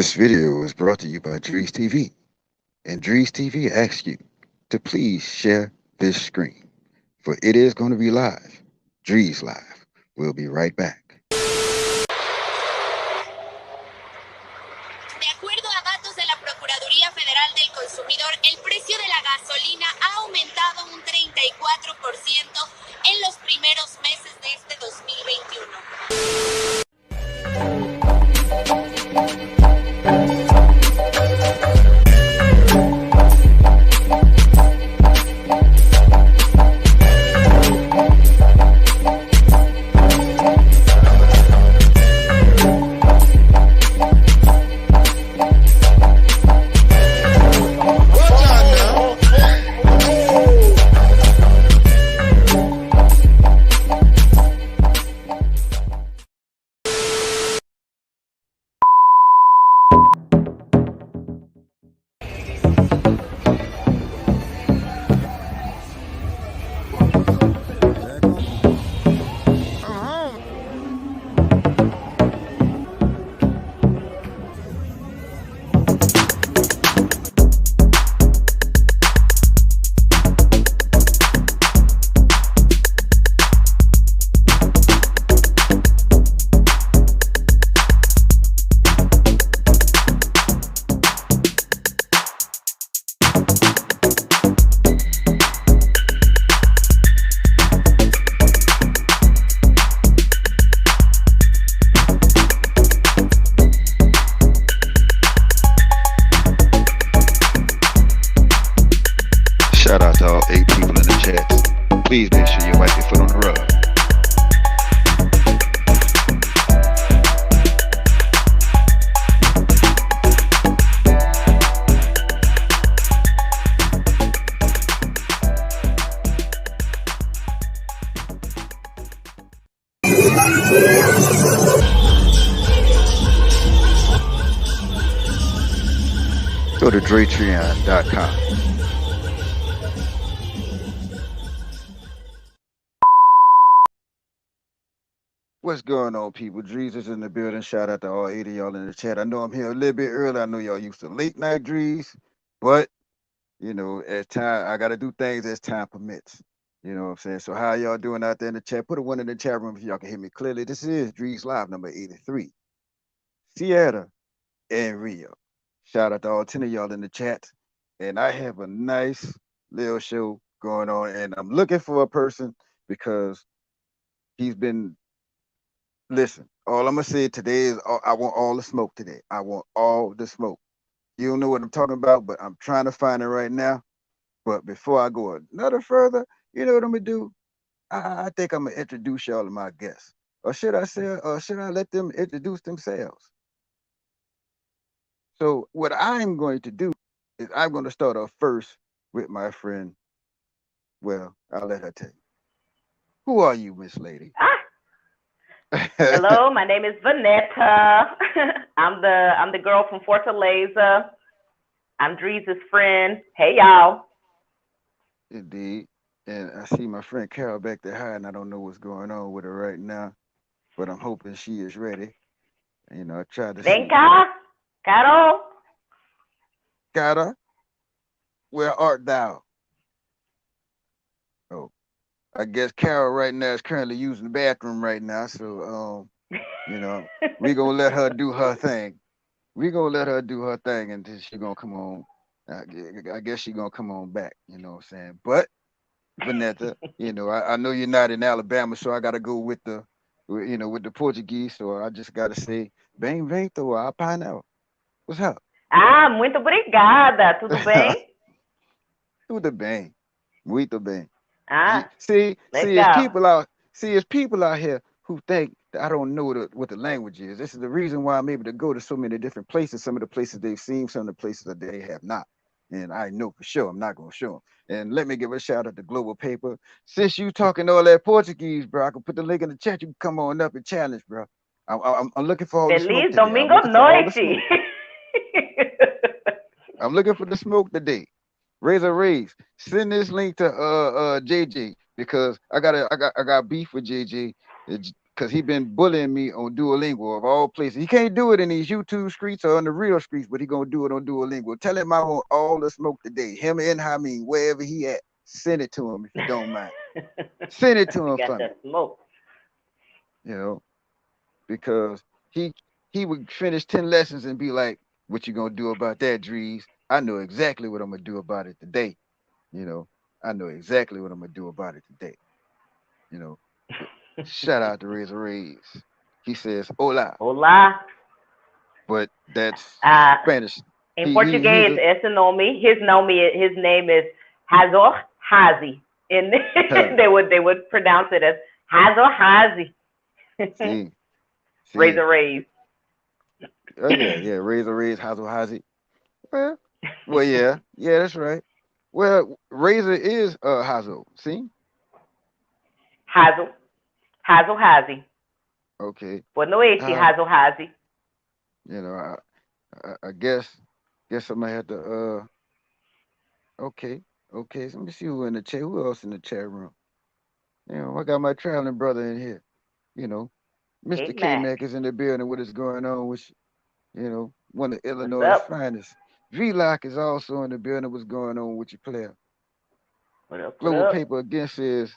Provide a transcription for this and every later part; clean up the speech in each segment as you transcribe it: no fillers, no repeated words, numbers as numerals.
This video is brought to you by DreeZ TV, and DreeZ TV asks you to please share this screen, for it is going to be live. DreeZ Live. We'll be right back. De acuerdo a datos de la Procuraduría Federal del Consumidor, el precio de la gasolina ha aumentado un 34% en los primeros meses de este 2021. Shout out to all 8 people in the chat. Please make sure you wipe your foot on the rug. Go to DreeTreon.com. What's going on, people? DreeZ is in the building. Shout out to all 8 of y'all in the chat. I know I'm here a little bit early. I know y'all used to late night DreeZ, but you know, as time, I gotta do things as time permits. You know what I'm saying? So how y'all doing out there in the chat? Put a 1 in the chat room if y'all can hear me clearly. This is DreeZ Live number 83. Ceara and Rio. Shout out to all 10 of y'all in the chat. And I have a nice little show going on, and I'm looking for a person because he's been. Listen, all I'm gonna say today is I want all the smoke today. I want all the smoke. You don't know what I'm talking about, but I'm trying to find it right now. But before I go another further, you know what I'm gonna do? I think I'm gonna introduce y'all to my guests. Or should I say, or should I let them introduce themselves? So what I'm going to do is I'm gonna start off first with my friend. Well, I'll let her tell you. Who are you, Miss Lady? Hello, my name is Vanetta. I'm the girl from Fortaleza. I'm DreeZ's friend. Hey, y'all. Indeed. And I see my friend Carol back there hiding. I don't know what's going on with her right now, but I'm hoping she is ready. You know, I tried to see. Carol? Cara, where art thou? Oh, I guess Carol right now is currently using the bathroom right now. So, you know, we gonna let her do her thing. We gonna let her do her thing until she gonna come on. I guess she gonna come on back. You know what I'm saying? But Vanetta, you know, I know you're not in Alabama, so I gotta go with the, you know, with the Portuguese. So I just gotta say, bem vento a painel. What's up? Muito obrigada. Tudo bem? Tudo bem. Muito bem. Ah, See, legal. it's people out here who think that I don't know what the language is. This is the reason why I'm able to go to so many different places. Some of the places they've seen, some of the places that they have not. And I know for sure I'm not gonna show them. And let me give a shout out to Global Paper. Since you talking all that Portuguese, bro, I can put the link in the chat. You can come on up and challenge, bro. I'm looking for all the smoke Feliz today. domingo noite. I'm looking for the smoke today. Razor Rays, send this link to JJ because I got beef with JJ. because he been bullying me on Duolingo of all places. He can't do it in these YouTube streets or on the real streets, but he gonna do it on Duolingo. Tell him I want all the smoke today. Him and Hameen, wherever he at, send it to him if you don't mind. Send it to You him got for me. that smoke. You know, because he would finish 10 lessons and be like, "What you gonna do about that, Drees? I know exactly what I'm gonna do about it today. You know, I know exactly what I'm gonna do about it today. You know, shout out to Razor Rays. He says hola, Hola. but that's Uh, Spanish. in He's Portuguese, a esse nome, his name is Hazor Hazi. And huh, they would pronounce it as Hazor Hazi. see see Razor Rays. oh yeah Razor Rays Hazel Hazy. Well yeah that's right. Well Razor is Hazel. See Hazel. Hazel Hazi. okay. Boa noite, Uh, Hazel Hazi. you know I guess I'm gonna have to okay okay. So let me see who in the chat. Who else in the chat room? You know I got my traveling brother in here. You know Mr. Kate K Mac. Mac is in the building. What is going on with you know, one of What's Illinois' up? finest. V-Lock is also in the building. What's going on with your player? What up? What Global up? Paper again says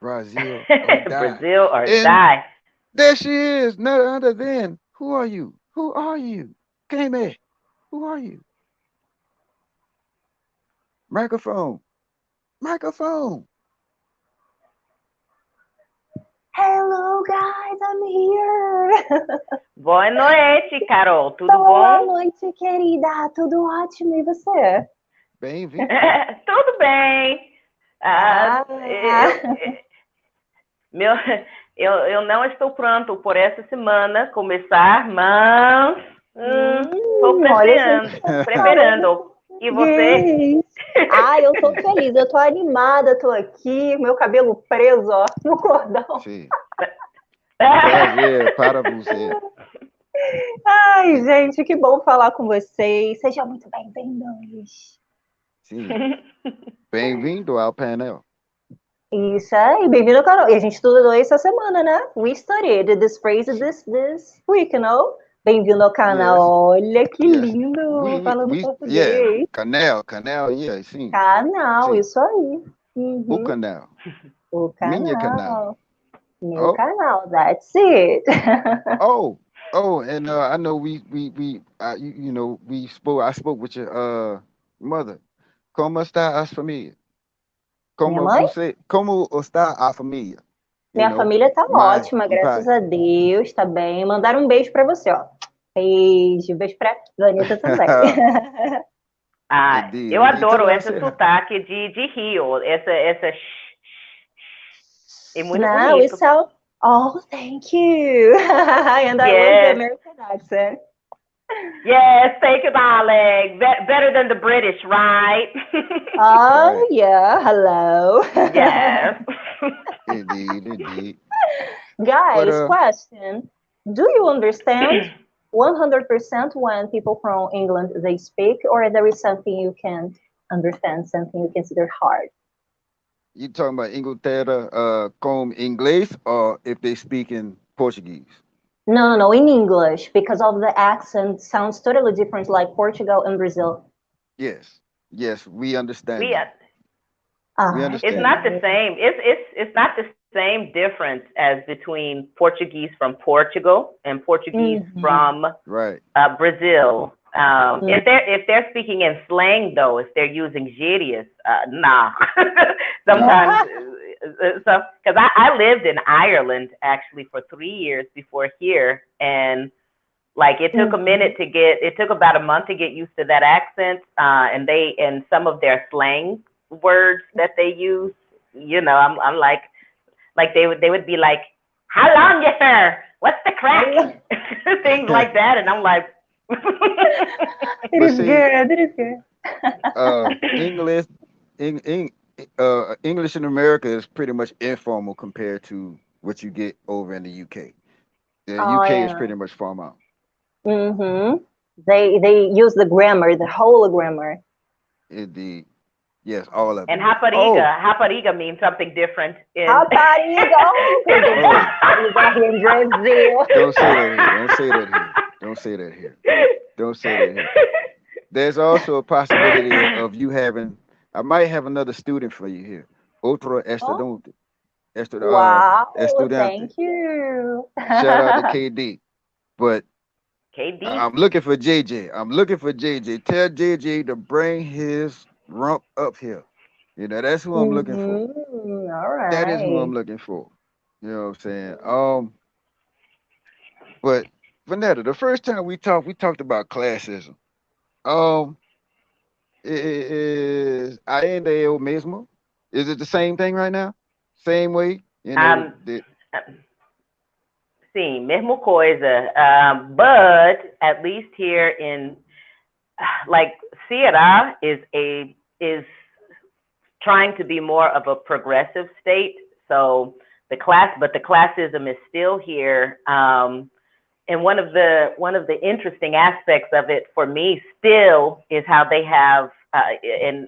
Brazil or die. Brazil or And die. there she is, none other than who are you? Who are you? K-Mac, who are you? Microphone, microphone. Hello, guys, I'm here. Boa noite, Carol. Tudo Boa bom? noite, querida. Tudo ótimo, e você? Bem-vindo. Tudo bem. Ah, Ah, meu, eu não estou pronto por essa semana começar, mas estou olha, a gente preparando, tá falando preparando. E você? português. Eu tô feliz, eu tô animada, tô aqui, meu cabelo preso, ó, no cordão. Sim. Prazer para você. Ai, gente, que bom falar com vocês. Sejam muito bem-vindos. Sim. Bem-vindo ao painel. Isso aí, bem-vindo, Carol. E a gente estudou essa semana, né? We studied this phrase this week, you know? Bem-vindo ao canal. Yes, Olha que yes. lindo, falando Yeah, português. canal, yeah, sim, Canal, sim. isso aí. O Uhum. canal. O Minha canal. canal. Meu Oh, canal, that's it. oh, oh, and I know you know we spoke. I spoke with your mother. Como está a família? Minha mãe? Como está a família? You Minha know, família tá my ótima, graças pai. a Deus, tá bem. Mandaram um beijo pra você, ó. Beijo pra Vanessa também. Eu Indeed. Tell adoro her I esse said hi. sotaque de Rio, essa é muito Now we bonito. sound. Oh, thank you. And I love the Yes, American accent. yes, thank you, darling. Better than the British, right? Oh, Right. yeah. Hello. Yes. Indeed. But Guys, question. Do you understand 100% when people from England they speak, or there is something you can't understand, something you consider hard? you talking about Inglaterra com inglês or if they speak in Portuguese? No, in English, because of the accent sounds totally different, like Portugal and Brazil. Yes, we understand we you. We Ah, It's understand not you. the same. It's not the same difference as between Portuguese from Portugal and Portuguese from Right. Brazil. If they're speaking in slang though, if they're using gírias, nah. Sometimes, so because I lived in Ireland actually for 3 years before here, and like it took a minute to it took about a month to get used to that accent, and some of their slang words that they use. You know, I'm like they would be like, "How long you sir? What's the crack?" Things like that, and I'm like. It is good. It is good. English, English in America is pretty much informal compared to what you get over in the UK. The Oh UK is yeah. pretty much formal. They use the grammar, the whole grammar. Indeed. Yes, all of And it. Oh, Rapariga means something different in. Rapariga, oh, because there's oh, rapariga here in Brazil. don't say that here. Don't say that here. Don't say that here. Don't say that here. There's also a possibility of you having. I might have another student for you here. Otro Oh, estudiante. wow, Estudiante. thank you. Shout out to KD. But KD. I'm looking for JJ. I'm looking for JJ. Tell JJ to bring his rump up here. That's who I'm looking for. All That is who I'm right. looking for. You know what I'm saying? But Vanetta, the first time we talked about classism. Um, is ainda é o mesmo? Is it the same thing right now? Same way? Um, sim, mesmo coisa. But at least here in like Ceara is trying to be more of a progressive state. So but the classism is still here. And one of the interesting aspects of it for me still is how they have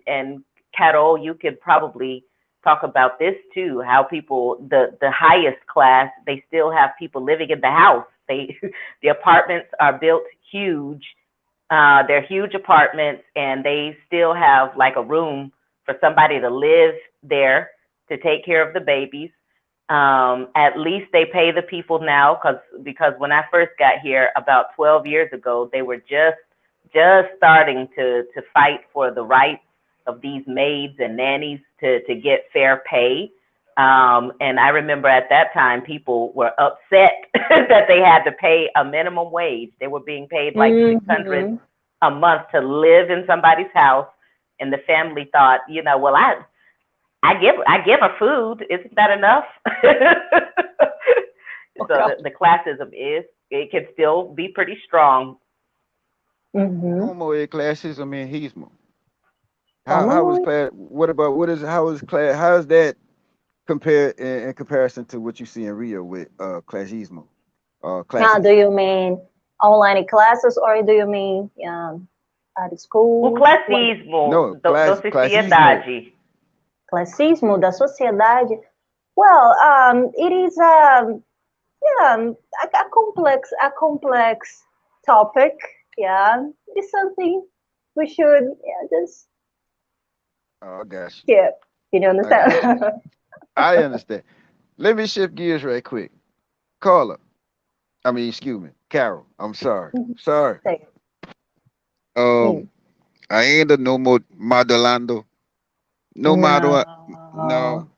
and Carol, you could probably talk about this too. How people the highest class, they still have people living in the house. They the apartments are built huge. They're huge apartments, and they still have like a room for somebody to live there to take care of the babies. At least they pay the people now, because when I first got here about 12 years ago, they were just starting to fight for the rights of these maids and nannies to get fair pay. And I remember at that time people were upset that they had to pay a minimum wage. They were being paid like 600 Mm-hmm. a month to live in somebody's house, and the family thought, well, I give her food. Isn't that enough? So Okay. the classism it can still be pretty strong. Mm-hmm. Como é classism in Hismo? How is Como? class? What about what is how is class? How is that compared in comparison to what you see in Rio with classismo, Now, do classism? you mean online classes or do you mean at O school? What classismo No, da classismo. sociedade. classismo da sociedade? Well, it is yeah, a complex topic. Yeah, it's something we should just Oh, I got you. skip. You I got you. understand? I understand. Let me shift gears right quick. Carla, excuse me, Carol. I'm sorry. Sorry. Say, Um, mm. ainda no modelando. No model. No, No.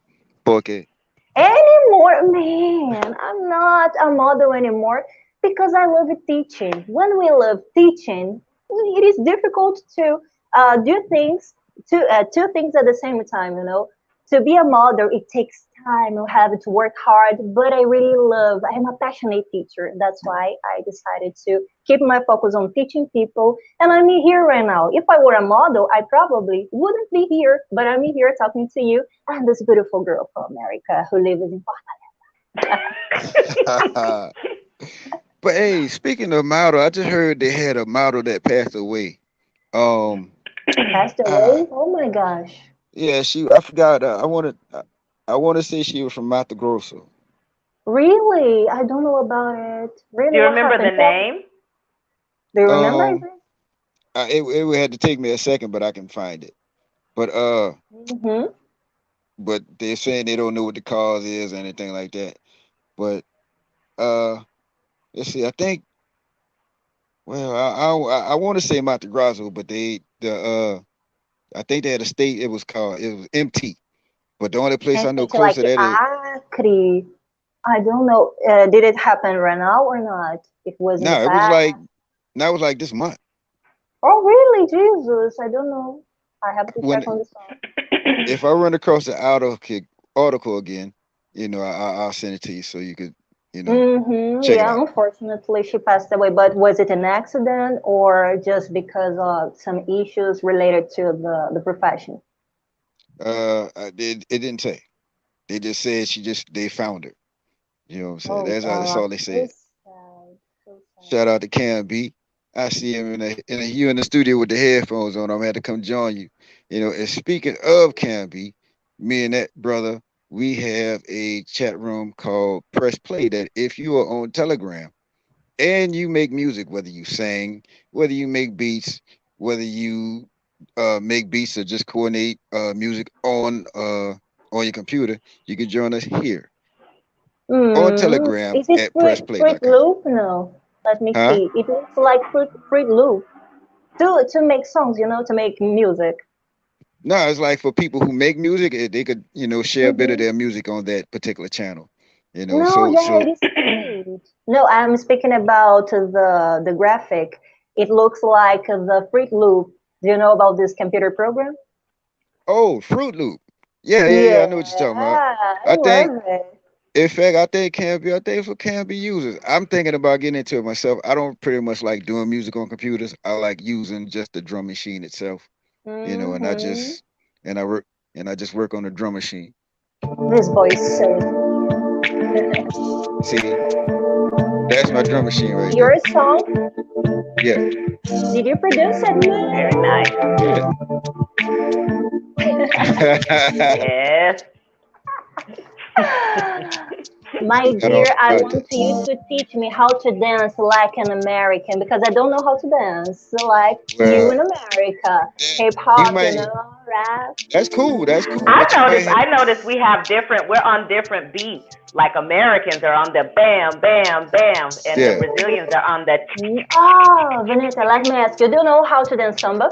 porque. Anymore, man. I'm not a model anymore because I love teaching. When we love teaching, it is difficult to do things, two things at the same time. To be a model, it takes time. You have to work hard. But I really love. I'm a passionate teacher. That's why I decided to keep my focus on teaching people. And I'm here right now. If I were a model, I probably wouldn't be here. But I'm here talking to you and this beautiful girl from America who lives in But hey, speaking of model, I just heard they had a model that passed away. Um, passed ah, away. Oh my gosh. yeah, she. I forgot. I want to say she was from Mato Grosso. Really? I don't know about it. Do Really, you what remember the happened? Tell me. name? Do you remember? Um, it would have to take me a second, but I can find it. But Mm-hmm. they're saying they don't know what the cause is or anything like that. But uh, let's see. I think. Well, I want to say Mato Grosso, but I think they had a state. It was MT. But the only place I know It's close like to that is Acre. I don't know. Did it happen right now or not? It was in the no. It was past. like no, it was like this month Oh, really? Jesus. I don't know. I have to check when on the song. if I run across the article again, I'll send it to you so you could Mm-hmm. check it Yeah, out. unfortunately, she passed away. But was it an accident or just because of some issues related to the profession? It didn't say. They just said they found her. You know what I'm saying? Oh That's God, all they so said. sad, so sad. Shout out to Cam B. I see him you in the studio with the headphones on. I'm gonna have to come join you. And speaking of Canby, me and that brother, we have a chat room called Press Play. That if you are on Telegram and you make music, whether you sing, whether you make beats, whether you make beats or just coordinate music on your computer, you can join us here on Telegram Is it at Fruit pressplay.com. Loop? No. Let me Huh? see. It looks like Fruit Loop. To make songs, to make music. No, it's like for people who make music, they could, share a bit of Mm-hmm. their music on that particular channel. No, So yeah, it is great. No, I'm speaking about the graphic. It looks like the Fruit Loop. Do you know about this computer program? oh, Fruit Loop. Yeah, yeah, yeah. Yeah, I know what you're talking about. I I think, love it. in fact, I think it's for Canby users. I'm thinking about getting into it myself. I don't pretty much like doing music on computers. I like using just the drum machine itself. And I Mm-hmm. just and I work and I just work on the drum machine. This boy is so See, that's my drum machine right your there. song. Yeah, Did you produce it, Very man? nice. yeah. Yes. My Forgot all dear, I about want that. you to teach me how to dance like an American because I don't know how to dance like you Well, in America. that, Hip you hop, might. rap. That's cool. That's cool. I But you might noticed. have. I noticed we have different. We're on different beats. Like Americans are on the bam, bam, bam, and the Yeah. Brazilians are on the. Oh, Vanessa, let me ask you, do you know how to dance samba?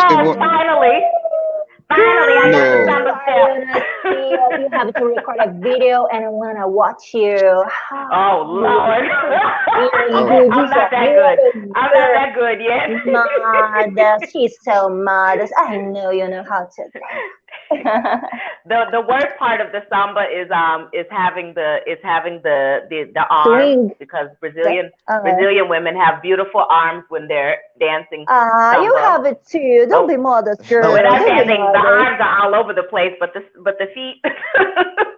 It Yes, wa- finally, finally, I got the no. Girl, samba I wanna steps. see you. You have to record a video and I wanna watch you. Oh How you Lord, really Oh. good. I'm You're not so that good. good, I'm not girl. that good yet. Modest. She's so modest. I know you know how to dance. The worst part of the samba is having the arms Swing. because The, Brazilian women have beautiful arms when they're dancing you samba. have it too. Don't Oh, be modest, but when girl. I'm Don't be dancing, the modest. arms are all over the place, but the feet.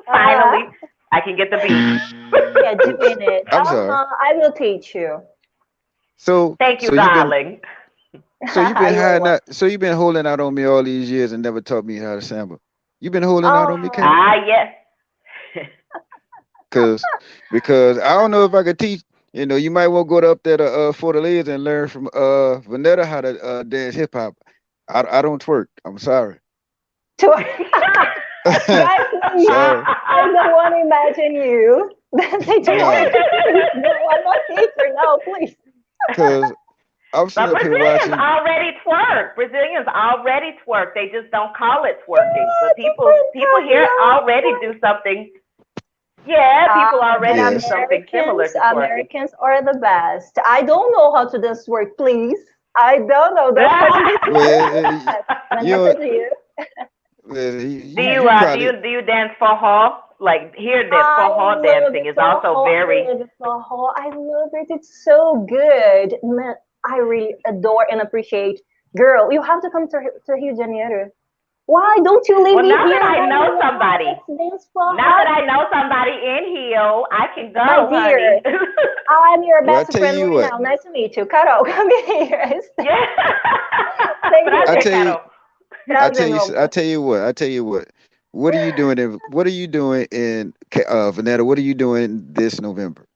Uh, Finally, I can get the beat. yeah, doing it. I'm sorry. I will teach you. So Thank you, so you've been darling. so you've been You're hiding welcome. out. So you've been holding out on me all these years and never taught me how to sample. You've been holding out on me, Candy? Oh, Ah, yes. Cause because I don't know if I could teach. You might want to go up there to Fortaleza and learn from Vanetta how to dance hip hop. I don't twerk. I'm sorry. twerk. Right? Sorry. I don't want to imagine you dancing twerk. Nah, Please, no, I'm not teacher. No, please. cause I'm But sitting up here Brazilians watching. already twerk. Brazilians already twerk. They just don't call it twerking. But Different people type, here no. already do something. Yeah, people But already do Yes. something similar to twerking. Americans are the best. I don't know how to dance twerk, please. I don't know. That question is to Well, Vanessa. you Vanessa, do you? do you you uh do probably. you do you dance forró? Like here, that I forró love dancing it is for also whole. I very. love it for whole. I love it. It's so good. Man, I really adore and appreciate. Girl, you have to come to Rio de Janeiro. Why don't you leave Well, me now that here I right know now? somebody, Let's dance for now that hot. I know somebody in Hill, I can My go, dear, honey. I'm your Well, I best tell friend you right what. now. Nice to meet you. Carol, come here. Yeah. Say I Prazer, hello. tell you. Carol. I Prazer, tell you. meu I amor. tell you what. I tell you what. What are you doing in Vanetta? What are you doing this November?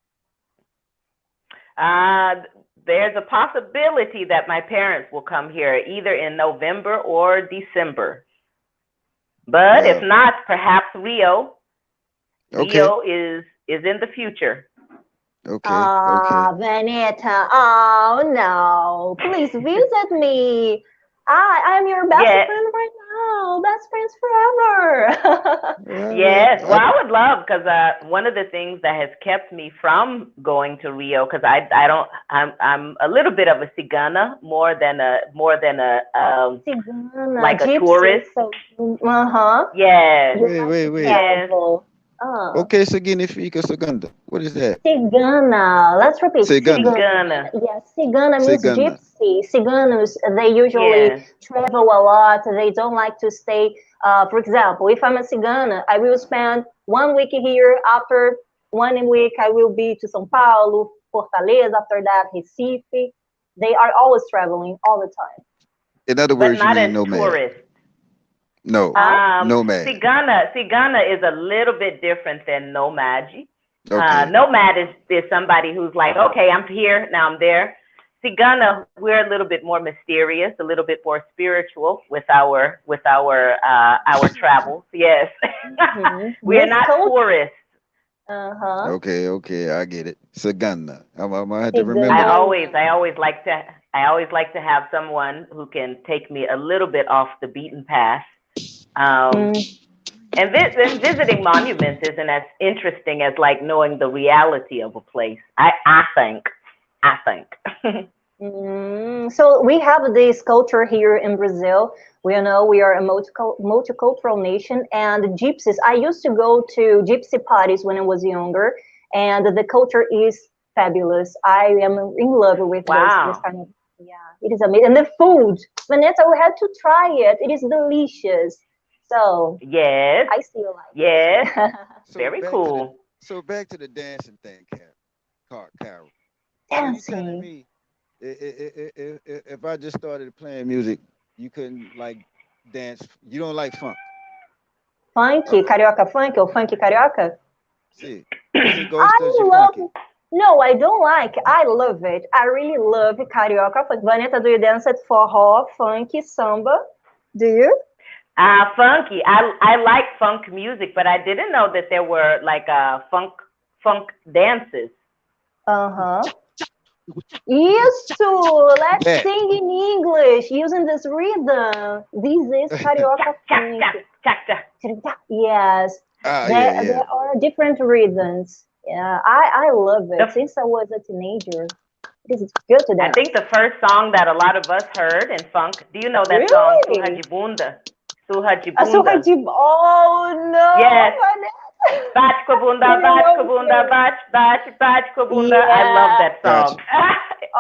Uh, there's a possibility that my parents will come here either in November or December. But if Well, not, perhaps Rio. okay, Rio is in the future. okay, okay. Ah, Vanetta. Oh no. Please visit me. I'm your best Yeah, friend right now. Best friends forever. Well, yes. Well, I would love because one of the things that has kept me from going to Rio because I don't I'm a little bit of a cigana more than a Cigana, like a gypsy. tourist. So, uh-huh. Yes, You wait, like wait, to wait. yes, travel. Uh, Okay, significa segunda. What is that? Cigana. Let's repeat. Cigana. cigana. Cigana. Yes, Cigana means Cigana. gypsy. Ciganos, they usually Yes, travel a lot. They don't like to stay. For example, if I'm a Cigana, I will spend 1 week here. After 1 week, I will be to São Paulo. Fortaleza, after that Recife. They are always traveling all the time. In other but words, you not mean as nomad? tourists. No, Huh? nomad. Cigana is a little bit different than nomad. Okay, Nomad is somebody who's like, okay, I'm here, now I'm there. Cigana, we're a little bit more mysterious, a little bit more spiritual with our travels. Yes, we are This not culture, tourists. uh-huh. okay, I get it. Sagana. I'm gonna have to I remember Cigana. that. always I always like to I always like to have someone who can take me a little bit off the beaten path. Um, Mm, and visiting monuments isn't as interesting as like knowing the reality of a place. I think. So we have this culture here in Brazil. We know we are a multicultural nation, and gypsies. I used to go to gypsy parties when I was younger, and the culture is fabulous. I am in love with this Wow. kind of, yeah, it is amazing. And the food, Vanessa, we had to try it. It is delicious. So Yes. I still like Yes. it. So Very back to the cool. dancing thing, Carol. So you telling Dancing. me if I just started playing music, you couldn't like dance? You don't like funk? Funk, carioca funk ou funk carioca? See, você gosta I de funk? love. No, I don't like. I love it. I really love carioca funk. Vanessa, do you dance it forró, funk, samba? Do you? Funky. I like funk music, but I didn't know that there were like funk dances. Uh-huh. Isso! Let's That. sing in English using this rhythm. This is Cha carioca cha funk. cha cha cha. Yes, Yeah, there are different rhythms. Yeah, I love The it. Since I was a teenager, it is good to I dance. think the first song that a lot of us heard in funk. Do you know that song Really? Suhajibunda? Suhajibunda. Açúcar. Oh no, Yes. Vanessa. Bate com a bunda, You bate com a know bunda, me. bate com a bunda. I love Yeah. that gotcha, song.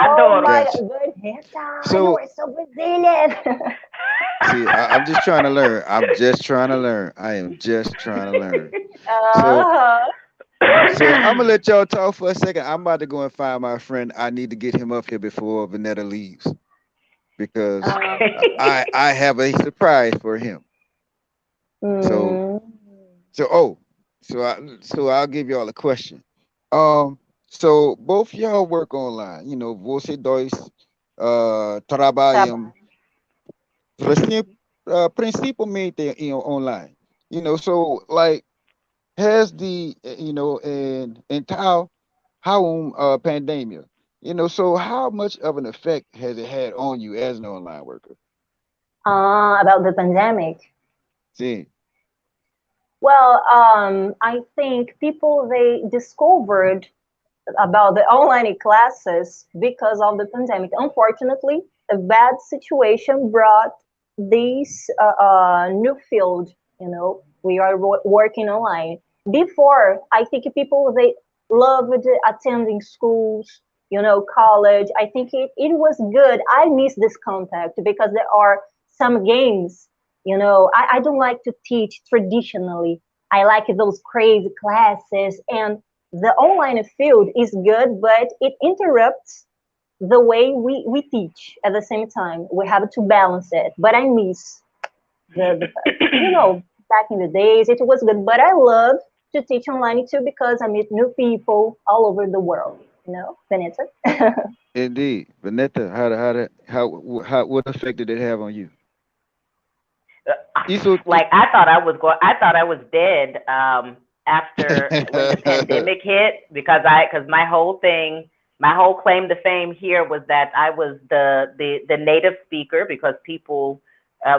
Oh Adoro. my gotcha. God, Vanessa, you So are so Brazilian. see, I'm just trying to learn. I'm just trying to learn. I am just trying to learn. So Uh-huh. I'm gonna let y'all talk for a second. I'm about to go and find my friend. I need to get him up here before Vanetta leaves because Uh, I have a surprise for him. So mm, so oh so I'll give y'all a question. So both y'all work online. You know, você dois trabalham trabalho. principalmente online. You know, so like has the and how pandemic. You know, so how much of an effect has it had on you as an online worker? About the pandemic. See, Well, I think people they discovered about the online classes because of the pandemic. Unfortunately, a bad situation brought this new field. We are working online. Before, I think people they loved attending schools, college. I think it was good. I miss this contact because there are some games. I don't like to teach traditionally. I like those crazy classes, and the online field is good, but it interrupts the way we teach at the same time. We have to balance it. But I miss back in the days, it was good. But I love to teach online too because I meet new people all over the world. Vanessa? indeed, Vanetta, how what effect did it have on you? Isso, Like I thought I was dead after when the pandemic hit because my whole claim to fame here was that I was the native speaker because people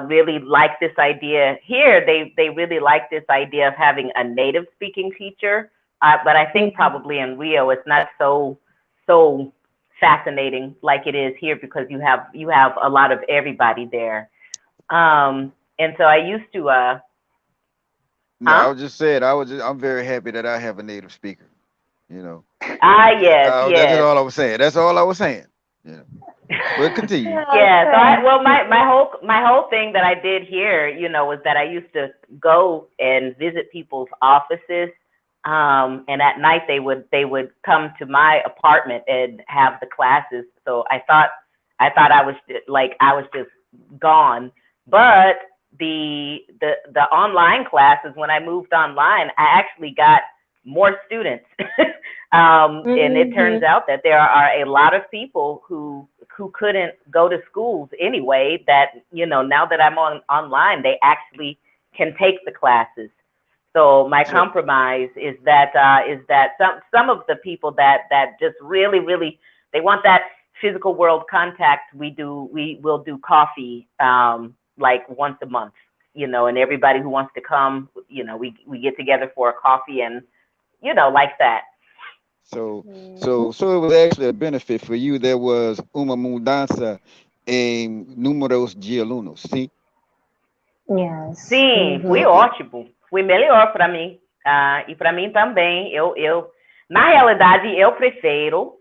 really like this idea here. They really like this idea of having a native speaking teacher. But I think Mhm. probably in Rio it's not so fascinating like it is here because you have a lot of everybody there. And so I used to no, I huh? was just saying, I'm very happy that I have a native speaker. You know, Yes, that's yes. all I was saying. That's all I was saying. You know, but continue. Yeah, so Okay. my whole thing that I did here, was that I used to go and visit people's offices And at night they would come to my apartment and have the classes. So I thought I was just gone. But the online classes, when I moved online, I actually got more students. And it turns out that there are a lot of people who couldn't go to schools anyway, that, now that I'm online, they actually can take the classes. So my compromise is that some of the people that just really, really, they want that physical world contact, we will do coffee like once a month, and everybody who wants to come, we get together for a coffee and like that. So it was actually a benefit for you. There was uma mudança em números de alunos, sim? Yes. Sim, foi Ok. ótimo, foi melhor para mim. E para mim também. Na realidade, eu prefiro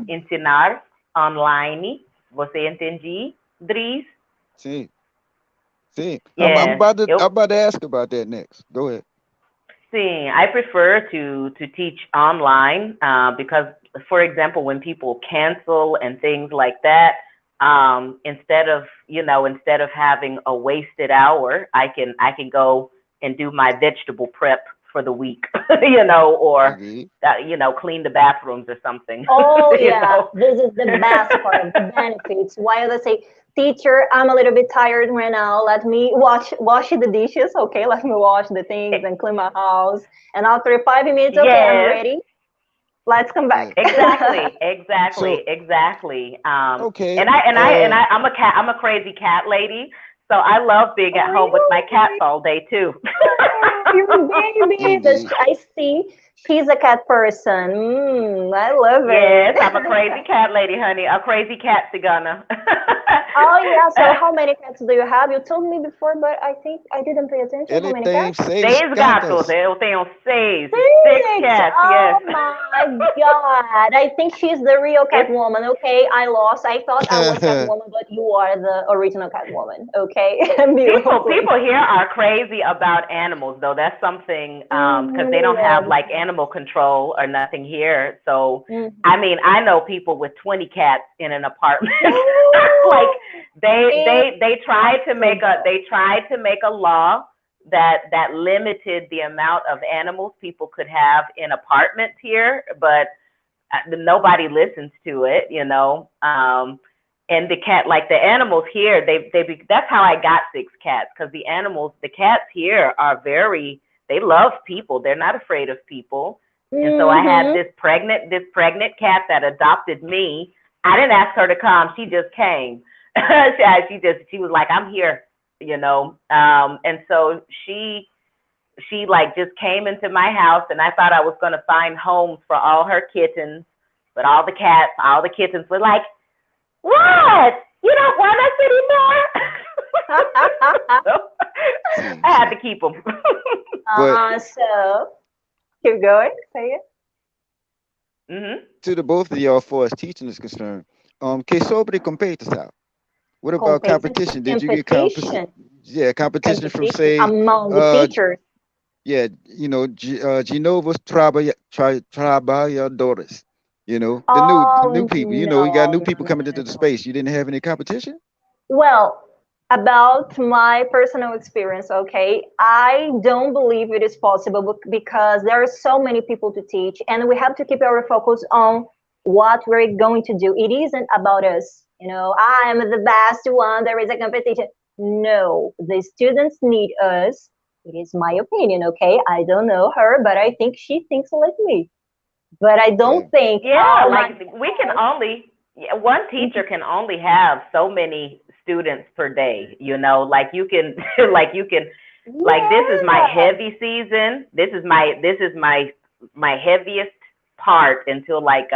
ensinar online. Você entende, Dries? Sim, sim. Yes. I'm about to ask about that next. Go ahead. Sim, I prefer to teach online because, for example, when people cancel and things like that, instead of having a wasted hour, I can go and do my vegetable prep for the week, or Indeed. clean the bathrooms or something. Oh you yeah, know. this is the best part, the benefits. While they say, teacher, I'm a little bit tired right now. Let me wash the dishes. Okay, let me wash the things and clean my house. And after 5 minutes, okay, I'm Yes. ready. Let's come back. Yeah. So Exactly. okay. I'm a crazy cat lady, so I love being at home with my cats all day too. Oh, your baby. Indeed. I see. She's a cat person. I love Yes, I'm a it. crazy cat lady, honey. A crazy cat cigana. Oh yeah. So how many cats do you have? You told me before, but I think I didn't pay attention. How Ele many tem cats? 6 Seis gatos. gatas. Eu tenho seis. Six Six. cats, Oh yes. my God. I think she's the real cat It's woman. Okay, I lost. I thought I was cat woman, but you are the original cat woman. Okay, beautifully. people here are crazy about animals, though. That's something because they don't have Love like cats. animal control or nothing here. So I Mhm. mean, I know people with 20 cats in an apartment. Like Ooh, they tried to make impossible. a law that limited the amount of animals people could have in apartments here, but nobody listens to it. And the animals here, that's how I got six cats, because the cats here they love people. They're not afraid of people. And so I had Mm-hmm. this pregnant cat that adopted me. I didn't ask her to come. She just came. She was like, I'm here. And so she like just came into my house, and I thought I was going to find homes for all her kittens, but all the kittens were like, what? You don't want us anymore? So Sim, I had sim. to keep them. But So keep going. Say it. hmm to the both of y'all, for as teaching is concerned, que sobre competição? What about competition? Did you get competition? Competition. Yeah, competition from Competition say, among the uh, teachers. yeah, Genova's trabalhadores. The new Oh people. You got no, new no, people no, coming into the no. space. You didn't have any competition. Well, about my personal experience, okay, I don't believe it is possible because there are so many people to teach, and we have to keep our focus on what we're going to do. It isn't about us. I am the best one. There is a competition. No, the students need us. It is my opinion, okay? I don't know her, but I think she thinks like me. But I Yeah. don't think Yeah, all my like one teacher class. can only have so many students per day. Like you can, like this is my Yeah. heavy season. This is my heaviest part until like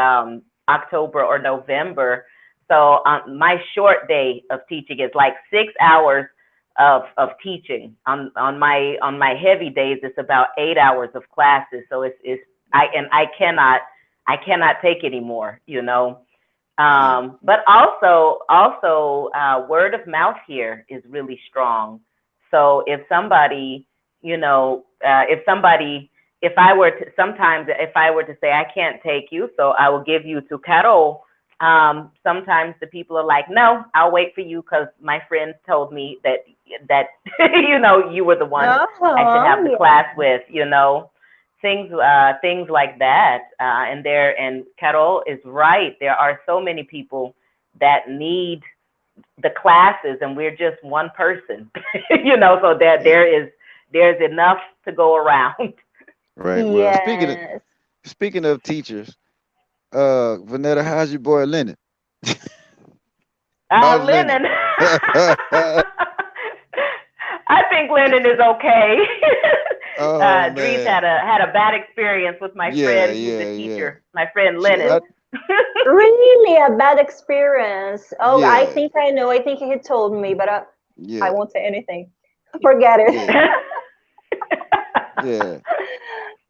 October or November. So my short day of teaching is like 6 hours of teaching. On my heavy days, it's about 8 hours of classes. So I cannot take anymore. See. But also, word of mouth here is really strong. So if somebody if I were to sometimes if I were to say I can't take you, so I will give you to Carol. Sometimes the people are like, no, I'll wait for you because my friends told me that you were the one I should have the class with, things like that. And Carol is right. There are so many people that need the classes, and we're just one person, so that there's enough to go around. Right. Well, Yes. speaking of teachers, Vanetta, how's your boy Lennon? How's Lennon? Lennon. I think Lennon is okay. Oh DreeZ man. had a bad experience with my friend who's a teacher. My friend Shit, Lennon. Really a bad experience. Oh, I yeah, think I know. I think he told me, but I yeah, won't say anything. Forget it. yeah, yeah,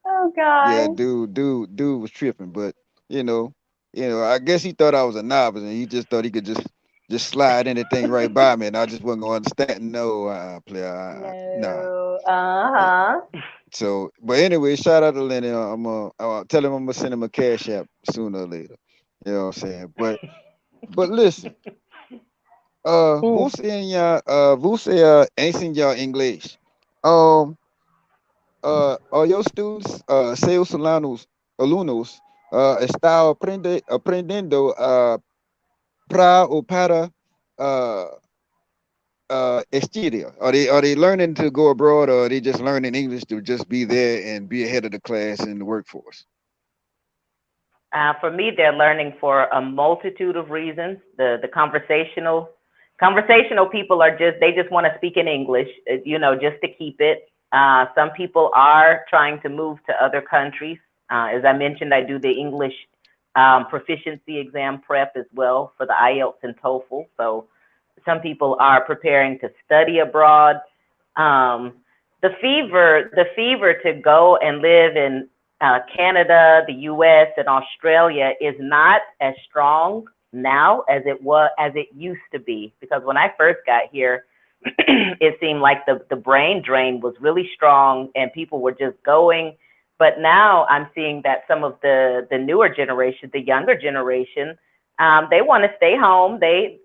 Oh yeah. God. Dude was tripping, but you know, I guess he thought I was a novice, and he just thought he could just slide anything right by me, and I just wasn't gonna understand. No, player, nah. No. Yeah. Uh-huh. So, but anyway, shout out to Lenny. I'll tell him I'm gonna send him a cash app sooner or later. You know what I'm saying? But listen, Mm. você ensinar inglês. Um, Are your students, seus alunos, estão aprendendo para ou para uh, estudar? Are they learning to go abroad, or are they just learning English to just be there and be ahead of the class in the workforce? For me, they're learning for a multitude of reasons. The conversational people they just want to speak in English, just to keep it. Some people are trying to move to other countries. As I mentioned, I do the English proficiency exam prep as well for the IELTS and TOEFL. So some people are preparing to study abroad. The fever to go and live in Canada, the U.S., and Australia is not as strong now as it used to be. Because when I first got here, it seemed like the brain drain was really strong and people were just going. But now I'm seeing that some of the newer generation, the younger generation, they want to stay home. They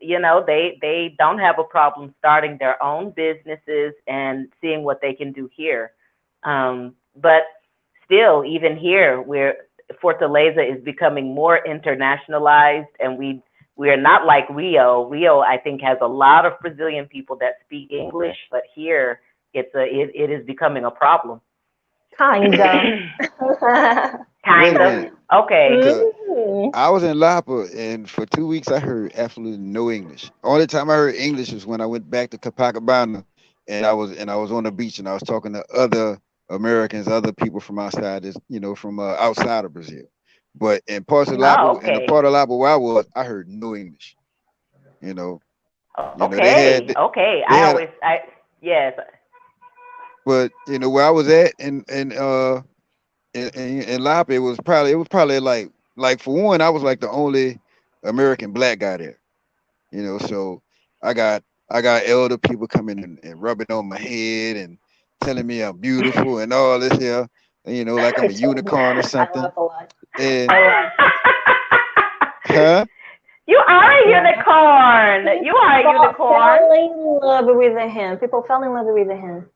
don't have a problem starting their own businesses and seeing what they can do here. But still, even here, Fortaleza is becoming more internationalized, and we are not like Rio. Rio, I think, has a lot of Brazilian people that speak English, but here it is becoming a problem. Kinda. Wait a Kind of. minute. Okay. I was in Lapa, and for 2 weeks I heard absolutely no English. Only time I heard English was when I went back to Copacabana, and I was on the beach, and I was talking to other Americans, other people from outside, from outside of Brazil. But in parts of Lapa, Oh, in the okay. part of Lapa where I was, I heard no English. You know, they Okay. had Okay. they had, Yes. but where I was at, in Lapa, it was probably like for one, I was like the only American black guy there. So I got I got elder people coming and rubbing on my head and telling me I'm beautiful and all this here, like I'm a It's so unicorn or I something. laugh a lot. And I laugh. huh? You are a Yeah. unicorn. You are a unicorn. Fell in love with him. People fell in love with him.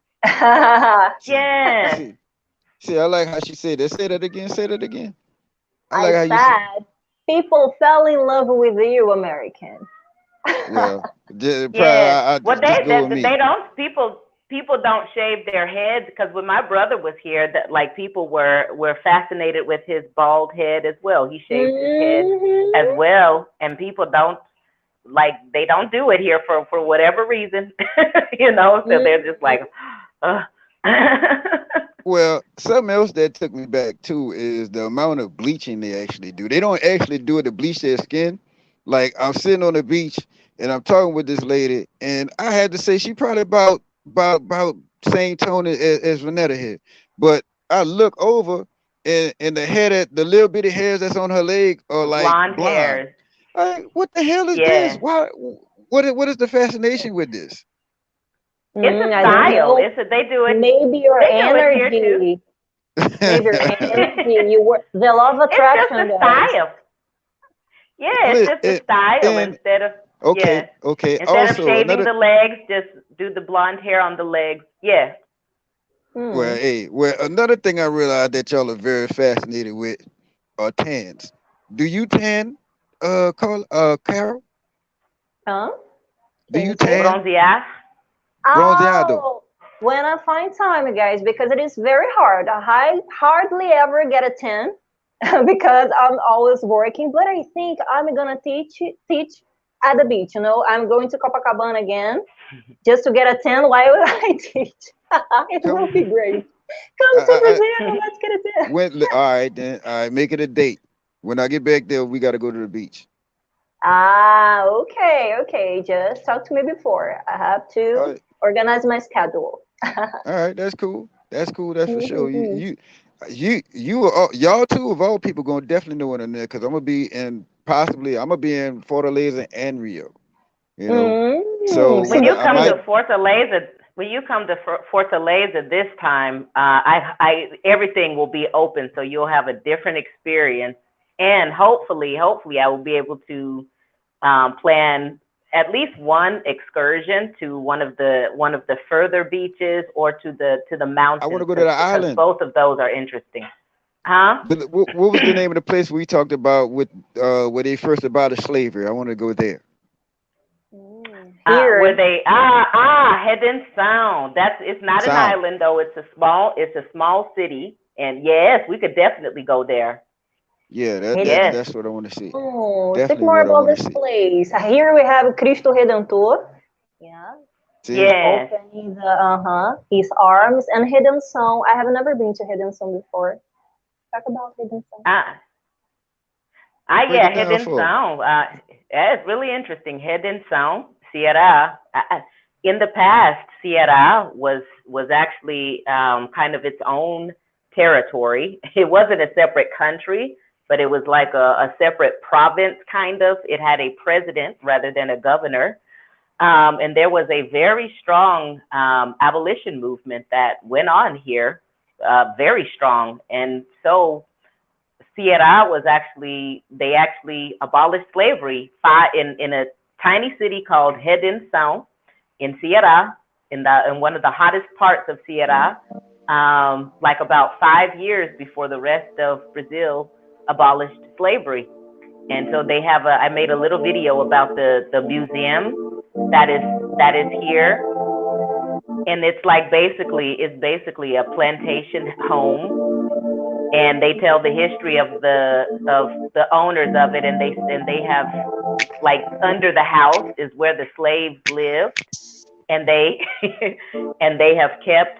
See, Yes. see, see. I like how she said that. Say that again. Say that again. I I like how you said. said people fell in love with you, American. Well, probably Yes. I Well, just go with they me. don't people don't shave their heads, because when my brother was here, that like people were fascinated with his bald head as well. He shaves his head as Hmm. well, and people don't they don't do it here for whatever reason, So they're just like, uh. Well, something else that took me back too is the amount of bleaching they actually do. They don't actually do it to bleach their skin. Like I'm sitting on the beach and I'm talking with this lady, and I had to say she probably about same tone as Vanetta here. But I look over, and the little bitty hairs that's on her leg are like Blonde blonde. hairs. What the hell is this? Yeah. Why? What is the fascination with this? It's a I don't style. know. They do it Maybe your here too. energy. Maybe your energy, you were the law of It's just attraction, the guys. style. Yeah, it's just the style. And okay, okay. Instead of Also, shaving another the legs, just do the blonde hair on the legs. Yeah. well, Hmm. hey, well, another thing I realized that y'all are very fascinated with are tans. Do you tan, Carol? Huh? Do Can you you say? tan? Bronzear. Bronzeado. Oh, when I find time, guys, because it is very hard. I hardly ever get a 10 because I'm always working. But I think I'm gonna teach at the beach. I'm going to Copacabana again just to get a 10 while I teach. It will be Come, great. Come to I Brazil. Let's get a 10. all right then. All right, make it a date. When I get back there, we got to go to the beach. Ah, okay, okay. Just talk to me before. I have All to right, organize my schedule. all right, that's cool. That's cool. That's for sure. Mhm. Y'all two of all people gonna definitely know one another because I'm gonna be in Fortaleza and Rio. You know, so When See, you I come might. to Fortaleza, this time, everything will be open, so you'll have a different experience, and hopefully, I will be able to plan at least one excursion to one of the further beaches or to the I want mountains to go to because the island. both of those are interesting. Huh? What was the name of the place we talked about with where they first abolished slavery? I want to go there. Where here, they Hidden Sound. It's not an Sound. island though. It's a small city, and yes, we could definitely go there. Yeah, hidden. Yes. that's what I want to see. Speak Definitely more what I about want to this see. place. Here we have Cristo Redentor. Yeah, See, Yes. opening his arms and Hidden Song. I have never been to Hidden Song before. Talk about Hidden Song. Ah. break Yeah, it down Hidden for me. Sound. Yeah, it's really interesting. Hidden Sound, Ceara. In the past, Ceara was actually kind of its own territory. It wasn't a separate country, but it was like a separate province, kind of. It had a president rather than a governor. And there was a very strong abolition movement that went on here, very strong. And so Ceara they actually abolished slavery in a tiny city called Hidden Sound in Ceara, in one of the hottest parts of Ceara, like about 5 years before the rest of Brazil abolished slavery. And so I made a little video about the museum that is here, and it's basically a plantation home, and they tell the history of the owners of it, and they have, like, under the house is where the slaves lived, and they and they've kept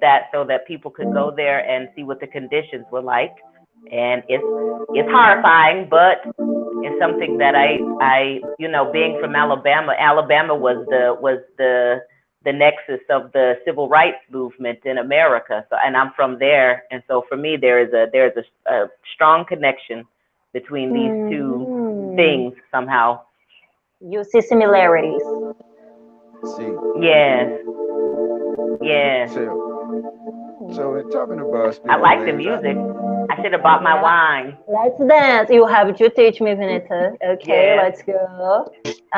that so that people could go there and see what the conditions were like, and it's horrifying, but it's something that being from Alabama. Alabama was the nexus of the civil rights movement in America. So, and I'm from there, and so for me, there's a strong connection between these two Mhm. things somehow. You see similarities. See, Yes, yes. so in talking about I speaking of like the language, music. I should have bought my Yeah. wine. Let's dance. You have to teach me, Vinita. Okay, Yes. let's go.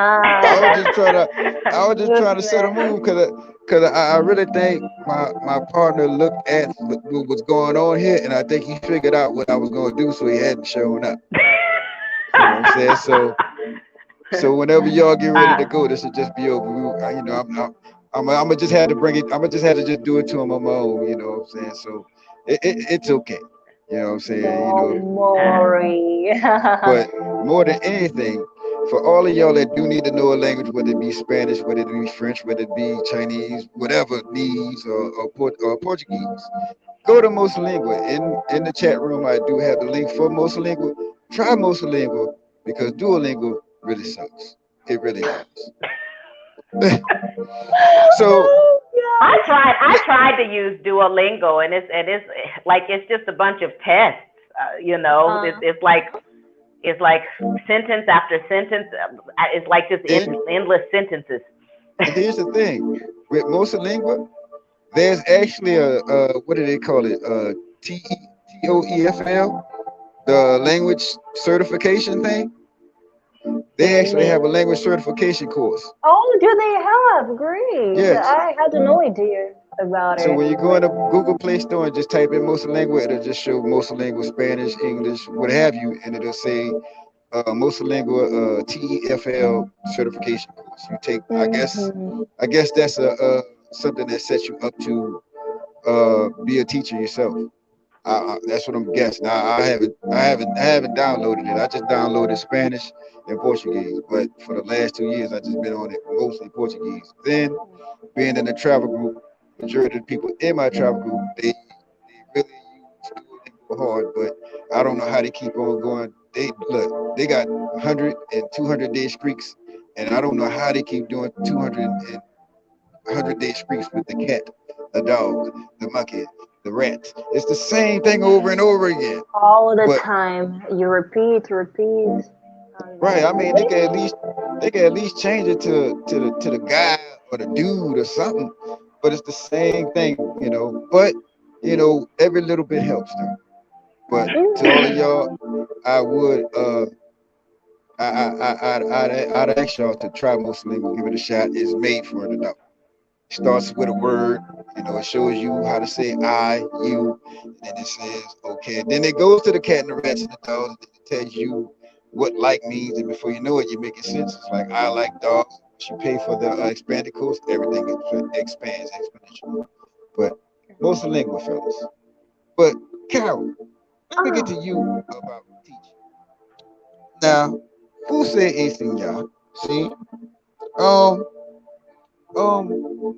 I was Let's just trying to I was just trying to set a movement. move because I really think my partner looked at what was going on here, and I think he figured out what I was going to do, so he hadn't shown up. You know what I'm saying? So whenever y'all get ready to uh, go, this will just be over. I'm gonna just have to bring it. I'm gonna just have to just do it to him on my own. You know what I'm saying? So it's okay. You know what I'm saying? Don't uh, worry. But more than anything, for all of y'all that do need to know a language, whether it be Spanish, whether it be French, whether it be Chinese, whatever needs or Portuguese, go to Mosalingua. In the chat room, I do have the link for Mosalingua. Try Mosalingua because Duolingo really sucks. It really does. So Oh, I gosh. tried. I tried to use Duolingo, and it's like it's just a bunch of tests. It's Uh, it's like sentence after sentence. It's like just and, endless sentences. and here's the thing with Mosalingua, there's actually a what do they call it? TOEFL, the language certification thing. They actually have a language certification course. Oh, do they have? Great. Yes. I had no idea about So it. when you go in the Google Play Store and just type in multilingual, it'll just show multilingual Spanish, English, what have you, and it'll say multilingual TEFL certification course. You take, Mhm. I guess that's a something that sets you up to be a teacher yourself. That's what I'm guessing. I haven't downloaded it. I just downloaded Spanish and Portuguese, but for the last 2 years, I just been on it mostly Portuguese. Then being in the travel group, majority of the people in my travel group, they really use Duolingo hard, but I don't know how they keep on going. They look, they got 100 and 200-day streaks, and I don't know how they keep doing 200 and 100-day streaks with the cat, the dog, the monkey, the rat. It's the same thing over and over again. All the But time. You repeat, repeat. right, I mean, What is they can at least change it to the guy or the dude or something. But it's the same thing, you know. But you know, every little bit helps though. But to all of mm, y'all, I would I'd ask y'all to try Muslim, give it a shot. It's made for an adult. Starts with a word, you know, it shows you how to say I, you, and then it says okay. Then it goes to the cat and the rats and the dogs, and then it tells you what like means, and before you know it, you're making sense. It's like I like dogs. Once you pay for the expanded course, everything expands exponentially. But most lingual fellas. But Carol, let me get to ah, you about teaching. Now, who said enseñar? See, um, um,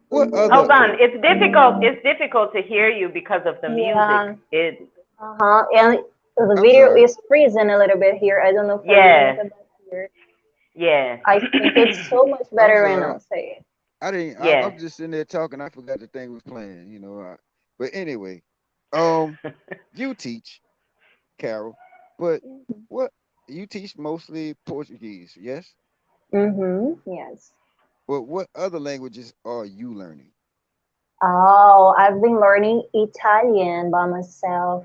what other? Hold on. It's difficult. It's difficult to hear you because of the music. yeah. It. Uh-huh. And the I'm video sorry. is freezing a little bit here. I don't know for you, Yes. Mocha, but here. Yes. I think it's so much I'm better when sorry. I'm saying. I didn't. Yes. I'm just sitting there talking. I forgot the thing was playing. You know. But anyway, you teach, Carol, but what you teach mostly Portuguese, yes? Mm-hmm. Yes. But what other languages are you learning? Oh, I've been learning Italian by myself.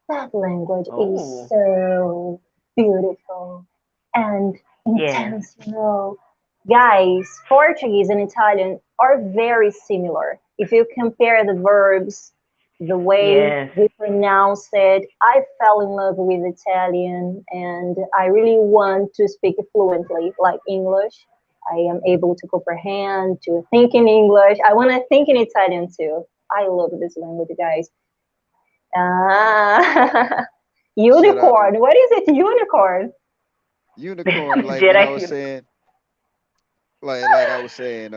That language is Oh. so beautiful and Yes. intense, you know. Guys, Portuguese and Italian are very similar. If you compare the verbs, the way Yes. we pronounce it, I fell in love with Italian and I really want to speak fluently like English. I am able to comprehend, to think in English. I want to think in Italian too. I love this language, guys. Ah, Shout out to unicorn. What is it? Unicorn. unicorn. Like when I Jedi was unicorn. saying, like I was saying,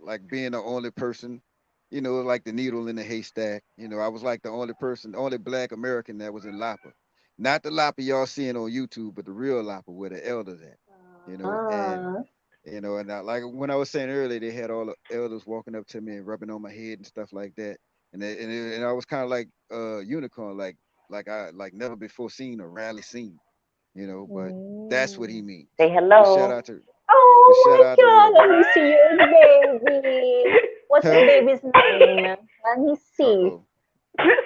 like being the only person, you know, like the needle in the haystack. You know, I was like the only person, the only black American that was in Lapa. Not the Lapa y'all seeing on YouTube, but the real Lapa where the elders at. You know, and Ah, and like when I was saying earlier, they had all the elders walking up to me and rubbing on my head and stuff like that. And I was kind of like unicorn, like I like never before seen or rarely seen, you know. But that's what he mm. means. Say But shout hello. out to but Oh shout my out to God, real. let me see your baby. What's the Huh? baby's name? Let me Uh see. oh.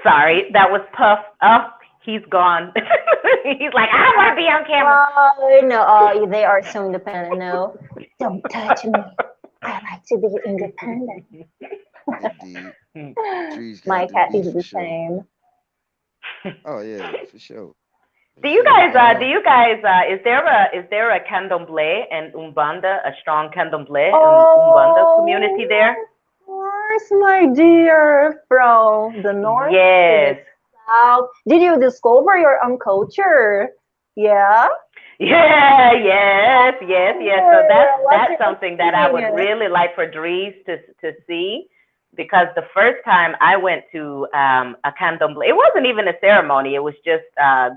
Sorry, that was Puff. Oh, he's gone. He's like, I don't want to be on camera. Oh no, oh, they are so independent. No, don't touch me. I like to be independent. Indeed. Dree's got My them cat is beats for the sure. same. Oh yeah, for sure. For Do you sure. guys? Do you guys? Is there a candomblé and umbanda, a strong candomblé and umbanda community there? Oh, of course, my dear, from the north to the Yes. south. Did you discover your own culture? Yeah. Yeah, yes, yes, yes. So What's that's your something that I would opinion? really like for Dries to see, because the first time I went to a candomblé, it wasn't even a ceremony. It was just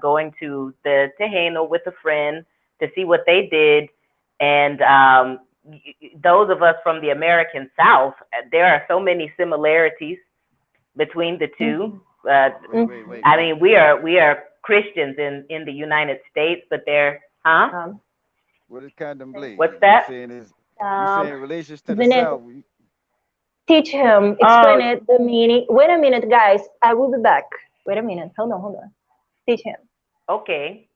going to the Tejano with a friend to see what they did, and those of us from the American South, there are so many similarities between the two. Mhm, Uh, I mhm. mean, we are Christians in the United States, but they're huh? Um, What is contemplate? What's You that? saying is you um, saying relations to the Vanessa, south? Teach him, explain Oh, it, the meaning. Wait a minute, guys. I will be back. Wait a minute. Hold on, hold on. Teach him. okay.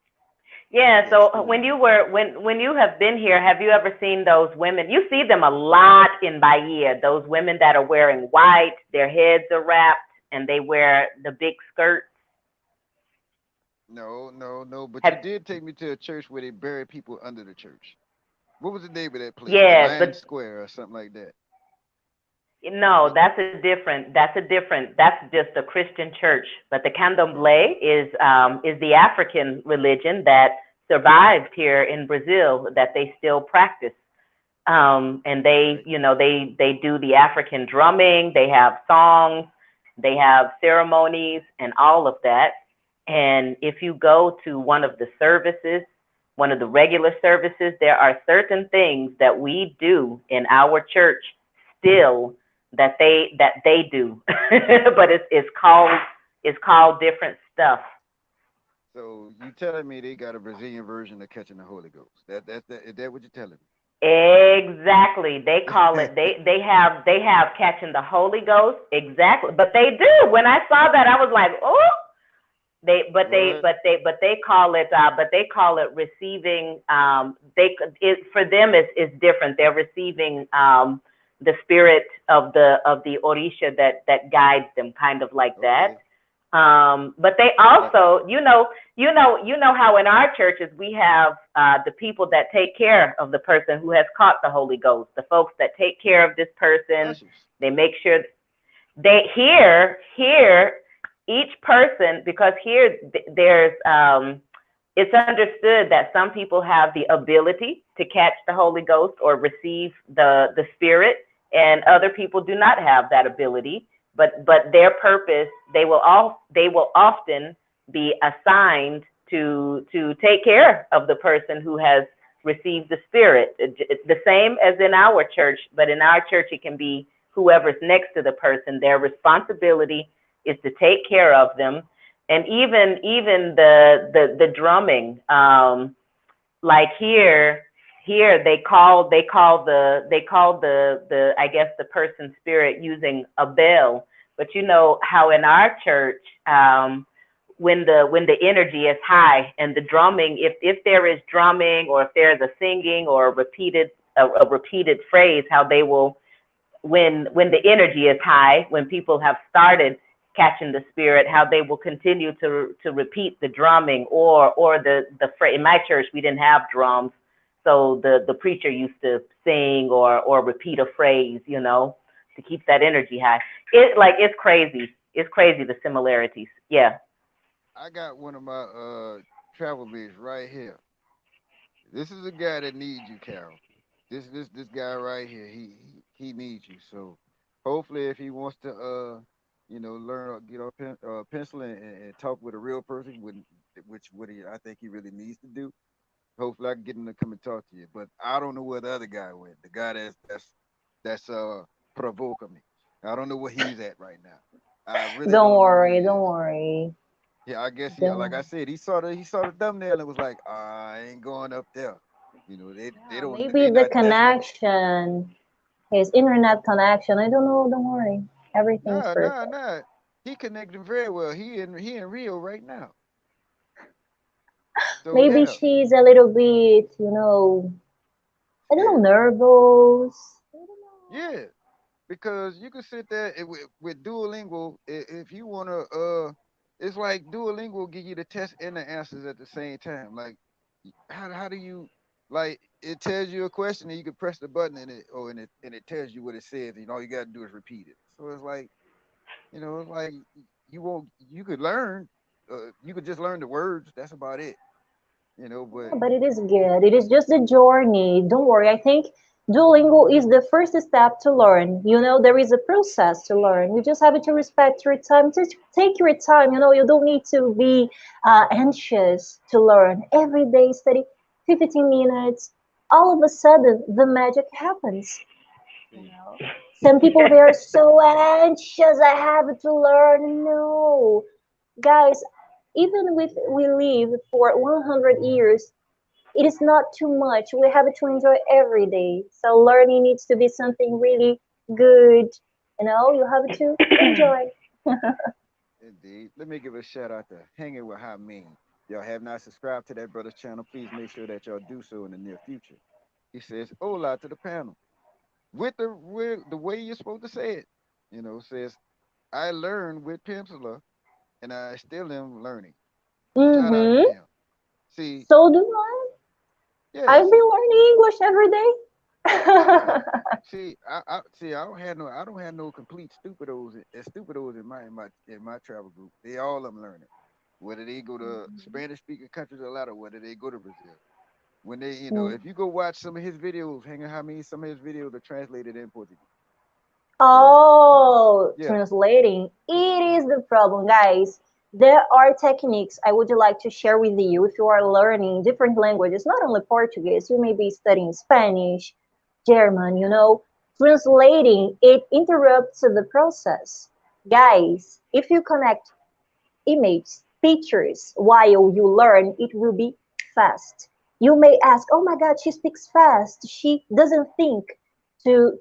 Yeah, Yes, so when ma'am. you were when you have been here, have you ever seen those women? You see them a lot in Bahia. Those women that are wearing white, their heads are wrapped, and they wear the big skirts. No, no, no. But you Have did take me to a church where they bury people under the church. What was the name of that place? The yes, Lion but Square or something like that. no, Y- that's just a Christian church. But the Candomblé is the African religion that survived here in Brazil that they still practice. And they, Okay. they do the African drumming, they have songs, they have ceremonies and all of that. And if you go to one of the services, one of the regular services, there are certain things that we do in our church still that they do, but it's called different stuff. So you telling me they got a Brazilian version of catching the Holy Ghost? Is that what you're telling Exactly. They call me? it they have catching the Holy Ghost. Exactly. But they do. When I saw that I was like, "Oh, they but they What? but they but they call it receiving they it for them is different. They're receiving the spirit of the Orisha that guides them kind of like that. Okay. But they Like also, you know how in our churches we have the people that take care of the person who has caught the Holy Ghost, the folks that take care of this person. ushers. They make sure they here each person, because here there's it's understood that some people have the ability to catch the Holy Ghost or receive the Spirit, and other people do not have that ability. But their purpose, they will often be assigned to take care of the person who has received the Spirit. It's the same as in our church, but in our church it can be whoever's next to the person. Their responsibility is to take care of them, and even the drumming. Like here they call the I guess the person's spirit using a bell. But you know how in our church, when the energy is high and the drumming, if there is drumming or if there's a singing or a repeated phrase, how they will, when the energy is high, when people have started catching the spirit, how they will continue to repeat the drumming or the phrase. In my church, we didn't have drums, so the preacher used to sing or repeat a phrase, to keep that energy high. It's crazy. It's crazy the similarities. Yeah. I got one of my travel mates right here. This is a guy that needs you, Carol. This guy right here. He needs you. So hopefully, if he wants to learn get on pencil and talk with a real person, which what I think he really needs to do. Hopefully, I can get him to come and talk to you. But I don't know where the other guy went. The guy that's provoking me. I don't know where he's at right now. I really Don't don't know where he worry, don't is. worry. Yeah, I guess he, like Don't. I said, he saw the thumbnail and was like, I ain't going up there. They Yeah, don't maybe they the not that's not connection, his internet connection. I don't know. Don't worry. Everything's nah perfect. nah nah. He connected very well. He in Rio right now. So Maybe yeah, she's a little bit, I don't scared. know, nervous. I don't know. Yeah, because you can sit there with Duolingo if you wanna it's like Duolingo will give you the test and the answers at the same time. Like how do you like it tells you a question and you can press the button and it tells you what it says and all you gotta do is repeat it. So it's like, it's like you could learn you could just learn the words, that's about it, but Yeah, but it is good. It is just the journey. Don't worry. I think Duolingo is the first step to learn. There is a process to learn. You just have to respect your time. Just take your time. You don't need to be anxious to learn. Every day, study 15 minutes. All of a sudden, the magic happens. You see, know, some people they are so anxious. I have to learn. No, guys, even if we live for 100 years, it is not too much. We have to enjoy every day. So learning needs to be something really good. You know, you have to enjoy. Indeed. Let me give a shout out to Hanging with High Mean. Y'all have not subscribed to that brother's channel. Please make sure that y'all do so in the near future. He says, hola to the panel. With the way you're supposed to say it. Says, I learned with Pimsula and I still am learning. Shout out to Mm-hmm. him. See, So do I. I've yes, been learning English every day. yeah. I don't have no complete stupidos in my travel group. They all I'm learning. Whether they go to Spanish speaking countries a lot or whether they go to Brazil. When they, Mm. if you go watch some of his videos, hang on how many some of his videos are translated in Portuguese. So Oh, yeah, translating. It is the problem, guys. There are techniques I would like to share with you if you are learning different languages, not only Portuguese, you may be studying Spanish, German, you know. Translating, it interrupts the process. Guys, if you connect images, pictures while you learn, it will be fast. You may ask, "Oh my God, she speaks fast. She doesn't think to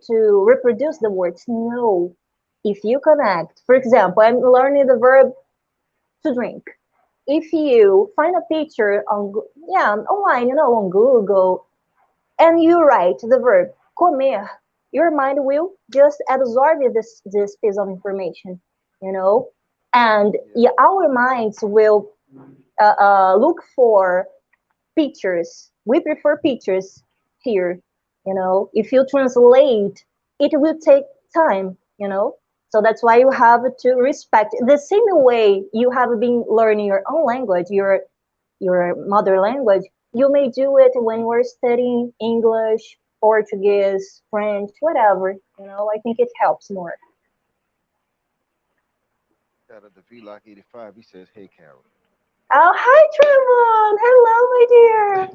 reproduce the words." No. If you connect, for example, I'm learning the verb to drink. If you find a picture on yeah online, you know, on Google, and you write the verb comer, your mind will just absorb this piece of information, you know, and yeah, yeah, our minds will look for pictures. We prefer pictures here, you know. If you translate, it will take time, you know. So that's why you have to respect the same way you have been learning your own language, your mother language. You may do it when we're studying English, Portuguese, French, whatever. You know, I think it helps more. shout out to VLock85. He says, "Hey, Carol." Oh, hi, Trevon. Hello, my dear.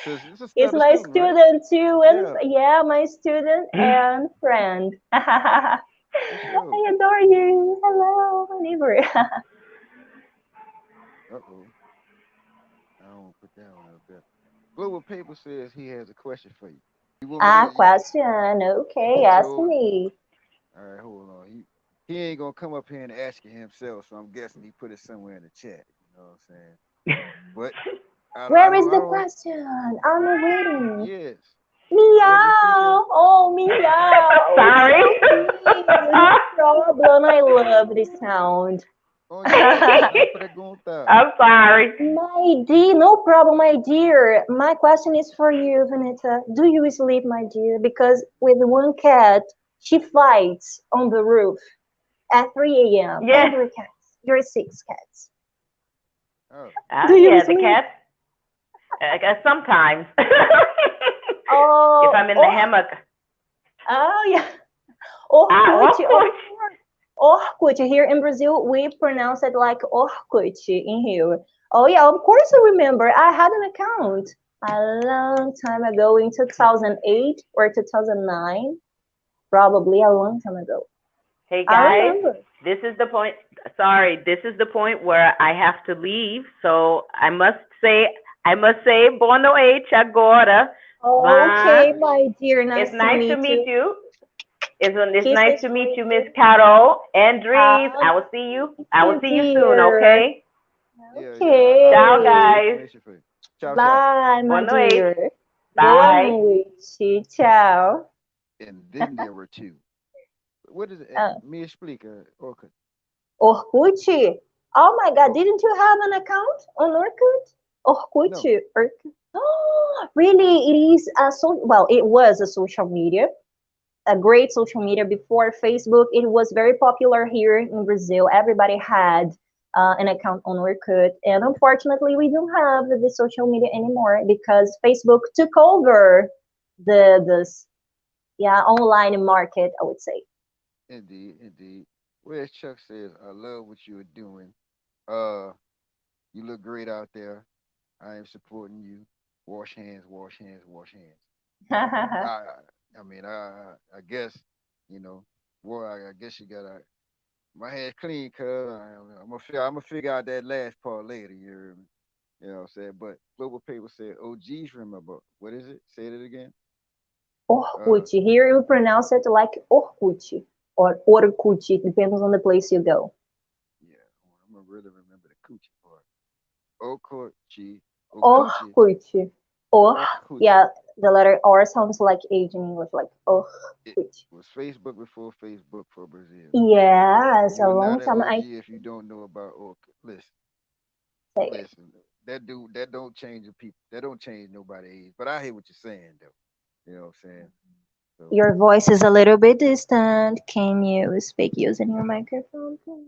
Says this is He's another my student, right? student too, and Yeah, yeah, my student and friend. I for sure. adore you. Hello, my neighbor. Uh-oh. I don't put that one up there. Global Paper says he has a question for you. You want me to? Question. Okay, ask So, me. all right, hold on. He ain't gonna come up here and ask it himself, so I'm guessing he put it somewhere in the chat. You know what I'm saying? But I Where don't is I the don't. question? I'm waiting. Yes. Was he seeking? Meow. Oh, meow. It's Sorry. so cute. No problem. I love this sound. Oh yeah, na pergunta. I'm sorry. My dear, no problem, my dear. My question is for you, Vanessa. Do you sleep, my dear? Because with one cat, she fights on the roof at 3 a.m. Yes. Every cat. Your six cats. Oh, Do you Yeah, the sleep? cats. Sometimes. If Oh, I'm in the oh, hammock. oh, yeah. Orkut, of Of course. Orkut. Here in Brazil, we pronounce it like Orkut in here. Oh, yeah, of course I remember. I had an account a long time ago in 2008 or 2009. Probably a long time ago. Hey I guys, remember. this is the point. Sorry, this is the point where I have to leave. So I must say boa noite agora. Mas Okay, my dear, it's nice to nice to meet meet you. you. It's nice Kisses to for meet you, Miss you. Carol and Drees. I will Hugs see you. to I will you, see you soon. dear. Okay. yeah, yeah. I'll Ciao, get your Okay. guys. information for you. Ciao, ciao. Bye, Boa my noite. dear. Boa Bye. noite. Ciao. And then there were two. What is it? Uh, Me explica. Okay. Orkut? Oh my God, Oh, didn't you have an account on Orkut? no. Orkut? Orkut. Oh, really? It is a well, it was a social media, a great social media before Facebook. It was very popular here in Brazil. Everybody had an account on Orkut, and unfortunately, we don't have the social media anymore because Facebook took over this yeah online market. I would say. Indeed, indeed. Well, as Chuck says, I love what you are doing. Uh, you look great out there. I am supporting you. Wash hands, wash hands, wash hands. I, I mean, I guess, you know, well, I guess you gotta my hands clean, cuz I'm gonna figure out that last part later. You heard me? You know what I'm saying? But Global Paper said OGs remember. What is it? Say it again. Uh, Orkut. Here you pronounce it like Orkut or Orkut. It depends on the place you go. yeah, I'm gonna really remember the coochie part. Okochi, Okuchi, Orkut. Oh, Okuchi. yeah, the letter R sounds like age in English, like It Orkut. was Facebook before Facebook for Brazil. Yes, a You are long not an time. I OG if you don't know about Orca. Listen, say it. listen. That dude, that don't change the people. That don't change nobody's age. But I hear what you're saying, though. You know what I'm saying? So Your voice is a little bit distant. Can you speak using your microphone, please?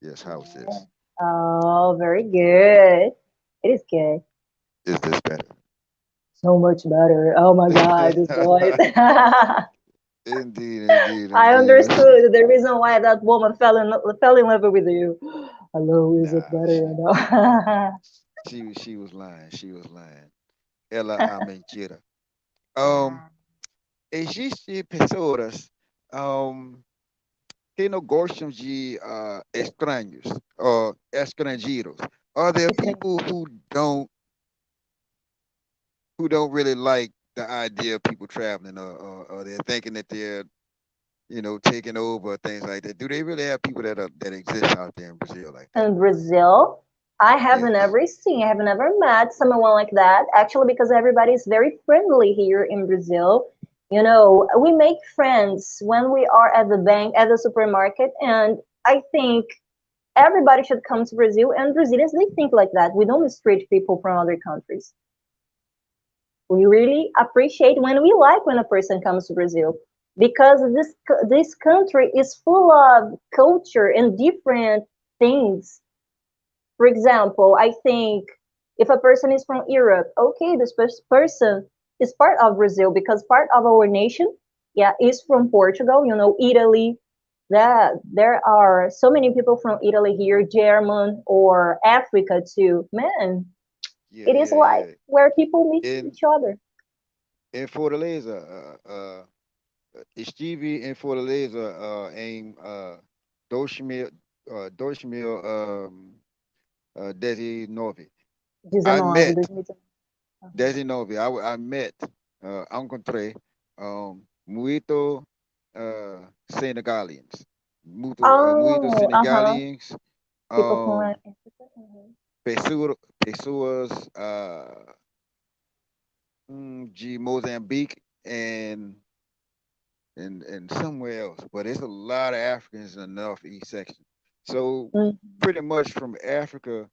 yes, house Yeah. is. Oh, very good. It is good. Is this better? So much better. Oh my God, this voice. Indeed, indeed, I indeed. Let's see. understood the reason why that woman fell in love with you. Hello, is it Nah, better or no? she was lying. She was lying. Ela a mentira. Um, existe pessoas que não gostam de estranhos or estrangeiros. Are there people who don't really like the idea of people traveling or they're thinking that they're taking over things like that? Do they really have people that exist out there in Brazil like that? In Brazil, I haven't Yes. ever seen, I have never met someone like that. Actually, because everybody is very friendly here in Brazil. You know, we make friends when we are at the bank, at the supermarket, and I think everybody should come to Brazil. And Brazilians, they think like that. We don't mistreat people from other countries. We really appreciate when we like when a person comes to Brazil because this country is full of culture and different things. For example, I think if a person is from Europe, okay, this person is part of Brazil because part of our nation, yeah, is from Portugal, you know, Italy. That there are so many people from Italy here, German or Africa too. Man, Yeah, it is yeah, like yeah. where people meet In each other. in Fortaleza, estive em Fortaleza em 2000, 2019. I 19, met 2019. 19. I met, encontrei muito Senegalians, muito Oh, uh-huh. Senegalians, People from um, Africa. Uh-huh. pessoas de Mozambique and somewhere else, but it's a lot of Africans in the northeast section. So Mm. pretty much from Africa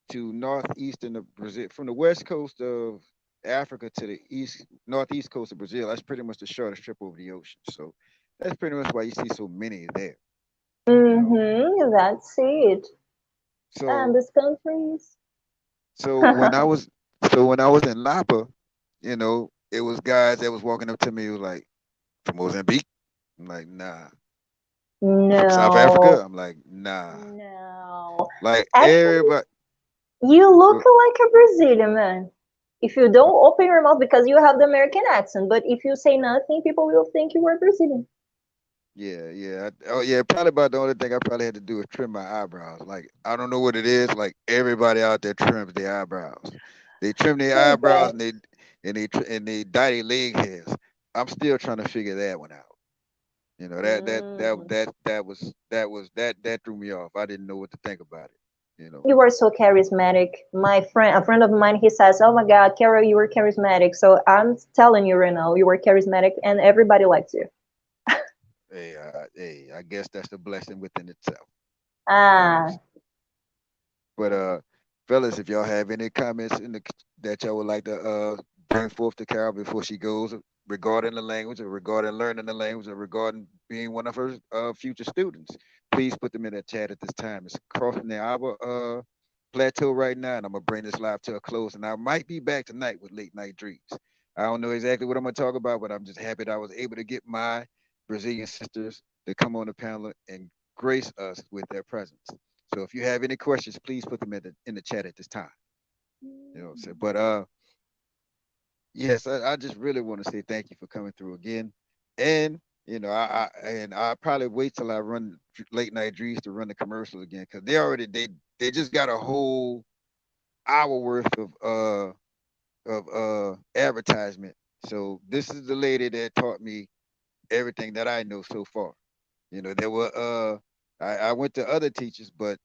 to northeastern of Brazil, from the west coast of Africa to the east northeast coast of Brazil, that's pretty much the shortest trip over the ocean. So that's pretty much why you see so many there. You know, Mm-hmm. That's it. And so these countries. so when I was so when I was in Lapa, it was guys that was walking up to me was like from Mozambique. I'm like, nah. From South Africa, No, I'm like, nah. no. Like Actually, everybody, you look go- like a Brazilian man. If you don't open your mouth because you have the American accent, but if you say nothing, people will think you are Brazilian. yeah, yeah. Oh, yeah. Probably about the only thing I probably had to do is trim my eyebrows. Like I don't know what it is. Like everybody out there trims their eyebrows. They trim their Very eyebrows good. and they dye their leg hairs. I'm still trying to figure that one out. Mm. That threw me off. I didn't know what to think about it. You know. You are so charismatic. My friend, a friend of mine, he says, "Oh my God, Carol, you were charismatic." So I'm telling you right now, you were charismatic, and everybody likes you. Hey, I guess that's the blessing within itself. You know. Ah, But fellas, if y'all have any comments that y'all would like to bring forth to Carol before she goes regarding the language or regarding learning the language or regarding being one of her future students, please put them in the chat at this time. It's crossing the hour plateau right now, and I'm gonna bring this live to a close. And I might be back tonight with late night dreams. I don't know exactly what I'm gonna talk about, but I'm just happy that I was able to get my Brazilian sisters to come on the panel and grace us with their presence. So if you have any questions, please put them in the chat at this time. So but yes, I just really want to say thank you for coming through again. And I probably wait till I run late night dreams to run the commercial again because they just got a whole hour worth of advertisement So this is the lady that taught me everything that I know so far. There were I went to other teachers, but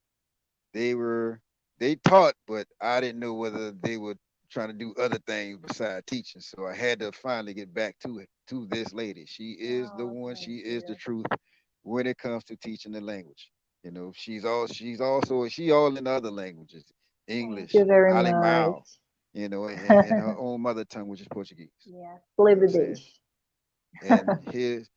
they were they taught, but I didn't know whether they were trying to do other things besides teaching. So I had to finally get back to it, to this lady. She is the Oh, one. thank She is the you. truth when it comes to teaching the language. She's also she all in the other languages, Thank you English, very Alemão, much. in her own mother tongue, which is Portuguese. Yeah, You know flip what I'm the saying? dish. And here's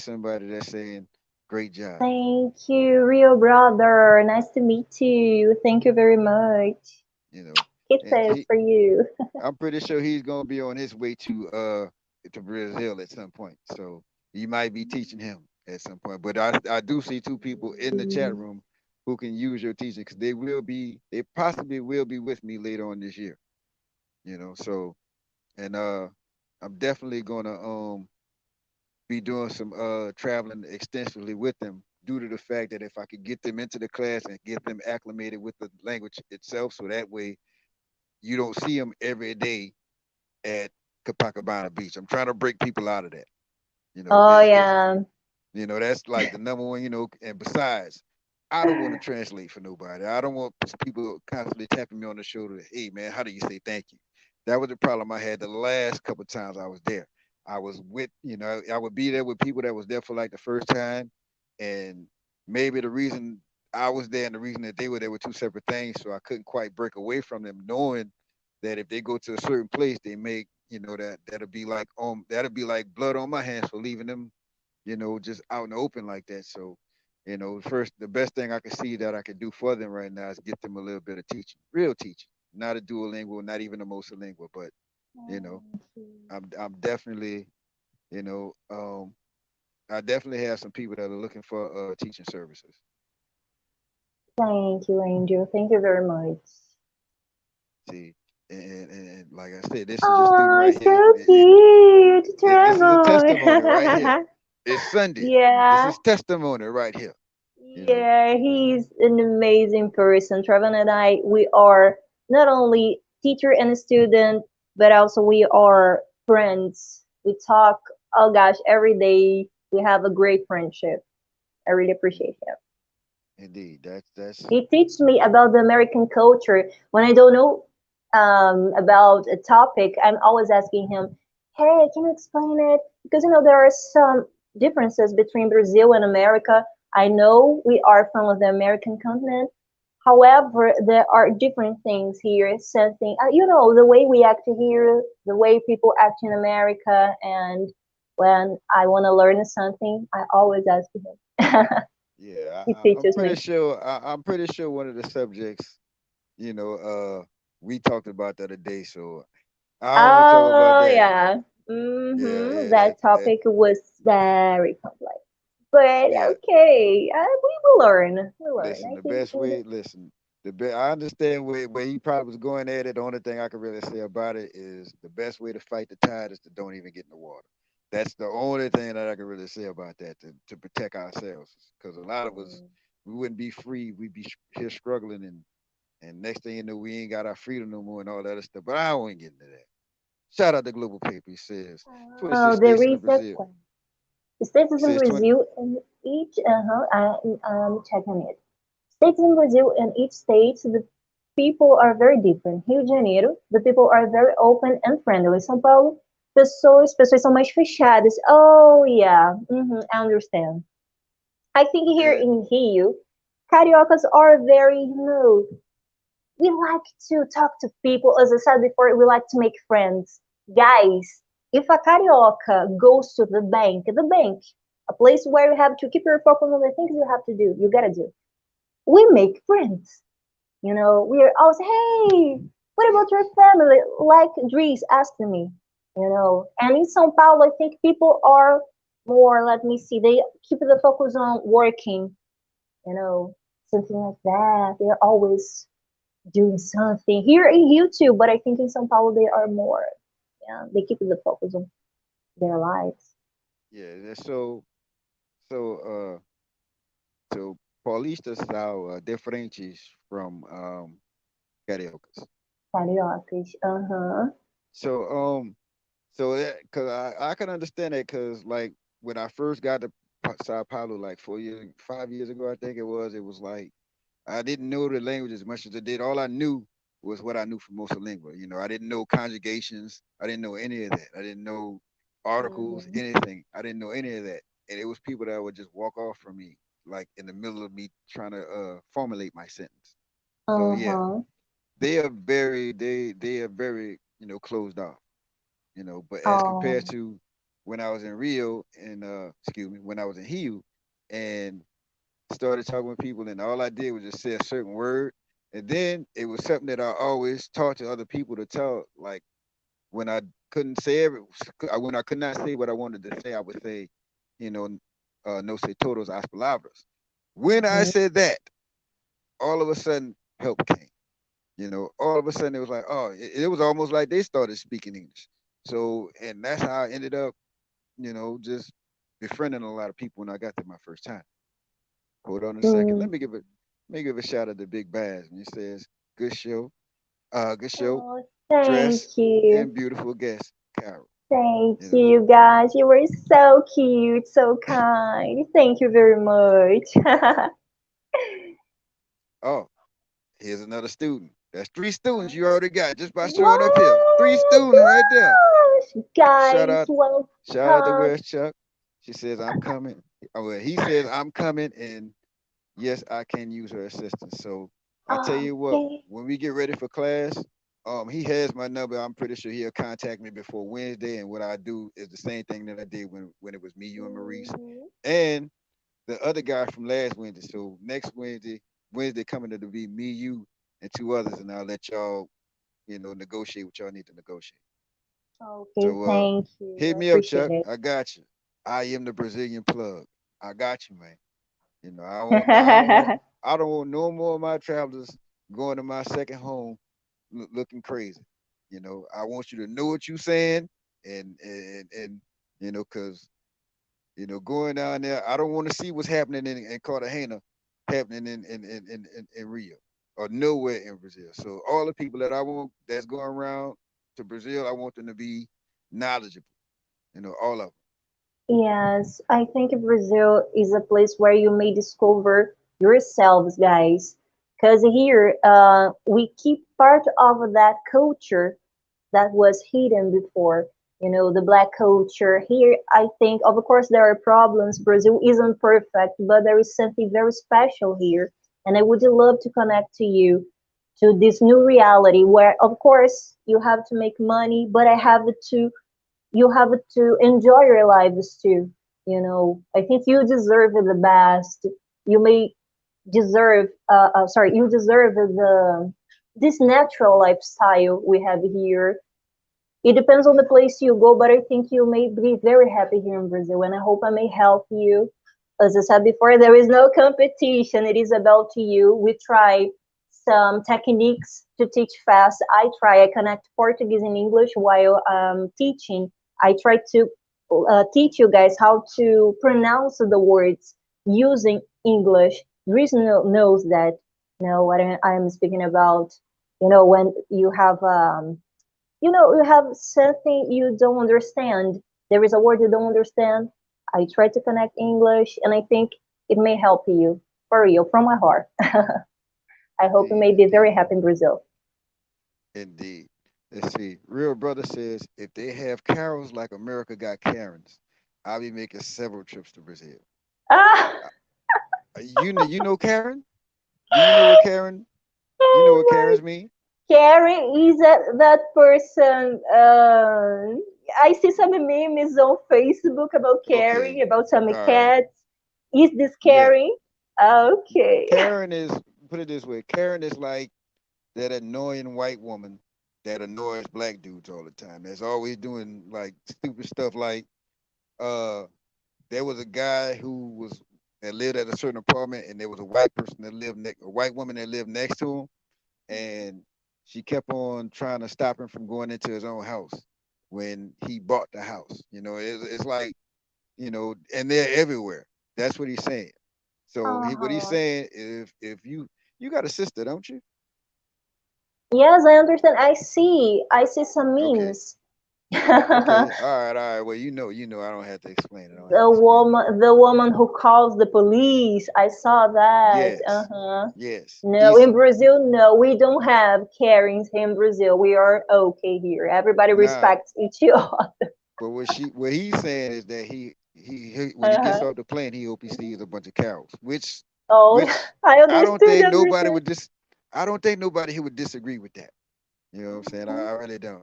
somebody that's saying, great job. Thank you, real brother. Nice to meet you. Thank you very much. You know, and Kisses for you. I'm pretty sure he's gonna be on his way to Brazil at some point. So you might be teaching him at some point. But I do see two people in the chat room who can use your teaching because they possibly will be with me later on this year. So and I'm definitely gonna be doing some traveling extensively with them due to the fact that if I could get them into the class and get them acclimated with the language itself, so that way you don't see them every day at Copacabana Beach. I'm trying to break people out of that. You know, Oh it, it yeah. that's like the number one. And besides, I don't want to translate for nobody. I don't want people constantly tapping me on the shoulder. Hey man, how do you say thank you? That was the problem I had the last couple of times I was there. I was with, I would be there with people that was there for like the first time, and maybe the reason I was there and the reason that they were there were two separate things. So I couldn't quite break away from them, knowing that if they go to a certain place, they make that'll be like blood on my hands for leaving them, just out in the open like that. So, first the best thing I can see that I can do for them right now is get them a little bit of teaching, real teaching, not a duolingual, not even a multilingual, but you know, Thank you. I'm definitely, you know, I definitely have some people that are looking for teaching services. Thank you, Angel. Thank you very much. See, and like I said, this is a student Oh, right here. so cute, This is a testimony right here. Trevor. It's Sunday. This Yeah, is testimony right here. You know, yeah, he's an amazing person. Trevor and I, we are not only teacher and student, but also we are friends. We talk, oh gosh, every day. We have a great friendship. I really in- appreciate him. indeed. That's He teaches me about the American culture. When I don't know about a topic, I'm always asking him, "Hey, can you explain it?" Because there are some differences between Brazil and America. I know we are from the American continent. However, there are different things here. Something, the way we act here, the way people act in America, and when I want to learn something, I always ask him. yeah. He I'm teaches pretty me. sure. I'm pretty sure one of the subjects, you know, we talked about the other day. So I don't want to talk about Oh that. yeah. That That topic was very complex. But yeah. okay, we will learn. We'll learn. Listen, I the think best way. Listen, I understand where he probably was going at it. The only thing I can really say about it is the best way to fight the tide is to don't even get in the water. That's the only thing that I can really say about that to protect ourselves. Because a lot of us, mm, we wouldn't be free. We'd be here struggling, and next thing you know, we ain't got our freedom no more and all that other stuff. But I won't get into that. Shout out to Global Paper. He says 26 oh, there states in the is a Brazil. question. States He in says 20. Brazil and each I'm checking it. States in Brazil and each state the people are very different. Rio de Janeiro, the people are very open and friendly. São Paulo, pessoas são mais fechadas. Oh yeah, I understand. I think here Yeah, in Rio, cariocas are very, we like to talk to people. As I said before, we like to make friends. Guys, if a carioca goes to the bank, a place where you have to keep your focus on the things you have to do, you gotta do. We make friends. We are always, hey, what yeah, about your family? Like DreeZ asked me. And in São Paulo, I think people are more, let me see, they keep the focus on working, you know, something like that. They're always doing something here in YouTube, but I think in São Paulo they are more, yeah, they keep the focus on their lives. yeah. So so paulistas são diferentes from cariocas. Cariocas, uh-huh. So So cause I can understand that because like when I first got to Sao Paulo like 4 years, 5 years ago, I think it was like I didn't know the language as much as I did. All I knew was what I knew from Moçalingua. You know, I didn't know conjugations. I didn't know any of that. I didn't know articles, Mhm. anything. I didn't know any of that. And it was people that would just walk off from me, like in the middle of me trying to formulate my sentence. So yeah, Uh-huh. they are very, you know, closed off, you know, but as compared Oh. to when I was in Rio and excuse me, when I was in Hiu and started talking with people, and all I did was just say a certain word. And then it was something that I always taught to other people to tell. Like when I couldn't say when I could not say what I wanted to say, I would say, you know, no se todos as palabras. When I Mhm. said that, all of a sudden help came. You know, all of a sudden it was like, oh, it was almost like they started speaking English. So, and that's how I ended up, you know, just befriending a lot of people when I got there my first time. Hold on a second. Mm. Let me give a shout out to Big Bass. And he says, good show, good show, Oh, thank dress, you. and beautiful guest, Carol. Thank You know. you, guys. You were so cute, so kind. Thank you very much. Oh, here's another student. That's three students you already got just by showing up here. Three Oh students right there. gosh, Shout guys, out, shout out to welcome. Where's Chuck. She says I'm coming. Oh, well, he says I'm coming, and yes, I can use her assistance. So I tell you what, Okay. when we get ready for class, he has my number. I'm pretty sure he'll contact me before Wednesday. And what I do is the same thing that I did when it was me, you, and Maurice, Mhm. and the other guy from last Wednesday. So next Wednesday coming to be me, you, and two others, and I'll let y'all, you know, negotiate what y'all need to negotiate. Okay, So thank you. hit I me up, appreciate Chuck. it. I got you. I am the Brazilian plug. I got you, man. You know, I don't want no more of my travelers going to my second home looking crazy. You know, I want you to know what you're saying, and you know, cause you know, going down there, I don't want to see what's happening in Cartagena, happening in Rio or nowhere in Brazil. So all the people that I want that's going around to Brazil, I want them to be knowledgeable. You know, all of Yes, I think Brazil is a place where you may discover yourselves, guys. Because here, we keep part of that culture that was hidden before. You know, the black culture. Here, I think, of course, there are problems. Brazil isn't perfect, but there is something very special here. And I would love to connect to you to this new reality where, of course, you have to make money, but I have to you have to enjoy your lives too. You know, I think you deserve the best. You may deserve, you deserve this natural lifestyle we have here. It depends on the place you go, but I think you may be very happy here in Brazil, and I hope I may help you. As I said before, there is no competition. It is about you. We try some techniques to teach fast. I connect Portuguese and English while teaching. I try to teach you guys how to pronounce the words using English. DreeZ knows that, you know, what I'm speaking about. You know, when you have something you don't understand. There is a word you don't understand. I try to connect English, and I think it may help you for real, from my heart. I hope you indeed, may be very indeed, happy in Brazil. indeed. Let's see. Real brother says if they have Carols like America got Karens, I'll be making several trips to Brazil. Ah, You know Karen? Do you know what Karen? You know oh what my! Karens mean? Carrie is that person. I see some memes on Facebook about Okay. Carrie, about some All right. cats. Is this Yeah. Carrie? Okay. Karen is, put it this way, Karen is like that annoying white woman that annoys black dudes all the time. That's always doing like stupid stuff like uh there was a guy who was that lived at a certain apartment and there was a white person that lived next a white woman that lived next to him and she kept on trying to stop him from going into his own house when he bought the house. You know, it's like, you know, and they're everywhere. That's what he's saying. So what he's Uh-huh. saying, if you got a sister, don't you? Yes, I understand. I see. I see some Okay. memes. Okay, all right. Well, I don't have to explain it. I don't have to The explain it. woman who calls the police. I saw that. Yes, Uh-huh. yes, No, in decent. Brazil, no, we don't have Karens in Brazil. We are okay here. Everybody Nah, respects each other. but what he's saying is that he when he gets Uh-huh. off the plane, he hope he sees a bunch of cows, Oh, which I I don't understood, think nobody understood. would I don't think nobody here would disagree with that. You know what I'm saying? I really don't.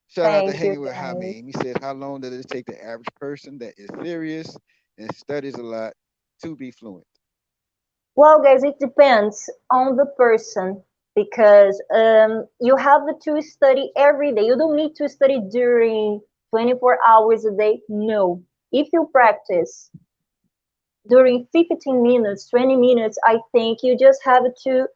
Shout out to Thank you, hanging with guys. Hamid. He says, how long does it take the average person that is serious and studies a lot to be fluent? Well, guys, it depends on the person because you have to study every day. You don't need to study during 24 hours a day. No. If you practice during 15 minutes, 20 minutes, I think you just have to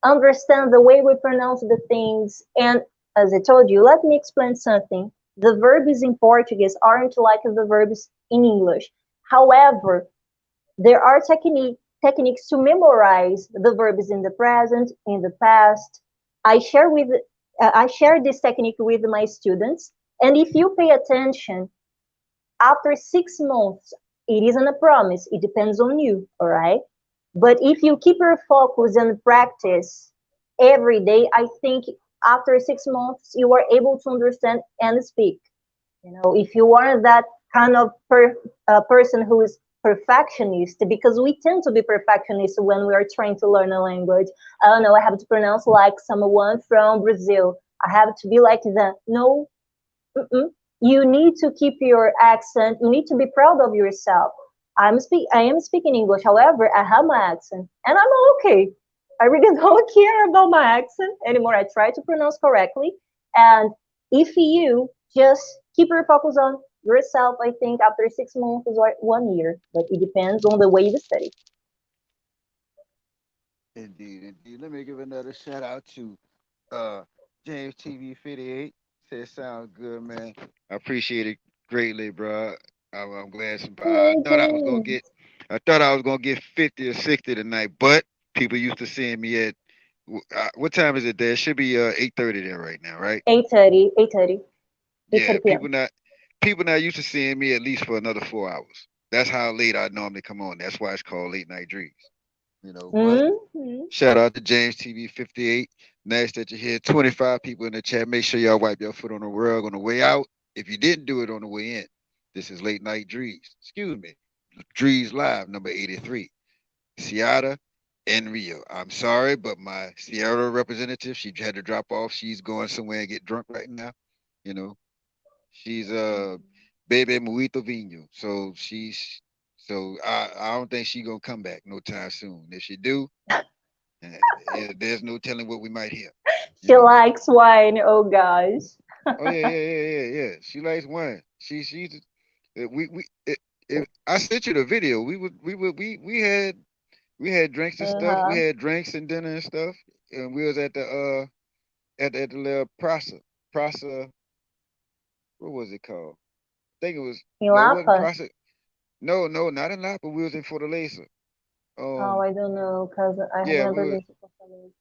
understand the way we pronounce the things. And as I told you, let me explain something. The verbs in Portuguese aren't like the verbs in English. However, there are techniques to memorize the verbs in the present, in the past. I share this technique with my students, and if you pay attention, after 6 months, it isn't a promise. It depends on you, all right? But if you keep your focus and practice every day, I think after 6 months you are able to understand and speak. If you are that kind of person who is perfectionist, because we tend to be perfectionist when we are trying to learn a language. I don't know, I have to pronounce like someone from Brazil. I have to be like them. No, mm-mm. You need to keep your accent. You need to be proud of yourself. I am speaking English. However, I have my accent, and I'm okay. I really don't care about my accent anymore. I try to pronounce correctly, and if you just keep your focus on yourself, I think after 6 months or 1 year, but it depends on the way you study. Indeed, indeed. Let me give another shout out to uh James TV 58. Says sounds good, man. I appreciate it greatly, bro. I'm glad somebody. Mhm. I thought I was gonna get 50 or 60 tonight, but people used to seeing me at what time is it there? It should be 8:30 there right now, right? 8:30, 8:30, Yeah, 8:30 p.m. people not used to seeing me at least for another 4 hours. That's how late I normally come on. That's why it's called late night dreams. But Hmm. shout out to James TV 58. Nice that you're here. 25 people in the chat. Make sure y'all wipe your foot on the rug on the way out. If you didn't do it on the way in, this is late night Drees. Excuse me. Drees Live, number 83. Ceara and Rio. I'm sorry, but my Sierra representative, she had to drop off. She's going somewhere and get drunk right now. You know, she's baby Muito Vino. So I don't think she gonna come back no time soon. If she do, there's no telling what we might hear. You She know. likes wine. Oh gosh. Oh yeah. She likes wine. We I sent you the video. We had drinks and stuff. We Uh-huh. had drinks and dinner and stuff. And we was at the at the little Prasa. What was it called? I think it was In no, it wasn't Lapa? Prasa. No, not in Lapa. We was in Fortaleza. Oh, Um, I don't know, because I have yeah, we never were. been to Fortaleza.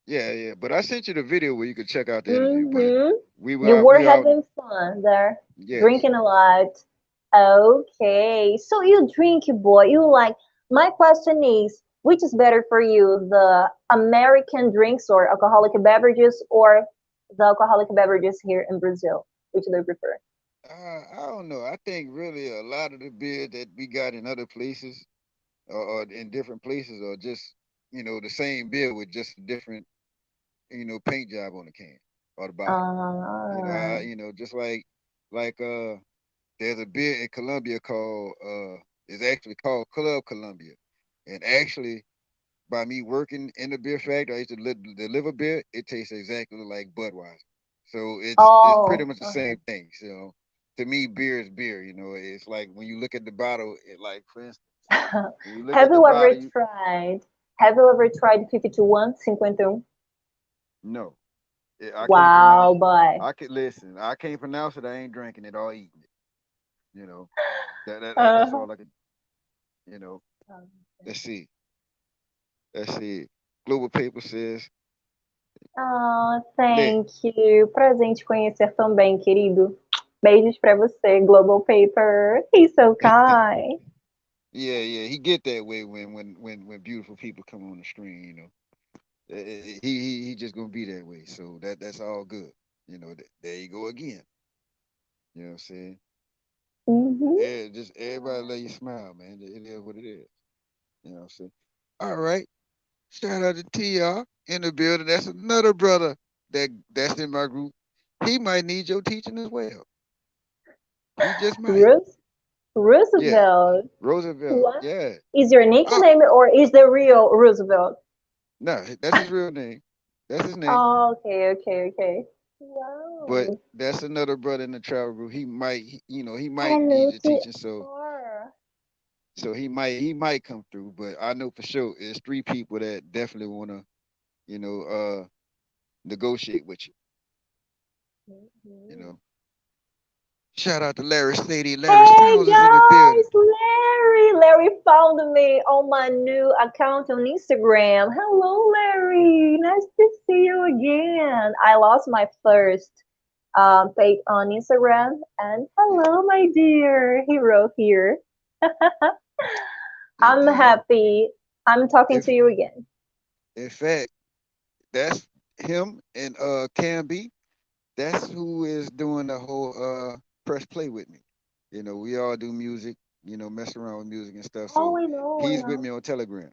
Yeah. But I sent you the video where you could check out the interview. But Mm-hmm. we were You out. were We out. having fun there, Yes. drinking a lot. Okay, so you drink, boy. You like. My question is, which is better for you, the American drinks or alcoholic beverages, or the alcoholic beverages here in Brazil? Which do you prefer? I don't know. I think really a lot of the beer that we got in other places or in different places are just the same beer with just a different paint job on the can or the bottle. Uh, Just like there's a beer in Colombia called it's actually called Club Colombia, and actually by me working in the beer factory, I used to deliver beer. It tastes exactly like Budweiser, so it's pretty oh, much the okay. same thing. So to me, beer is beer. It's like when you look at the bottle, like for instance, when you look Have at the you ever bottle, you tried? Have you ever tried 51, 51? no, I can't pronounce Wow, it. boy. I could listen. I can't pronounce it. I ain't drinking it or eating it. You know that's Uh-huh. all I could. You know. Let's see. Let's see. Global Paper says, Ah, let thank you. Prazer em te conhecer também, querido. Beijos pra você, Global Paper. He's so kind. Yeah, yeah, he get that way when beautiful people come on the screen. He just gonna be that way. So that's all good. There you go again. You know what I'm saying? Hmm. Yeah, just everybody let you smile, man. It is what it is. You know what I'm saying? All right. Shout out to TR in the building. That's another brother that's in my group. He might need your teaching as well. He just might. Rose Yeah. Roosevelt. Roosevelt. What Yeah. is your Oh, nickname or is the real Roosevelt? no, that's his real name. That's his name. Oh, okay, okay, okay. But Wow. that's another brother in the travel group. He might need Hello your to teaching. So R. he might come through. But I know for sure it's three people that definitely wanna, you know, negotiate with you. You Mhm. know. Shout out to Larry Sadie. Larry Hey Sounds is in the building. guys, Larry found me on my new account on Instagram. Hello, Larry. Nice to see you again. I lost my first page on Instagram, and Yeah, hello, my dear. He wrote here. I'm indeed. happy. I'm talking to If you again. in fact that's him and Cam B, that's who is doing the whole press play with me. We all do music, mess around with music and stuff. Oh, So I know, I he's with know. me on Telegram.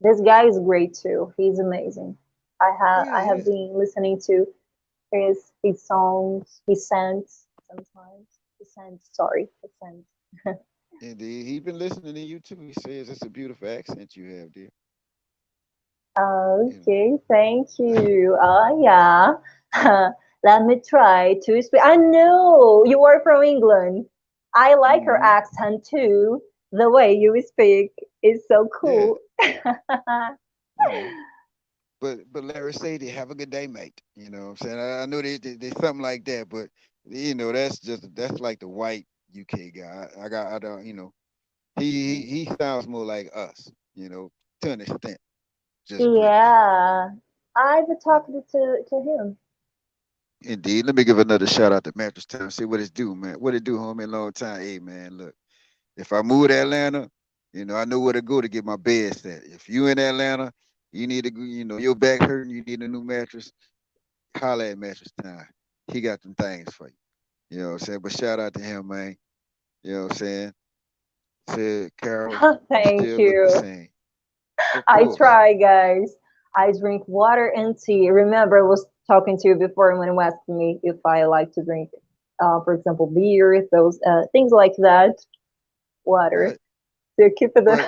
This guy is great too. He's amazing. Oh I yeah, have yeah. been listening to his songs, his scents sometimes. His scents, sorry, his scents. Indeed. He's been listening to you too. He says it's a beautiful accent you have there. You Okay, thank you. Yeah. Let me try to speak. I know you are from England. I like your hmm accent too. The way you speak is so Yeah, cool. you know. But Larry Sadie, have a good day, mate. You know what I'm saying? I know they something like that, but that's like the white UK guy. I don't he sounds more like us, to an extent, just brief. Yeah, I've You talked to him. Indeed. Let me give another shout out to Mattress Time. See what it's do, man. What it do, homie? Long time. Hey, man. Look, if I move to Atlanta, I know where to go to get my bed set. If you in Atlanta, you need to go. Your back hurting, you need a new mattress. Holla at Mattress Time. He got them things for you. You know what I'm saying? But shout out to him, man. You know what I'm saying? Said Carol, you Thank still look the you. same. Of I course. try, guys. I drink water and tea. Remember, I was talking to you before when you asked me if I like to drink, for example, beer, those things like that. Water Right. to keep it. But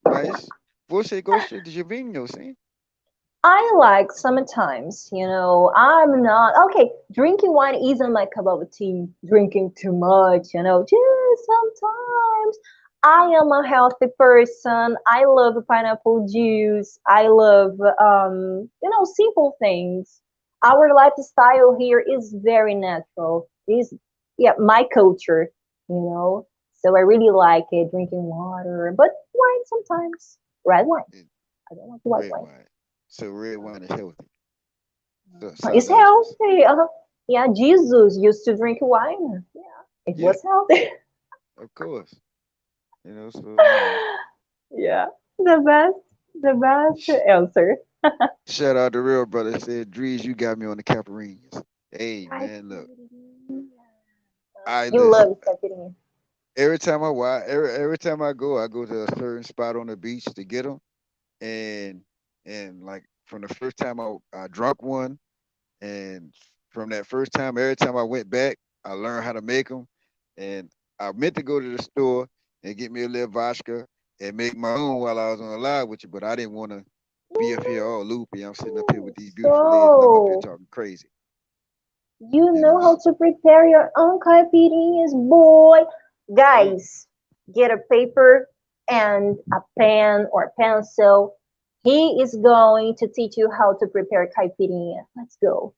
mas você gosta de vinho, sim? I like sometimes, I'm not okay. Drinking wine isn't my cup of tea. Drinking too much, just sometimes. I am a healthy person. I love pineapple juice. I love, simple things. Our lifestyle here is very natural. Is yeah, my culture, you know. So I really like it, drinking water, but wine sometimes. Red wine. Eh, I don't like white red wine. wine. So red wine is healthy. It's Saudagens. healthy. Yeah, Jesus used to drink wine. Yeah, it Yeah, was healthy. of course. So Yeah, the best sh- answer. shout out to real brother said, "DreeZ, you got me on the Caparinas." Hey I man, look, see. I You listen. love caipirinha. Every time I go to a certain spot on the beach to get them, and like from the first time I drunk one, and from that first time, every time I went back, I learned how to make them, and I meant to go to the store and get me a little vodka and make my own while I was on the live with you, but I didn't want to be up here all loopy. I'm sitting up here with these beautiful ladies, and I'm up here So talking crazy, you you know know. how to prepare your own caipirinhas, boy. Oh, Guys, get a paper and a pen or pencil. He is going to teach you how to prepare caipirinha. Let's go.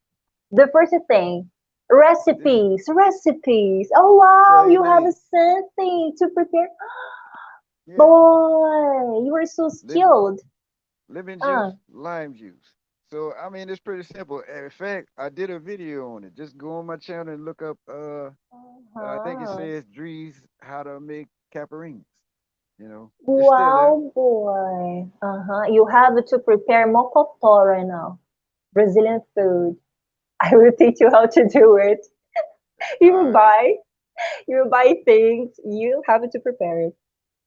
The first thing, this recipes. Oh wow, say you have lady, something to prepare. yeah, Boy, you are so lemon skilled. lemon Uh, juice, lime juice. So I mean, it's pretty simple. In fact, I did a video on it. Just go on my channel and look up. I think it Uh-huh. says Dree's how to make caparines. It's still there. Wow, boy. Uh-huh. You have to prepare mocotó right now. Brazilian food. I will teach you how to do it. You All will right, buy, you will buy things. You have to prepare it.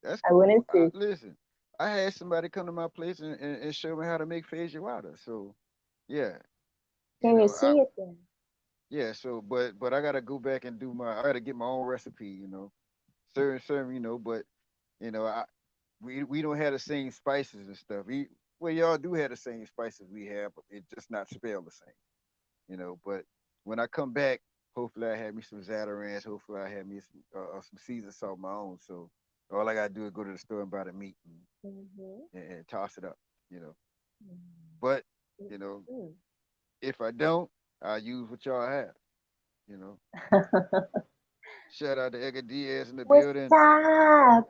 that's I want to cool. see. Listen, I had somebody come to my place and show me how to make feijoada. So yeah, you Can you know, I see it then? yeah. So but I gotta go back and do my. I gotta get my own recipe. Certain. But I we don't have the same spices and stuff. Well, y'all do have the same spices we have, but it just not spelled the same. But when I come back, hopefully I have me some Zatarans. Hopefully I have me some Caesar salt of my own. So all I gotta do is go to the store and buy the meat Mm-hmm. and toss it up. You know, but you know, Mm. if I don't, I use what y'all have. You know, shout out to Edgar Diaz in the What's building. up?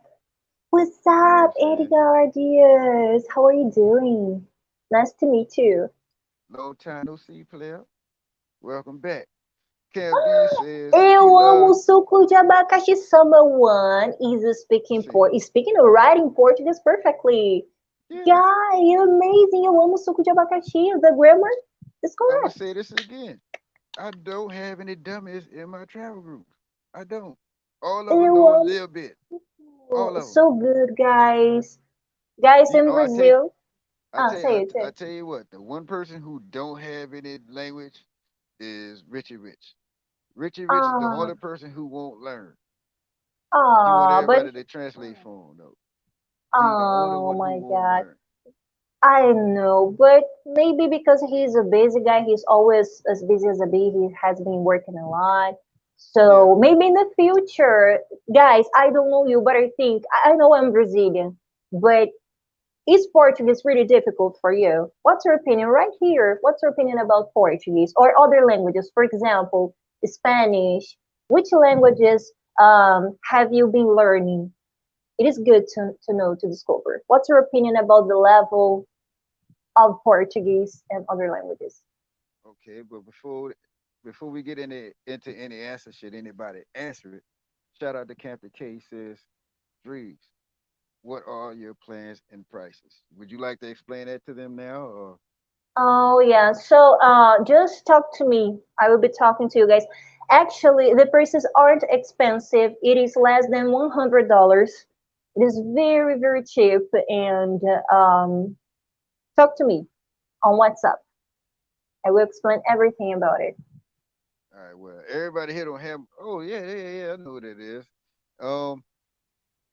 What's You know what up, I'm saying? Edgar Diaz? How are you doing? Nice to meet you. Long time no see, player. Welcome back. Cam B says he Eu amo love. suco de abacaxi. Someone is speaking See, speaking or writing Portuguese perfectly. yeah, Yeah, you're amazing. Eu amo suco de abacaxi. The grammar is I'm gonna correct. say this again. I don't have any dummies in my travel groups. I don't. All of them Eu know a amo. little bit. All of them. So good, guys. Guys in Oh, I tell you, Brazil. I Ah, tell you, say it, say I it. tell you what. The one person who don't have any language is Richie Rich. Richie Rich is the Ah, only person who won't learn. He want but everybody to translate for him though. He's the only oh one who my won't God. learn. I know, but maybe because he's a busy guy, he's always as busy as a bee. He has been working a lot. Yeah. So maybe in the future, guys, I don't know you, but I think I know I'm Brazilian, but is Portuguese really difficult for you? What's your opinion right here? What's your opinion about Portuguese or other languages? For example, Spanish. Which languages have you been learning? It is good to know, to discover. What's your opinion about the level of Portuguese and other languages? Okay, but before we get into any answer, should anybody answer it? Shout out to Captain K. He says, Drees, what are your plans and prices? Would you like to explain that to them now, or Oh yeah. So just talk to me. I will be talking to you guys. Actually, the prices aren't expensive. It is less than $100. It is very, very cheap. And talk to me on WhatsApp. I will explain everything about it. all right? Well, everybody here don't have. Oh yeah. I know what it is. Um,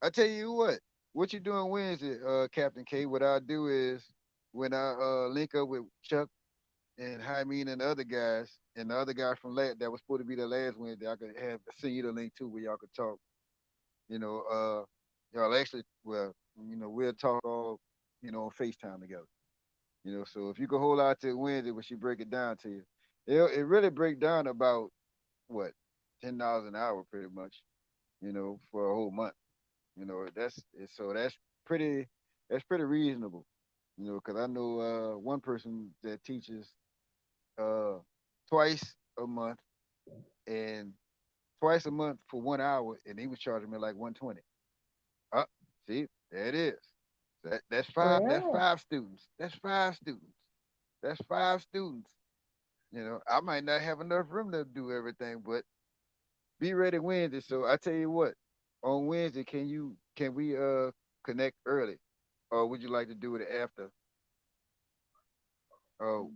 I tell you what. What you doing Wednesday, Captain K? What I do is when I link up with Chuck and Jaime and the other guy from that was supposed to be the last Wednesday, I could have send you the link too where y'all could talk. You know, y'all actually, well, we'll talk all, on FaceTime together. So if you could hold out till Wednesday when she break it down to you, it really break down about what $10 an hour pretty much. For a whole month. So that's pretty reasonable. Because I know one person that teaches uh twice a month and twice a month for 1 hour, and he was charging me like 120. Uh, see, there it is. That's five. That's Mm. five students. That's five students. That's five students. I might not have enough room to do everything, but be ready Wednesday. So I tell you what, on Wednesday, can we connect early, or would you like to do it after? Oh,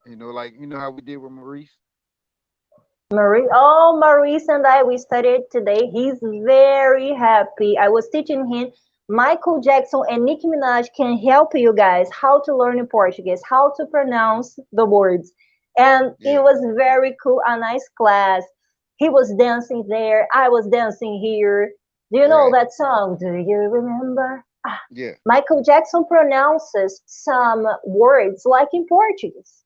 like how we did with Maurice. Maurice and I, we studied today. He's very happy. I was teaching him. Michael Jackson and Nicki Minaj can help you guys how to learn in Portuguese, how to pronounce the words. And it Yeah. was very cool, a nice class. He was dancing there. I was dancing here. Do you know Right. that song? Do you remember? Yeah. Michael Jackson pronounces some words like in Portuguese.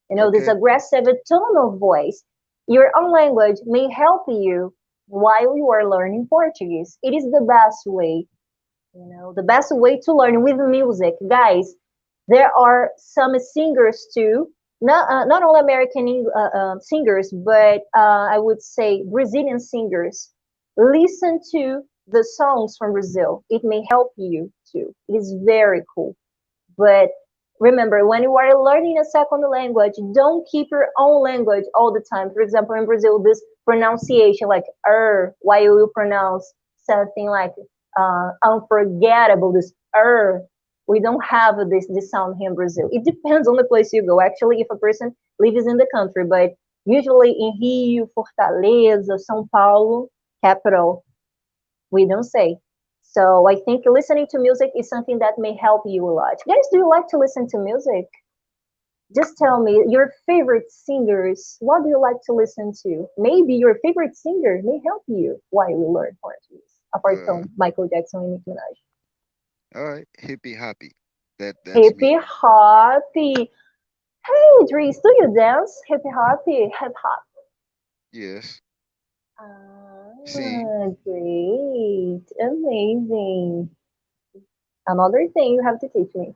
This Okay. aggressive tone of voice. Your own language may help you while you are learning Portuguese. It is the best way, the best way to learn with music. Guys, There are some singers too, not only American singers, but I would say Brazilian singers. Listen to the songs from Brazil. It may help you too. It is very cool. But remember, when you are learning a second language, don't keep your own language all the time. For example, in Brazil, this pronunciation like while you pronounce something like unforgettable, this we don't have this sound here in Brazil. It depends on the place you go. Actually, if a person lives in the country, but usually in Rio, Fortaleza, São Paulo, capital, we don't say. So I think listening to music is something that may help you a lot. Guys, do you like to listen to music? Just tell me your favorite singers. What do you like to listen to? Maybe your favorite singer may help you while you learn Portuguese, apart Uh, from Michael Jackson and Nicki Minaj. all right, hippie hoppy. That's me. Hippie hoppy. Hey, Dries, do you dance? Hippie hoppy, hip hop. Yes. See. Ah, great. Amazing. Another thing you have to teach me.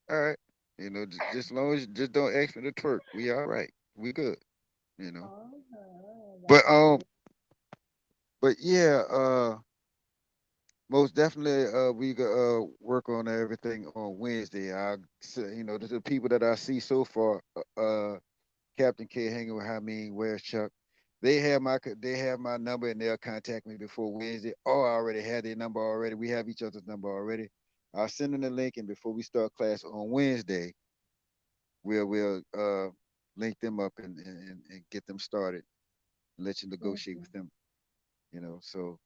All right. Just as long as just don't ask me to twerk, we all right. We good. You know. That's But um, great. but yeah, most definitely, we could work on everything on Wednesday. The people that I see so far, Captain K hanging with Hameen, where's Chuck? They have my number and they'll contact me before Wednesday. Or I already had their number already. We have each other's number already. I'll send them the link, and before we start class on Wednesday, we'll link them up and get them started. And let you negotiate with Mhm. them. So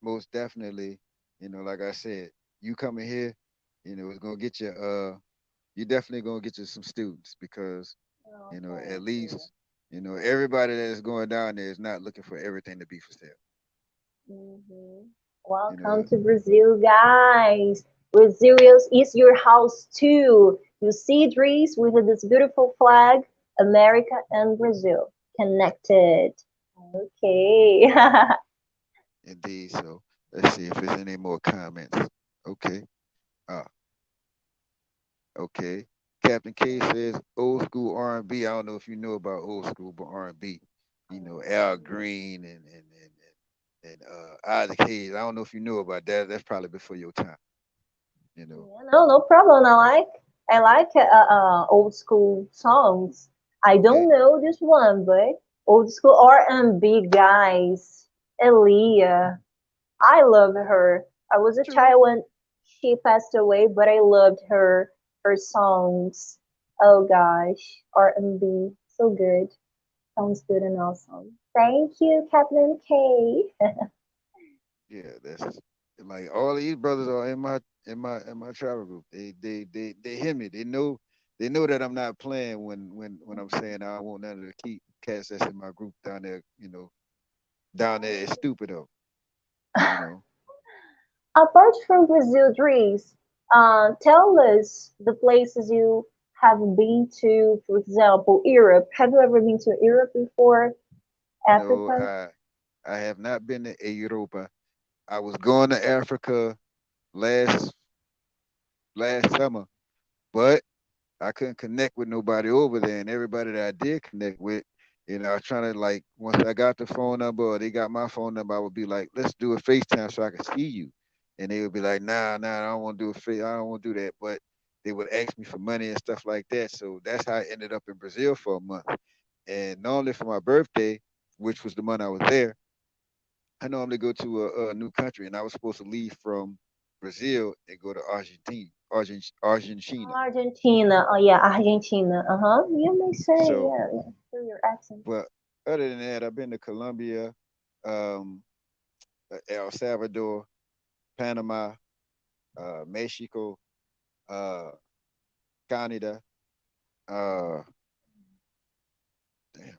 most definitely, like I said, you coming here, it's gonna get you you definitely gonna get you some students because, Oh, at thank you. least, everybody that is going down there is not looking for everything to be for sale. Hmm. You know, Welcome to Brazil, guys. Brazil is your house too. You see, Dries, with this beautiful flag, America and Brazil connected. Okay. indeed. So let's see if there's any more comments. Okay. Uh, okay. Captain K says old school R&B. I don't know if you know about old school, but R&B. Al Green and Isaac Hayes. I don't know if you know about that. That's probably before your time. You know. Yeah, no, no problem. I like old school songs. I Eh, don't know this one, but old school R&B guys. Aaliyah, I love her. I was a True. child when she passed away, but I loved her songs. Oh gosh, R&B, so good. Sounds good and awesome. Thank you, Captain K. Yeah, that's like all these brothers are in my travel group. They hear me. They know that I'm not playing when I'm saying I don't want none of the key cats that's in my group down there. Down there is stupid though. You know. Apart from Brazil, Dries, tell us the places you have been to. For example, Europe. Have you ever been to Europe before? No, Africa? I have not been to Europa. I was going to Africa last last summer, but I couldn't connect with nobody over there, and everybody that I did connect with, I was trying to like once I got the phone number or they got my phone number, I would be like, let's do a FaceTime so I can see you, and they would be like, nah, I don't want to do a face, I don't want to do that, but they would ask me for money and stuff like that, so that's how I ended up in Brazil for a month, and normally for my birthday, which was the month I was there, I normally go to a new country, and I was supposed to leave from Brazil and go to Argentina. Argentina. Oh yeah, Argentina. Uh-huh. You may say, So yeah, yeah, through your accent. but other than that, I've been to Colombia, um, El Salvador, Panama, Mexico, uh, Canada. Uh, damn,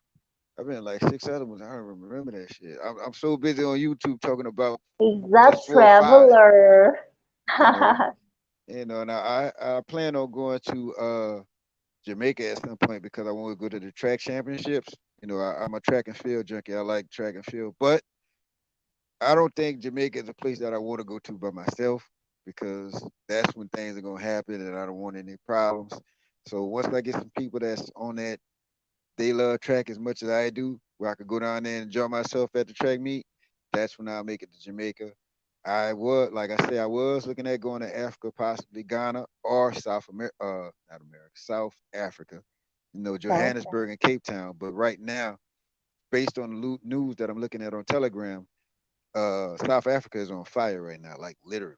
I've been like six other ones. I don't remember that shit. I'm so busy on YouTube talking about He's a just 4 or 5. traveler. You know, and I plan on going to Jamaica at some point because I want to go to the track championships. I'm a track and field junkie. I like track and field, but I don't think Jamaica is a place that I want to go to by myself because that's when things are gonna happen, and I don't want any problems. So once I get some people that's on that, they love track as much as I do, where I could go down there and enjoy myself at the track meet, that's when I'll make it to Jamaica. I was, like I say, I was looking at going to Africa, possibly Ghana or South America, not America, South Africa, Okay. Johannesburg and Cape Town. But right now, based on the news that I'm looking at on Telegram, South Africa is on fire right now, like literally.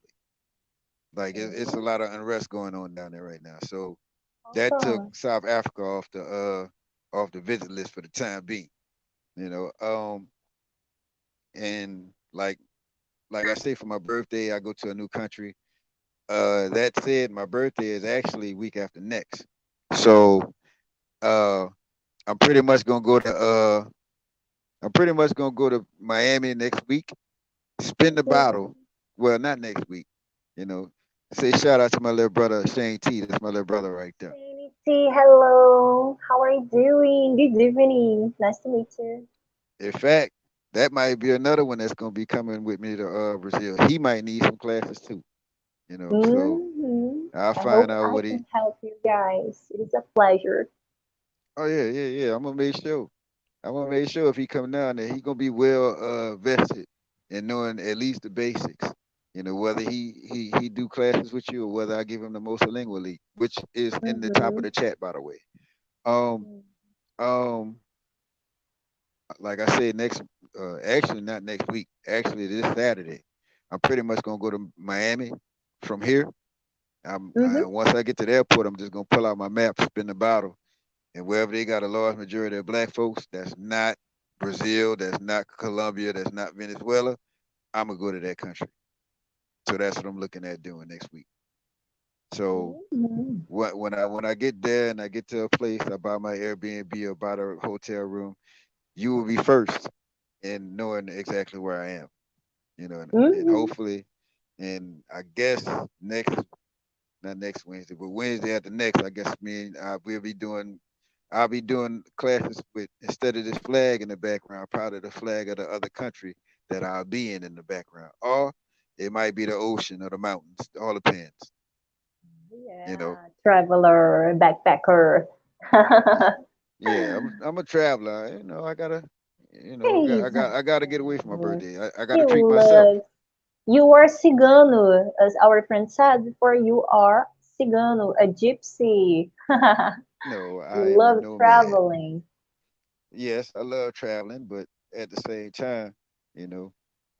Like it's a Mm, lot of unrest going on down there right now. So that took awesome. South Africa off the visit list for the time being. You know, and like I say, for my birthday, I go to a new country. That said, my birthday is actually week after next. So uh, I'm pretty much gonna go to Miami next week. Spin the bottle. Well, not next week. You know, say shout out to my little brother Shane T. That's my little brother right there. Trinity, hello. How are you doing? Good evening. Nice to meet you. In fact, that might be another one that's gonna be coming with me to Brazil. He might need some classes too. So Hmm. I'll I find hope out I what he. can help you guys. It is a pleasure. Oh yeah, yeah, yeah. I'm gonna make sure. I'm gonna make sure if he come down there, he gonna be well vested in knowing at least the basics. Whether he do classes with you or whether I give him the multilingual, which is in the top of Mm-hmm. the chat, by the way. Um, um, like I said, actually not next week. Actually, this Saturday, I'm pretty much gonna go to Miami from here. Mm-hmm. Once I get to the airport, I'm just gonna pull out my map, spin the bottle, and wherever they got a large majority of black folks, that's not Brazil, that's not Colombia, that's not Venezuela, I'm gonna go to that country. So that's what I'm looking at doing next week. So Mm-hmm. when I get there and I get to a place, I buy my Airbnb or buy a hotel room, you will be first in knowing exactly where I am. And Mm-hmm. hopefully, and I guess next not next Wednesday, but Wednesday after next, I guess me and I'll be doing classes with, instead of this flag in the background, probably the flag of the other country that I'll be in the background. Or it might be the ocean or the mountains. All depends, you know. Yeah, traveler, backpacker. Yeah, I'm a traveler. I gotta get away from my Exactly. birthday. I He gotta treat myself. loves. You are cigano, as our friend said before. You are cigano, a gypsy. No, I You am a love nomad. traveling. Yes, I love traveling, but at the same time, you know,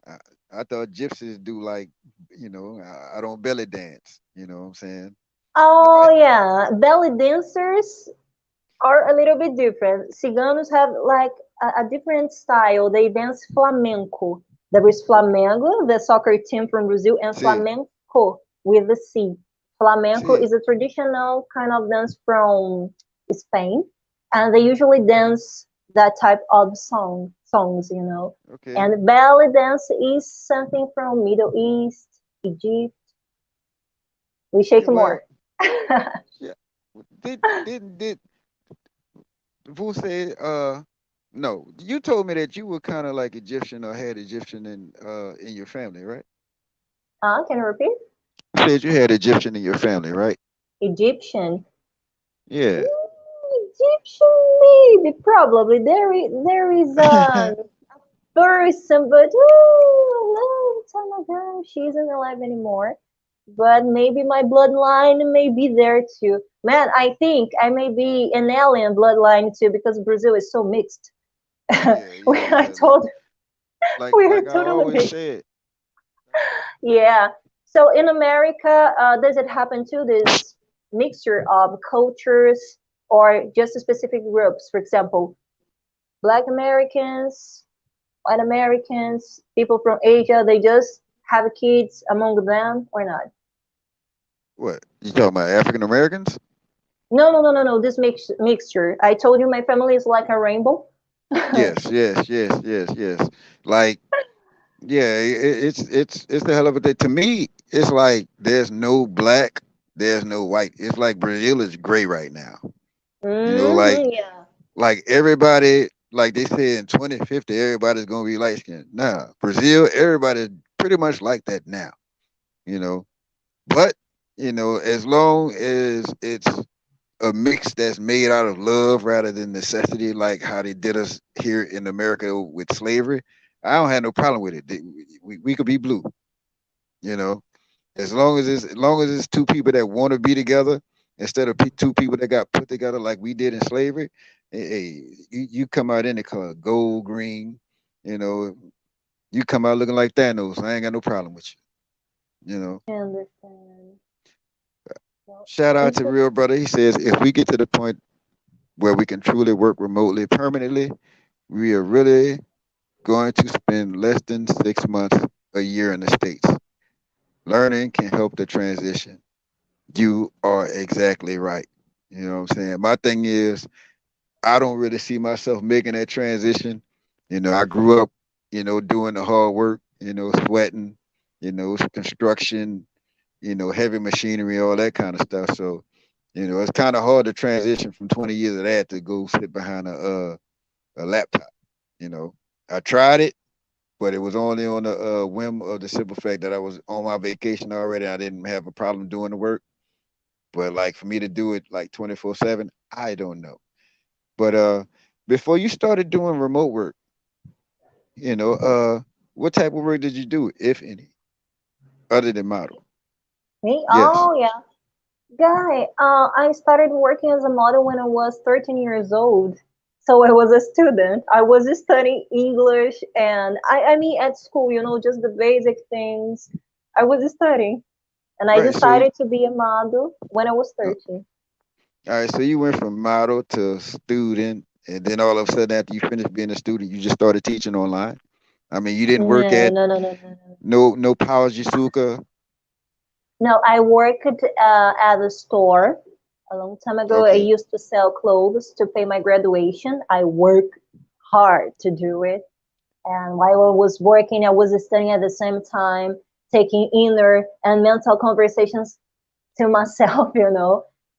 I, I thought gypsies do like, I don't belly dance. You know what I'm saying? Oh yeah, belly dancers are a little bit different. Ciganos have like a different style. They dance flamenco. There is Flamengo, the soccer team from Brazil, and See, flamenco with the C. Flamenco see, is a traditional kind of dance from Spain, and they usually dance that type of songs. okay. And belly dance is something from Middle East, Egypt. We shake Yeah, well, more. yeah. Did Vu say, no, you told me that you were kind of like Egyptian or had Egyptian in your family, right? Can you repeat? You said you had Egyptian in your family, right? Egyptian. Yeah. Egyptian, maybe, probably. There is a person, but long time ago, she isn't alive anymore. But maybe my bloodline may be there too. Man, I think I may be an alien bloodline too because Brazil is so mixed. Yeah, we yeah, are yeah. told we are Like I totally always mixed. said. Yeah. So in America, does it happen to this mixture of cultures or just specific groups? For example, Black Americans, white Americans, people from Asia, they just have kids among them or not? What you talking about? African Americans? No, no, no, no, no. This mixture. I told you my family is like a rainbow. Yes, yes, yes, yes, yes. Like, yeah, it's the hell of a thing. To me, it's like there's no black, there's no white. It's like Brazil is gray right now. You know, like Yeah. like everybody, like they say in 2050, everybody's gonna be light skinned. Nah, Brazil, everybody's pretty much like that now. You know, But as long as it's a mix that's made out of love rather than necessity, like how they did us here in America with slavery, I don't have no problem with it. We could be blue, you know, as long as it's two people that want to be together instead of two people that got put together like we did in slavery. Hey, you come out any color, gold, green, you know, you come out looking like Thanos. I ain't got no problem with you. I understand. Well, Shout out it's to a, Real Brother. He says if we get to the point where we can truly work remotely permanently, we are really going to spend less than 6 months a year in the States. Learning can help the transition. You are exactly right. You know what I'm saying? My thing is, I don't really see myself making that transition. I grew up, doing the hard work, sweating, construction, heavy machinery, all that kind of stuff. So, it's kind of hard to transition from 20 years of that to go sit behind a laptop. You know, I tried it, but it was only on the whim of the simple fact that I was on my vacation already. I didn't have a problem doing the work. But like for me to do it like 24/7, I don't know. But before you started doing remote work, what type of work did you do, if any, other than model? me. Yes. Oh yeah, guy. I started working as a model when I was 13 years old. So I was a student. I was studying English, and I mean at school, just the basic things. I was studying, and I Right. So, decided to be a model when I was all 13. right. So you went from model to student, and then all of a sudden, after you finished being a student, you just started teaching online. I mean, you didn't work No, at no, no, no, no, no. no Powers Yasuka. No, I worked at a store a long time ago. I Okay. used to sell clothes to pay my graduation. I worked hard to do it. And while I was working, I was studying at the same time, taking inner and mental conversations to myself,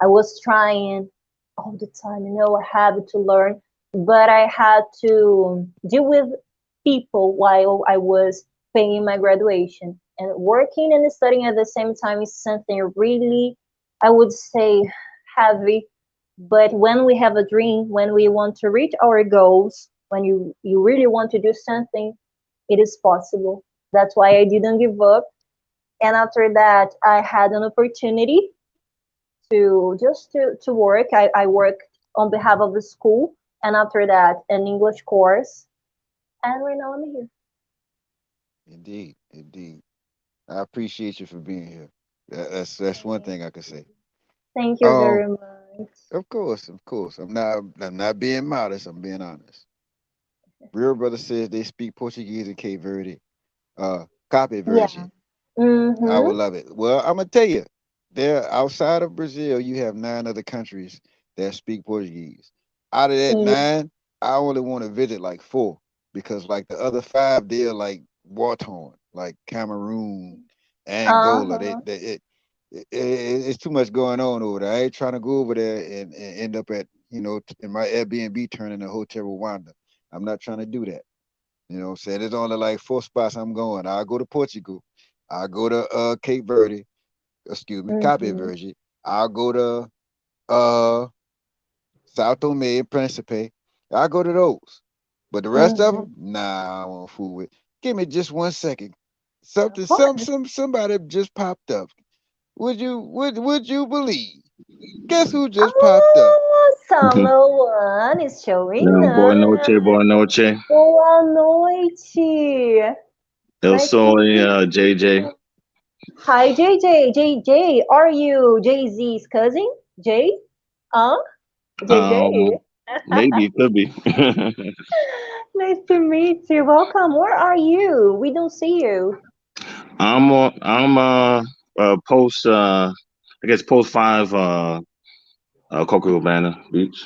I was trying all the time, I had to learn, but I had to deal with people while I was paying my graduation. And working and studying at the same time is something really, I would say, heavy. But when we have a dream, when we want to reach our goals, when you really want to do something, it is possible. That's why I didn't give up. And after that, I had an opportunity to work. I worked on behalf of the school, and after that, an English course. And right now I'm here. Indeed. Indeed. I appreciate you for being here. That's one thing I could say. Thank you Um, very much. of course, of course. I'm not being modest. I'm being honest. Real Brother says they speak Portuguese in Cape Verde. Copy Yeah. version. I Mm-hmm. would love it. Well, I'm gonna tell you, there outside of Brazil, you have 9 other countries that speak Portuguese. Out of that Yeah. 9, I only want to visit like 4, because like the other 5, they're like war torn, like Cameroon, Angola. Uh-huh. It's too much going on over there. I ain't trying to go over there and end up at in my Airbnb turning a Hotel Rwanda. I'm not trying to do that. What I'm saying? There's only like 4 spots I'm going. I'll go to Portugal. I'll go to Cape Verde, excuse me, Cape Mm-hmm. Verde. I'll go to uh Sao Tome and Principe. I'll go to those. But the rest of Mm-hmm. them, nah, I won't fool with. Give me just 1 second. Of Something, course. somebody just popped up. Would you believe? Guess who just popped up? Oh, someone is showing Boa noite, up. boa noite. Boa noite. Eu Nice to sou meet JJ. you. Hi, JJ. JJ, are you Jay-Z's cousin? Jay? Huh? JJ? Maybe it could be. Nice to meet you. Welcome. Where are you? We don't see you. I'm post I guess post 5 Copacabana Beach.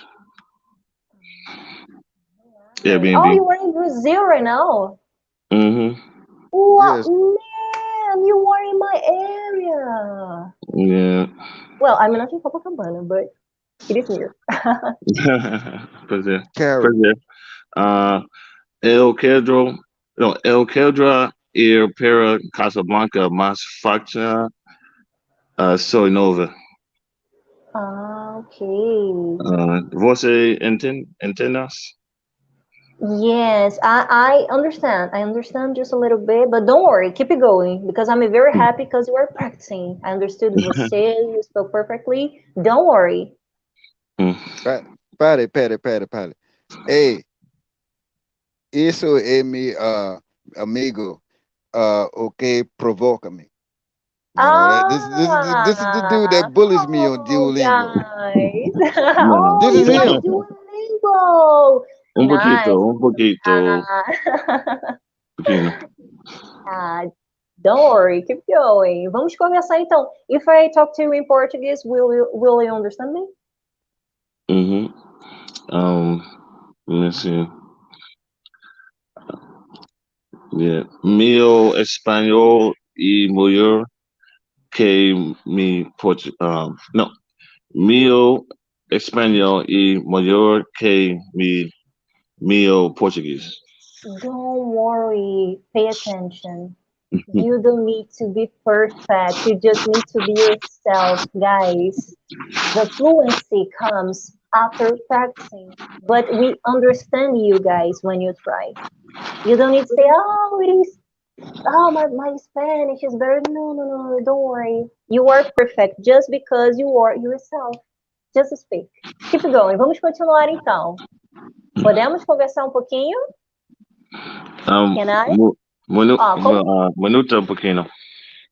Okay. Oh, Airbnb. you are in Brazil right now. Mm-hmm. What? Yes. Man, you are in my area. Yeah. Well, I'm not in Copacabana, but it is near. Prazer. Carol. Prazer. Uh El Quedro, no, El Quedra ir para Casablanca mais facta Soy Nova. Ah, okay. Você entendas? Yes, I understand. I understand just a little bit, but don't worry, keep it going because I'm very happy because you are practicing. I understood você, you spoke perfectly. Don't worry. Mm. Pare. Hey, isso é mi amigo, okay, provoca me. You know, this is the dude Ah, that bullies me on oh, Duolingo. guys. No, Oh, This is you like him. Duolingo. Nice. un poquito, Ah, poquito. ah, don't worry, keep going. Vamos começar então. If I talk to you in Portuguese, will you understand me? Mm-hmm. Let me see. Yeah. Mío español y mayor que mi no. Mío español y mayor que mi mío portugués. Don't worry, pay attention. You don't need to be perfect. You just need to be yourself, guys. The fluency comes after practicing, but we understand you guys when you try. You don't need to say, oh, it is, oh, my Spanish is better. No, don't worry. You are perfect just because you are yourself. Just speak. Keep going. Vamos continuar então. Podemos conversar um pouquinho? Can I? Ah, Minuto pequeno.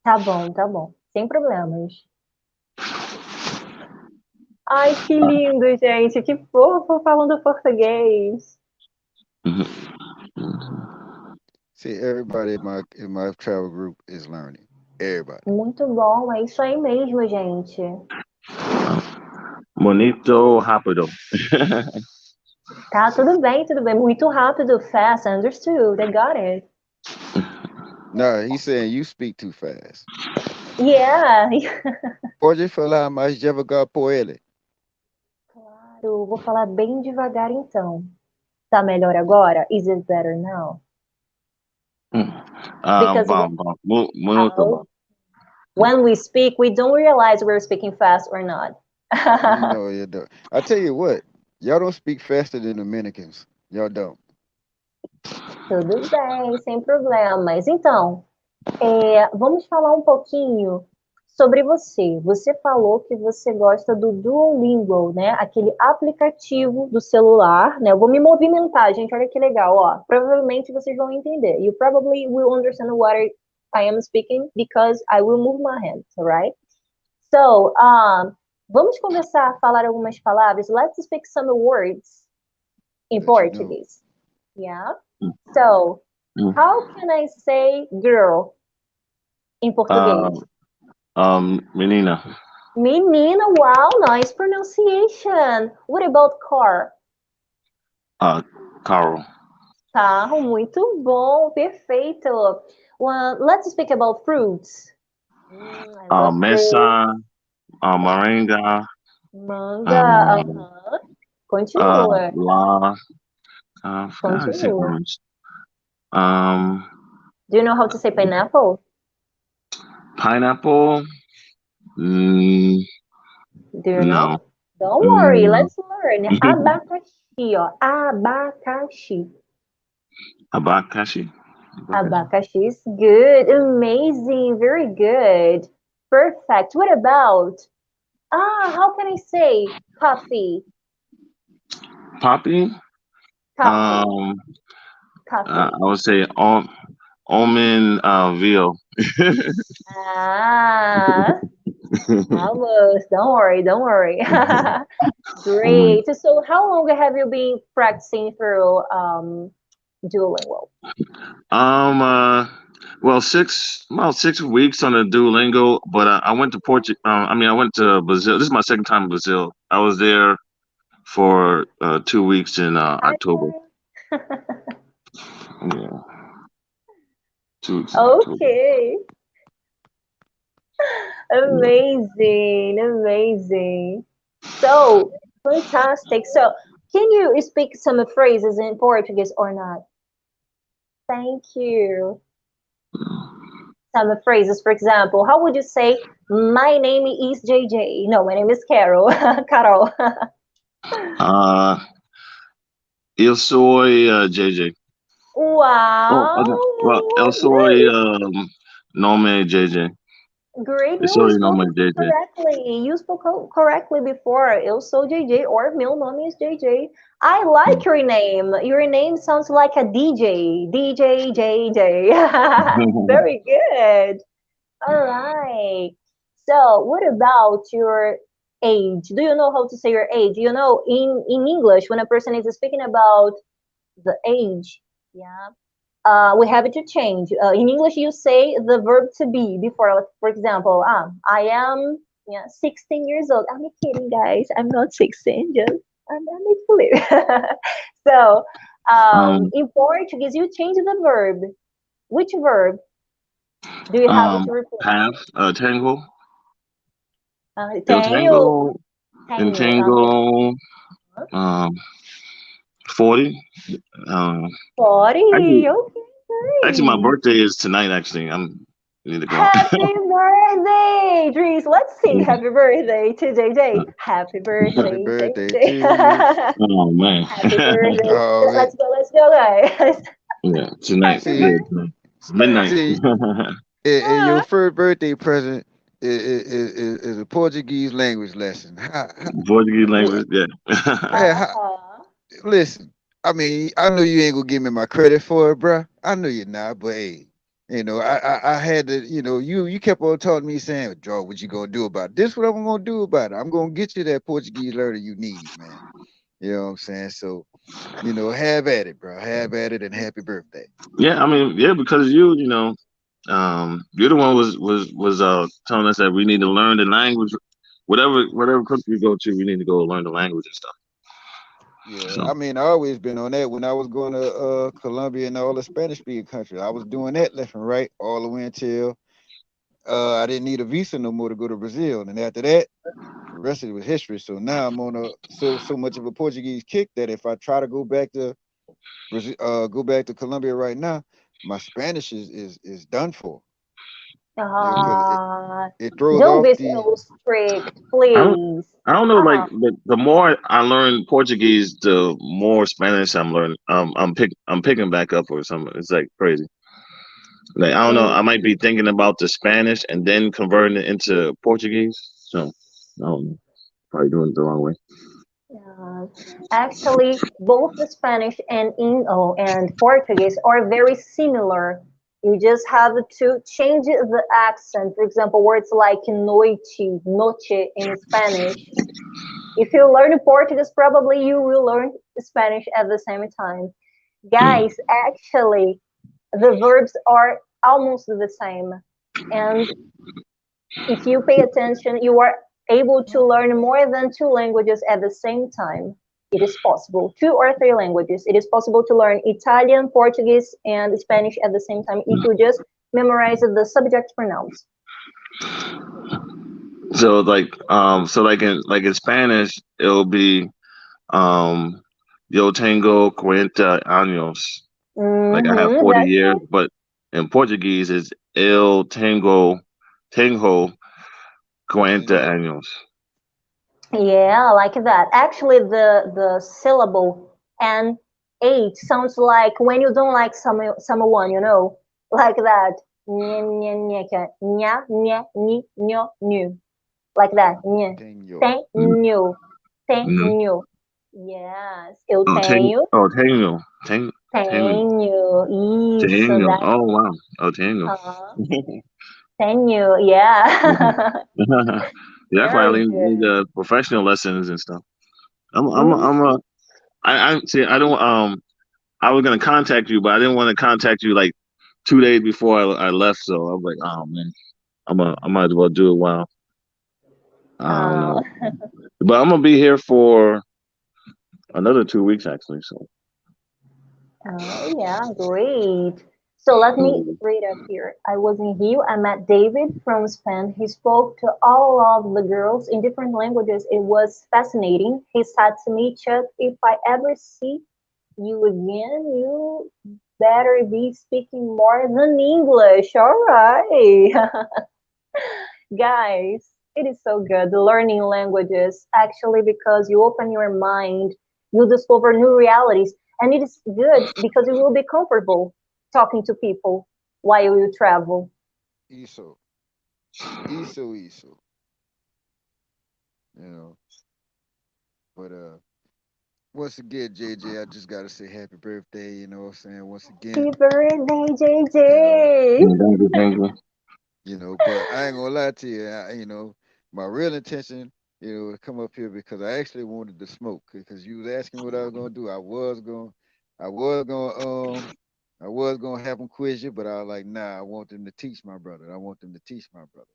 tá bom. Sem problemas. Ai, que lindo, gente. Que fofo falando português. See, everybody in my travel group is learning. Everybody. Muito bom, é isso aí mesmo, gente. Bonito rápido. Tá, tudo bem. Muito rápido, fast, understood, I got it. No, he's saying you speak too fast. Yeah. Pode falar mais devagar por ele. Claro, vou falar bem devagar então. Tá melhor agora? Is it better now? Because Minuto. when we speak, we don't realize we're speaking fast or not. No, you don't. I tell you what, y'all don't speak faster than Dominicans. Y'all don't. Tudo bem, sem problemas. Então, vamos falar um pouquinho sobre você. Você falou que você gosta do Duolingo, né? Aquele aplicativo do celular, né? Eu vou me movimentar, gente. Olha que legal, ó. Provavelmente vocês vão entender. You probably will understand what I am speaking because I will move my hands, alright? So, vamos começar a falar algumas palavras. Let's speak some words in That you know. Portuguese. Yeah. So, how can I say girl in português? Menina. Menina, wow, nice pronunciation. What about car? Carro. Carro, muito bom, perfeito. Well, let's speak about fruits. I love fruits. Mesa. Moringa. Manga, Continua, La. I forgot how to say continua. orange. Um, Do you know how to say pineapple? Pineapple. Mm, Do you know? no. Don't worry, No. let's learn. Abacaxi, ó. Abacaxi. Abacaxi. Abacaxi is good. Amazing. Very good. Perfect. What about, how can I say coffee? Poppy. Coffee. I Coffee. would say almond veal. Ah, almost. Don't worry. Great. So how long have you been practicing through Duolingo? Well, about 6 weeks on the Duolingo, but I went to Portugal. I went to Brazil. This is my second time in Brazil. I was there for 2 weeks in October. Yeah, 2 weeks in October. Okay. Amazing. So, fantastic. So, can you speak some phrases in Portuguese or not? Thank you. Some phrases, for example, how would you say My name is JJ. No, my name is Carol. Carol. Uh, eu soy JJ. Oh, okay. Well, eu Wow. soy nome JJ. Great. Eu No, you soy spoke nome it JJ. correctly. You spoke correctly before. Eu sou JJ or meu nome is JJ. I like your name. Your name sounds like a DJ. DJ JJ. Very good. All right. So, what about your age? Do you know how to say your age? You know, in English, when a person is speaking about the age, yeah, we have to change. In English, you say the verb to be before. Like, for example, I am, yeah, 16 years old. I'm kidding, guys. I'm not 16. Just I'm clear. So, um, in Portuguese, you change the verb. Which verb do you have to replace? have tango. Eu Tenho, tango in tenho. tango 40. Um, 40. actually, actually, my Okay, great. birthday is tonight. Actually, I need to go. Happy birthday, Drees. Let's sing Yeah. happy birthday to JJ. Happy Happy birthday, birthday JJ. to you. Oh man. Happy birthday. Oh, Let's go, guys. Yeah, tonight. Happy see, Yeah, birthday. tonight. Midnight. see, and Ah, your first birthday present is a Portuguese language lesson. Portuguese What? language. Yeah. Hey, uh-huh. listen. I mean, I know you ain't gonna give me my credit for it, bruh. I know you're not, but hey, I had to, you kept on telling me saying, Joe, what you gonna do about it? This? What I'm gonna do about it? I'm gonna get you that Portuguese learner you need, man. You know what I'm saying? So, have at it, bro. Have at it, and happy birthday. Yeah, I mean, yeah, because you're the one was telling us that we need to learn the language. Whatever country we go to, we need to go learn the language and stuff. Yeah, So I mean, I always been on that when I was going to Colombia and all the Spanish speaking countries. I was doing that left and right all the way until I didn't need a visa no more to go to Brazil. And after that, the rest of it was history. So now I'm on a so much of a Portuguese kick that if I try to go back to Brazil, go back to Colombia right now, my Spanish is done for. Because Uh, it throws don't off be the. so strict, I don't please. I don't know. Like Uh-huh. the more I learn Portuguese, the more Spanish I'm learning. I'm picking back up or something. It's like crazy. Like I don't know. Mm, I might be thinking about the Spanish and then converting it into Portuguese. So I don't know. Probably doing it the wrong way. yeah. Actually, both the Spanish and Portuguese are very similar. You just have to change the accent. For example, words like noche in Spanish. If you learn Portuguese, probably you will learn Spanish at the same time. Mm. Guys, actually, the verbs are almost the same. And if you pay attention, you are able to learn more than two languages at the same time. It is possible. Two or three languages. It is possible to learn Italian, Portuguese, and Spanish at the same time if you just memorize the subject pronouns. So like in Spanish it'll be um yo tengo 40 años. Like I have 40 That's years, right. but in Portuguese it's eu tenho 40 Tenho. años. Yeah, like that. Actually, the syllable and eight sounds like when you don't like someone, like that. Nya, nya, nya, nya, nya, ni, nyo, new. Like that. Nya. Tenho. Mm, Tenho. mm. Tenho. Yes. Eu Oh, tenho. tengo. Tengo. Tenho. Isso, Tengo. that. Oh wow. Oh, tengo. Tenho. Yeah. Yeah, that's why I Very need good. professional lessons and stuff. Mm. I'm a I see. I don't. I was gonna contact you, but I didn't want to contact you like 2 days before I left. So I was like, oh man, I might as well do it while I don't Uh, know. But I'm gonna be here for another 2 weeks actually. So Oh, yeah, great. So let me mm, read up here. I was in Rio. I met David from Spain. He spoke to all of the girls in different languages. It was fascinating. He said to me, Chuck, if I ever see you again, you better be speaking more than English. All right. Guys, it is so good. Learning languages, actually, because you open your mind, you discover new realities, and it is good because you will be comfortable talking to people while you travel. Eso, eso. You know, but once again, JJ, I just gotta say happy birthday. You know what I'm saying? Once Happy again, birthday, you know, JJ. Thank you, thank you. but I ain't gonna lie to you. My real intention, to come up here because I actually wanted to smoke. Because you was asking what I was gonna do. I was gonna, I was gonna have them quiz you, but I was like, nah, I want them to teach my brother. I want them to teach my brother.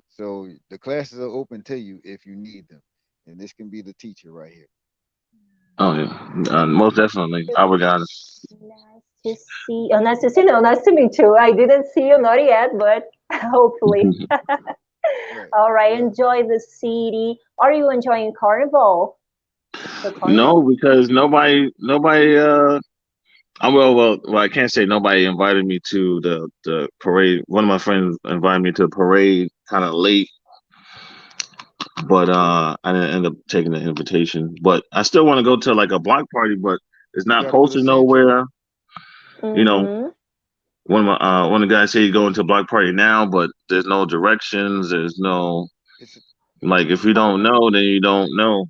So the classes are open to you if you need them, and this can be the teacher right here. Oh yeah, most definitely. I would honest. Nice to see. Oh, nice to see. No, nice to meet you. I didn't see you, not yet, but hopefully. Right. All right. Well, Enjoy the city. Are you enjoying Carnival? The No, Carnival? because nobody. I can't say nobody invited me to the parade. One of my friends invited me to the parade kind of late, but I didn't end up taking the invitation. But I still want to go to like a block party, but it's you not got to go to posted Central. nowhere. You know, Mm-hmm. one of the guys said he's going to a block party now, but there's no directions. There's no It's like if you don't know, then you don't know.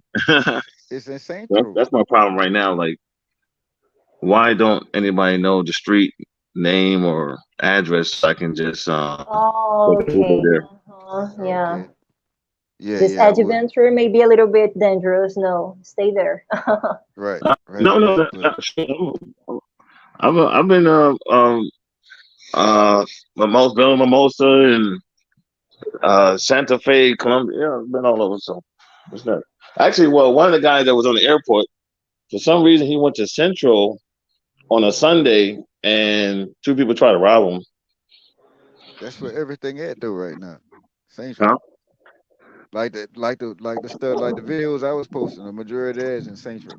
it's in Central. That's my problem right now. Like, why don't anybody know the street name or address so I can just take an Uber Okay. there? Uh-huh. Yeah. Okay. Yeah, This yeah. Well, adventure may be a little bit dangerous. No, stay there. right, No, no, but I've been uh Mimosa, Villa Mimosa, and Santa Fe, Columbia. Yeah, I've been all over. So it's not actually. Well, one of the guys that was on the airport for some reason he went to Central on a Sunday, and two people tried to rob him. that's where everything at though right now. Central. Huh? Like the stuff like the videos I was posting, the majority of that is in Central.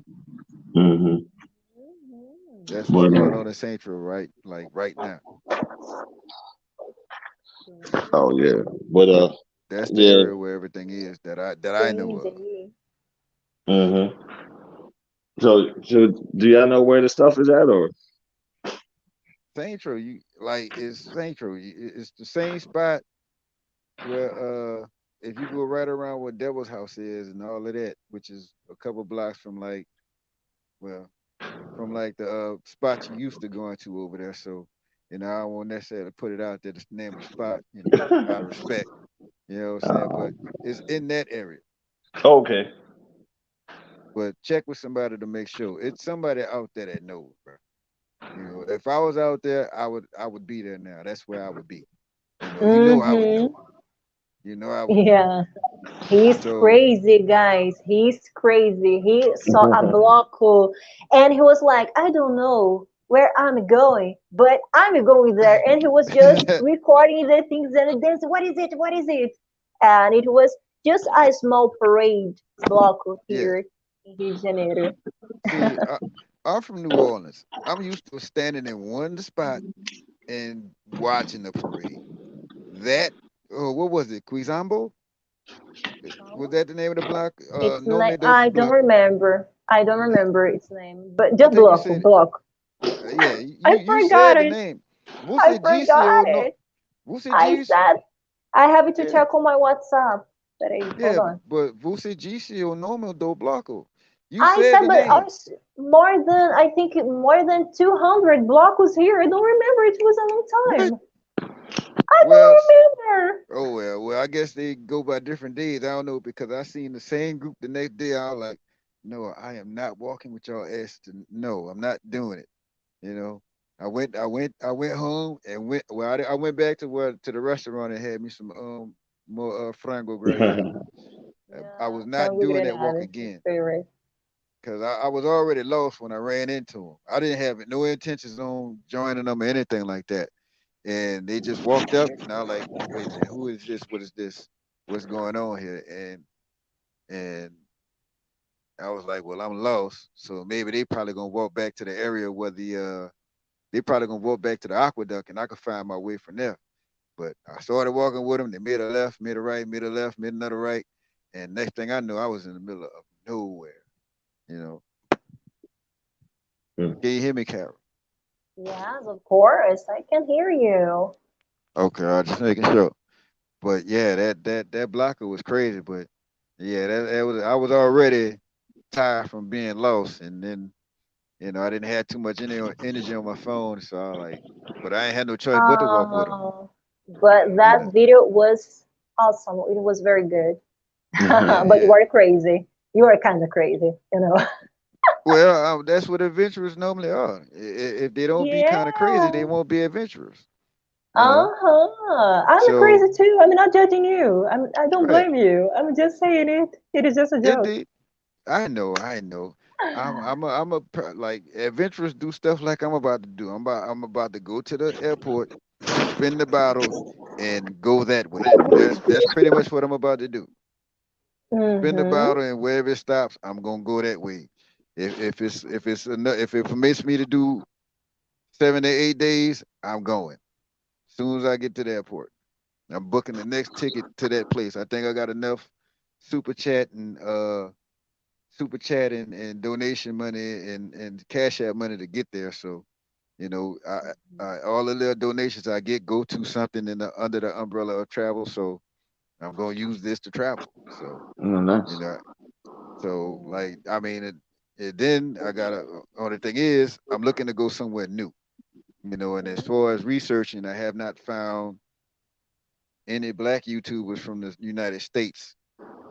Hmm. That's what's But going on in Central, right? Like right now. oh yeah, but That's the yeah. area where everything is that I know of. Hmm. So do y'all know where the stuff is at, or? Central, it's Central. It's the same spot where if you go right around where Devil's House is and all of that, which is a couple blocks from well, from like the spot you used to going to over there. So, I won't necessarily put it out there the name of the spot, out of respect. You know what I'm saying? But it's in that area. Okay. But check with somebody to make sure. It's somebody out there that knows, bro. If I was out there, I would be there now. That's where I would be. I would Mm-hmm. know. I would know. Yeah. He's So crazy, guys. He's crazy. He saw a block and he was like, I don't know where I'm going, but I'm going there. And he was just recording the things and there's what is it? What is it? And it was just a small parade block yeah. here in Rio de Janeiro. See, I'm from New Orleans. I'm used to standing in one spot and watching the parade. That what was it? Quizambo? Was that the name of the block? It's Nome like do I don't block. remember. I don't remember its name, but I the think you block, said block. yeah. I You forgot said the it. name. I Você disse forgot ou não? it. Você I disse? said I have to Yeah, check on my WhatsApp. Hold yeah. on. But você disse o nome do bloco. You I said said, the but name. more than I think more than 200 block was here. I don't remember. It was a long What? time. I Well, don't remember. oh well. Well, I guess they go by different days. I don't know because I seen the same group the next day. I was like, no, I am not walking with y'all ass. No, I'm not doing it. You know, I went home and went. Well, I went back to the restaurant and had me some more frango grillado. I Yeah, was not frango doing that walk granada, his again favorite. because I was already lost when I ran into them. I didn't have no intentions on joining them or anything like that. And they just walked up, and I was like, wait a minute, who is this? What is this? What's going on here? And I was like, well, I'm lost, so maybe they probably gonna walk back to the area where they probably gonna walk back to the aqueduct, and I could find my way from there. But I started walking with them. They made a left, made a right, made a left, made another right, and next thing I knew, I was in the middle of nowhere. You know, Mm. can you hear me, Carol? Yes, of course. I can hear you. Okay, I just making sure. But yeah, that blocker was crazy. But yeah, that was I was already tired from being lost, and then I didn't have too much energy on my phone, so I like, but I ain't had no choice but to walk with them. Uh, but You that know, video was awesome. It was very good. yeah, But you yeah. are crazy. You are kind of crazy, you know. Well, that's what adventurers normally are. If they don't be kind of crazy, they Yeah. won't be adventurers. You know, Uh-huh. I'm so crazy too. I'm not judging you. I don't right, blame you. I'm just saying it. It is just a joke. indeed. I know. Like adventurers do stuff like I'm about to do. I'm about to go to the airport, spin the bottle, and go that way. That's pretty much what I'm about to do. Spin the Mm-hmm. bottle, and wherever it stops, I'm gonna go that way. If it's enough, if it permits me to do 7 to 8 days, I'm going. As soon as I get to the airport, I'm booking the next ticket to that place. I think I got enough super chat and and donation money and cash out money to get there. So all the little donations I get go to something under the umbrella of travel. So I'm gonna use this to travel. So Oh, you nice. know, like I mean, then I gotta. Only thing is, I'm looking to go somewhere new. And as far as researching, I have not found any black YouTubers from the United States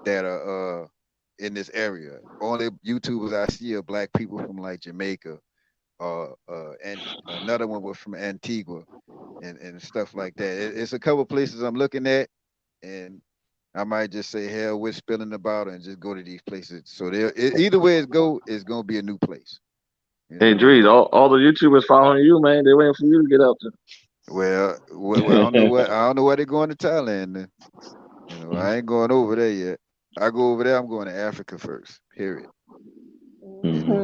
that are in this area. Only YouTubers I see are black people from like Jamaica, and another one was from Antigua and stuff like that. It's a couple places I'm looking at, and I might just say hell with spilling about and just go to these places. So either way it's gonna be a new place. You Hey, know. Drees, all the YouTubers following you, man. They waiting for you to get out I don't know there. what I don't know why they're going to Thailand. Then. I ain't going over there yet. I go over there. I'm going to Africa first. Period. You know,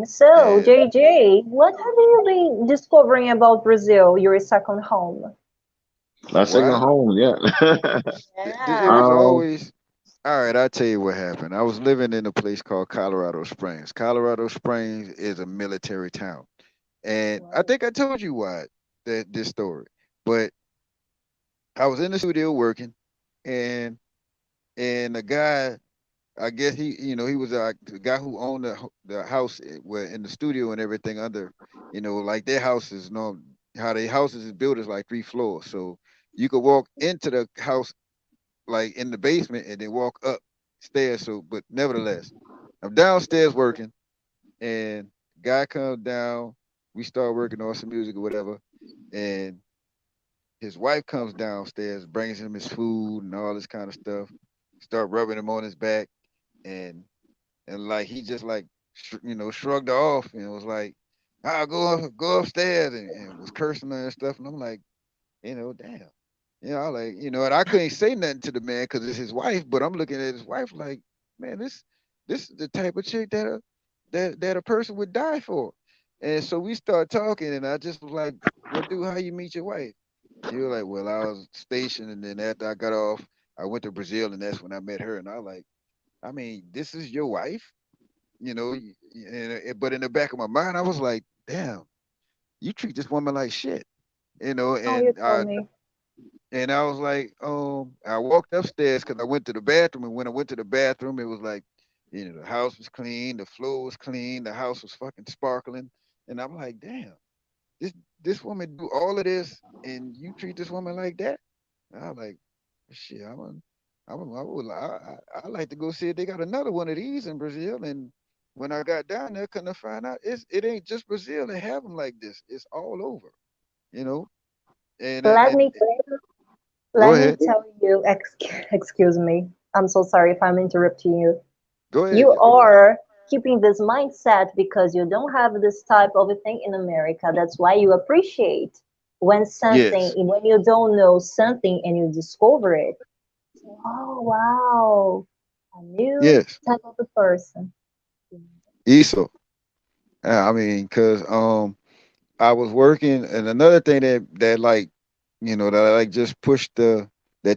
So, and JJ, what have you been discovering about Brazil, your second home? My second why? home, yeah. It was Yeah. um, always all right. I'll tell you what happened. I was living in a place called Colorado Springs. Colorado Springs is a military town, and I Wow. think I told you why this story. But I was in the studio working, and the guy, I guess he was the guy who owned the house where in the studio and everything under, like their houses, how their houses is built is like 3 floors, so you could walk into the house like in the basement and then walk up stairs. So, but nevertheless, I'm downstairs working, and guy comes down. We start working on some music or whatever, and his wife comes downstairs, brings him his food and all this kind of stuff. Start rubbing him on his back, and like he just like shrugged her off and was like, "I'll go upstairs," and was cursing her and stuff. And I'm like, damn. I like, and I couldn't say nothing to the man because it's his wife, but I'm looking at his wife like, man, this is the type of chick that a person would die for. And so we start talking, and I just was like, well, dude, how you meet your wife? He was like, well, I was stationed, and then after I got off, I went to Brazil, and that's when I met her. And I was like, I mean, this is your wife, but in the back of my mind, I was like, damn, you treat this woman like shit, Oh, you and told me. I was like, I walked upstairs because I went to the bathroom, and when I went to the bathroom, it was like, the house was clean, the floor was clean, the house was fucking sparkling, and I'm like, damn, this this woman do all of this, and you treat this woman like that? And I was like, shit, I like to go see if they got another one of these in Brazil. And when I got down there, couldn't find out it ain't just Brazil. They have them like this. It's all over, you know. And Let and me go let me ahead, tell you, excuse me. I'm so sorry if I'm interrupting you. go ahead. You are keeping this mindset because you don't have this type of a thing in America. That's why you appreciate Yes, when you don't know something and you discover it. Oh, wow. A new yes, type of a person. Eso. I mean, cause I was working, and another thing that like that like just pushed that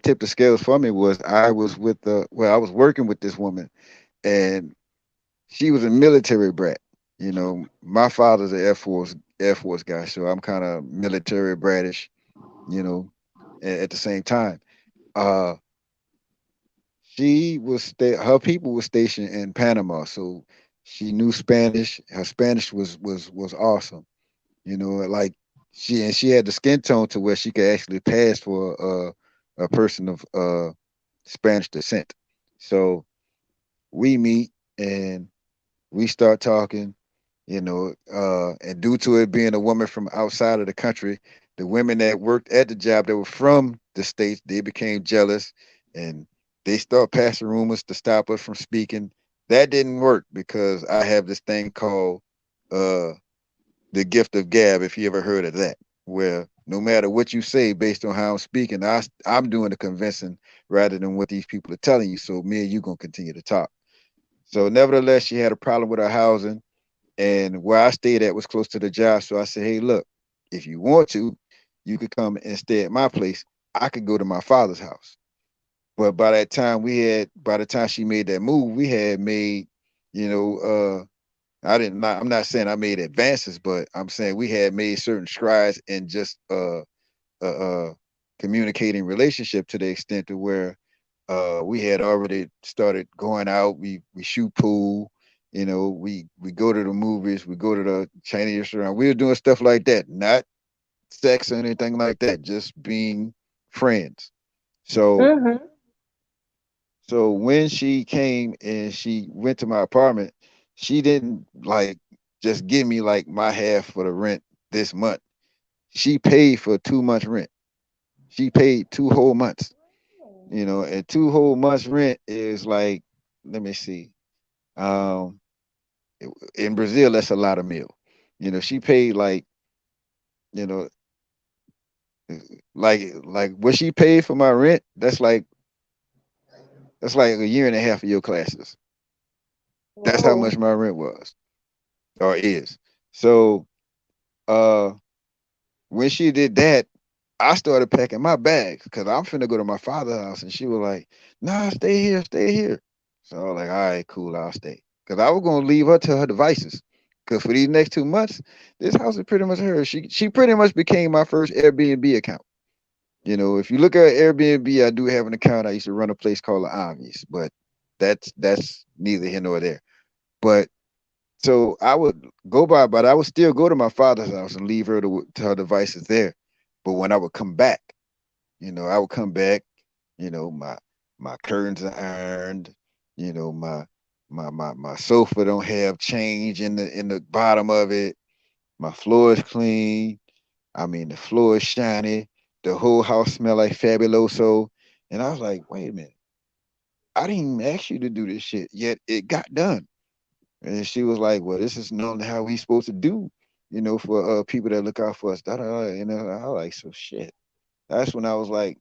tipped the scales for me was I was with I was working with this woman, and she was a military brat. My father's an Air Force guy, so I'm kind of military bratish. You know, at the same time, uh, her people were stationed in Panama, so she knew Spanish. Her Spanish was awesome. Like she had the skin tone to where she could actually pass for a person of Spanish descent. So we meet and we start talking, and due to it being a woman from outside of the country, the women that worked at the job that were from the States, they became jealous and they start passing rumors to stop us from speaking. That didn't work because I have this thing called uh the gift of gab, if you ever heard of that, where no matter what you say based on how I'm speaking, I'm doing the convincing rather than what these people are telling you. So me and you gonna continue to talk. So nevertheless, she had a problem with her housing, and where I stayed at was close to the job. So I said, hey, look, if you want to, you could come and stay at my place. I could go to my father's house. But by the time she made that move, we had made, you know, I'm not saying I made advances, but I'm saying we had made certain strides in just uh, uh communicating relationship to the extent to where we had already started going out. We shoot pool, we go to the movies, we go to the Chinese restaurant. We were doing stuff like that, not sex or anything like that, just being friends. So Mm-hmm. so when she came and she went to my apartment, she didn't like just give me like my half for the rent this month. She paid for 2 months rent. She paid 2 whole months, and 2 whole months rent is like, let me see. Um, in Brazil, that's a lot of meal. She paid like, you know, like what she paid for my rent. That's like a year and a half of your classes. That's how Whoa. much my rent was or is. So uh when she did that, I started packing my bags because I'm finna go to my father's house, and she was like, "Nah, stay here, stay here." So I was like, "All right, cool, I'll stay." Because I was gonna leave her to her devices. Because for these next 2 months, this house is pretty much hers. She pretty much became my first Airbnb account. If you look at Airbnb, I do have an account. I used to run a place called the Amis, but that's neither here nor there. But so I would but I would still go to my father's house and leave her to her devices there. But when I would come back, I would come back, my curtains are ironed, my sofa don't have change in the bottom of it. My floor is clean. I mean, the floor is shiny. The whole house smell like fabuloso. And I was like, wait a minute, I didn't even ask you to do this shit, yet it got done. And she was like, well, this is normally how we supposed to do, for people that look out for us. Da, da, da. I was like, so shit. That's when I was like,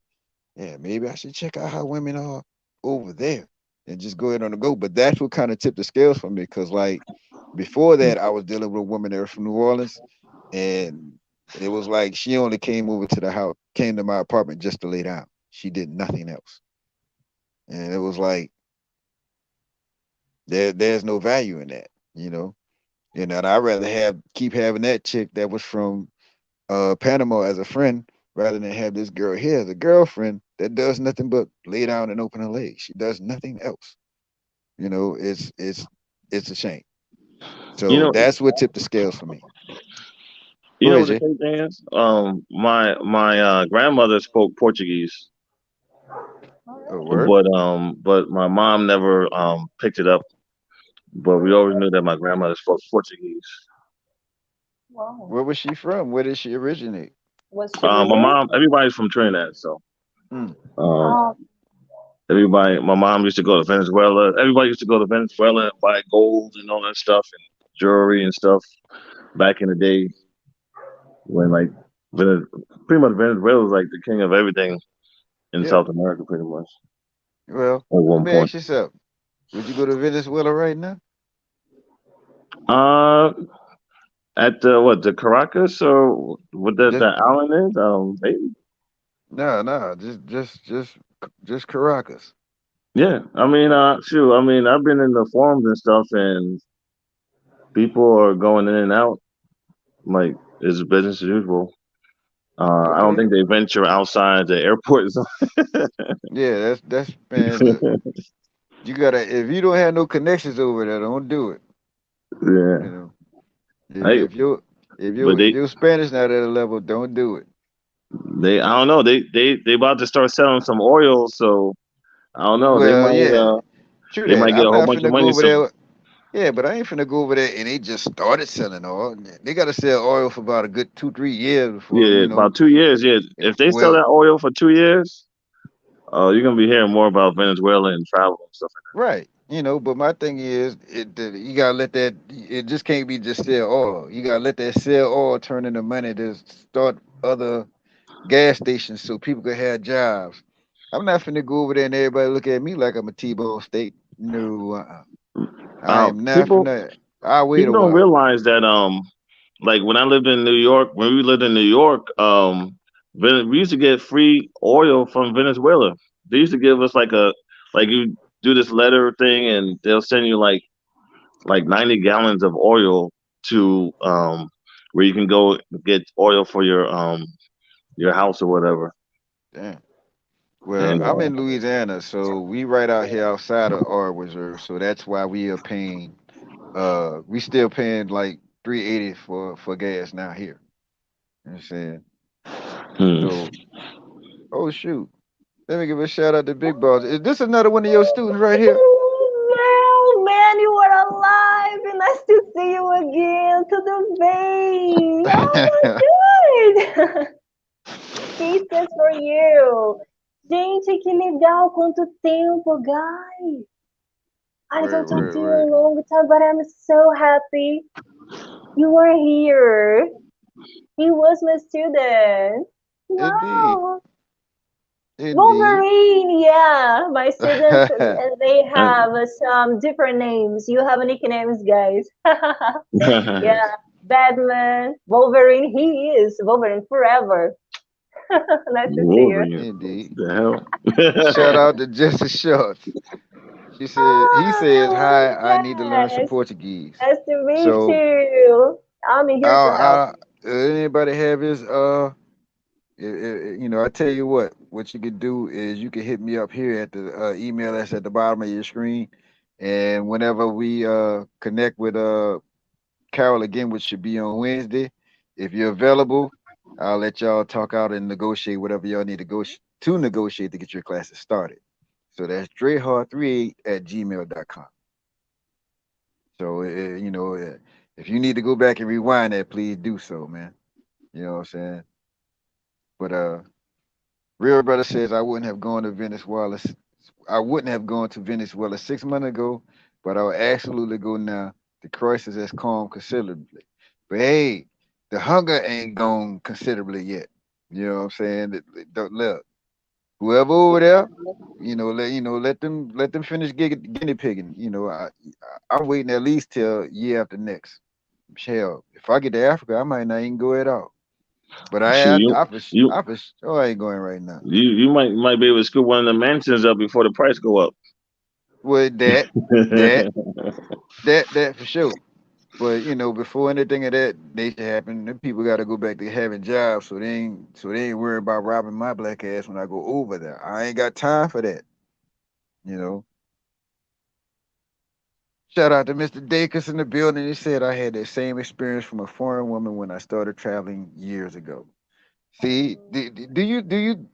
yeah, maybe I should check out how women are over there and just go ahead on the go. But that's what kind of tipped the scales for me. Cause like before that, I was dealing with a woman there from New Orleans, and it was like she only came over to the house, came to my apartment just to lay down. She did nothing else. And it was like there's no value in that, you know. And I'd rather keep having that chick that was from Panama as a friend rather than have this girl here as a girlfriend that does nothing but lay down and open her legs. She does nothing else. It's a shame. You So know, that's what tipped the scales for me. you Go know ahead, what the Jay. crazy thing is? My grandmother spoke Portuguese, All Oh, right. word. but my mom never picked it up. But we always knew that my grandmother spoke Portuguese. Wow. Where was she from? Where did she originate? Was she My Brazilian? mom, everybody's from Trinidad, so Mm. um, Oh, everybody. My mom used to go to Venezuela. Everybody used to go to Venezuela and buy gold and all that stuff and jewelry and stuff back in the day when like Vene- pretty much Venezuela was like the king of everything in Yeah. South America, pretty much Well, at let one me point. ask you something. Would you go to Venezuela right now? Uh, at the Caracas or what that Just island is? Maybe. No, just Caracas. Yeah, I mean, shoot, I mean, I've been in the forums and stuff, and people are going in and out. Like it's business as usual. I don't Okay. think they venture outside the airport zone. Yeah, that's man. You gotta if you don't have no connections over there, don't do it. You Yeah, know, like, if you but if your Spanish not at a level, don't do it. I don't know, they about to start selling some oil, so I don't know. Well, yeah, true They that. might get I'm a whole not bunch of finna go money over soon. there. Yeah, but I ain't finna go over there and they just started selling oil. They gotta sell oil for about a good 2 3 years before Yeah, about 2 years. Yeah, if they sell Well, that oil for 2 years, you're gonna be hearing more about Venezuela and travel and stuff right. But my thing is, you gotta let that. It just can't be just sell oil. You gotta let that sell oil turn into money to start other gas stations so people can have jobs. I'm not finna go over there and everybody look at me like I'm a T-bone steak. No, like I am not people finna. I wait people a don't while. realize that like when I lived in New York, when we lived in New York, we used to get free oil from Venezuela. They used to give us like you do this letter thing, and they'll send you like 90 gallons of oil to where you can go get oil for your house or whatever. Damn. Well, And I'm in Louisiana, so we right out here outside of our reserve, so that's why we are paying. We still paying like 380 for gas now here. You know what I'm saying? hmm. So, oh shoot, let me give a shout out to Big Boss. Is this another one of your students right here? Well, man, you are alive and nice to see you again. Tudo bem? Oh my god! Kisses for you. Gente, que legal. Quanto tempo, guys. I don't talk to you Word. a long time, but I'm so happy you were here. He was my student. Indeed, Wow. indeed. Wolverine, yeah. My students, they Uh, have some different names. You have nicknames, guys. Yeah. Batman, Wolverine, he is Wolverine forever. Nice to see you. Wolverine. Indeed. The hell? Shout out to Jesse Shorts. He Ah, says, hi, hello, I need to learn some Jess. Portuguese. Nice to meet So, you. I'm here to help. anybody have his, I tell you what you could do is you can hit me up here at the email that's at the bottom of your screen. And whenever we connect with Carol again, which should be on Wednesday, if you're available, I'll let y'all talk out and negotiate whatever y'all need to go to negotiate to get your classes started. So that's drehard38 at gmail.com. So, if you need to go back and rewind that, please do so, man. You know what I'm saying? But Real Brother says I wouldn't have gone to Venezuela. I wouldn't have gone to Venezuela 6 months ago, but I would absolutely go now. The crisis has calmed considerably. But hey, the hunger ain't gone considerably yet. You know what I'm saying? Don't look. Whoever over there, let them finish guinea pigging. I'm waiting at least till year after next. Hell, if I get to Africa, I might not even go at all. But Shoot, you I for sure ain't going right now. you might be able to scoop one of the mansions up before the price go up. With that, that for sure. But before anything of that nature happen, them people got to go back to having jobs, so they ain't worried about robbing my black ass when I go over there. I ain't got time for that. You know. Shout out to Mr. Dacus in the building. He said I had that same experience from a foreign woman when I started traveling years ago. See, do you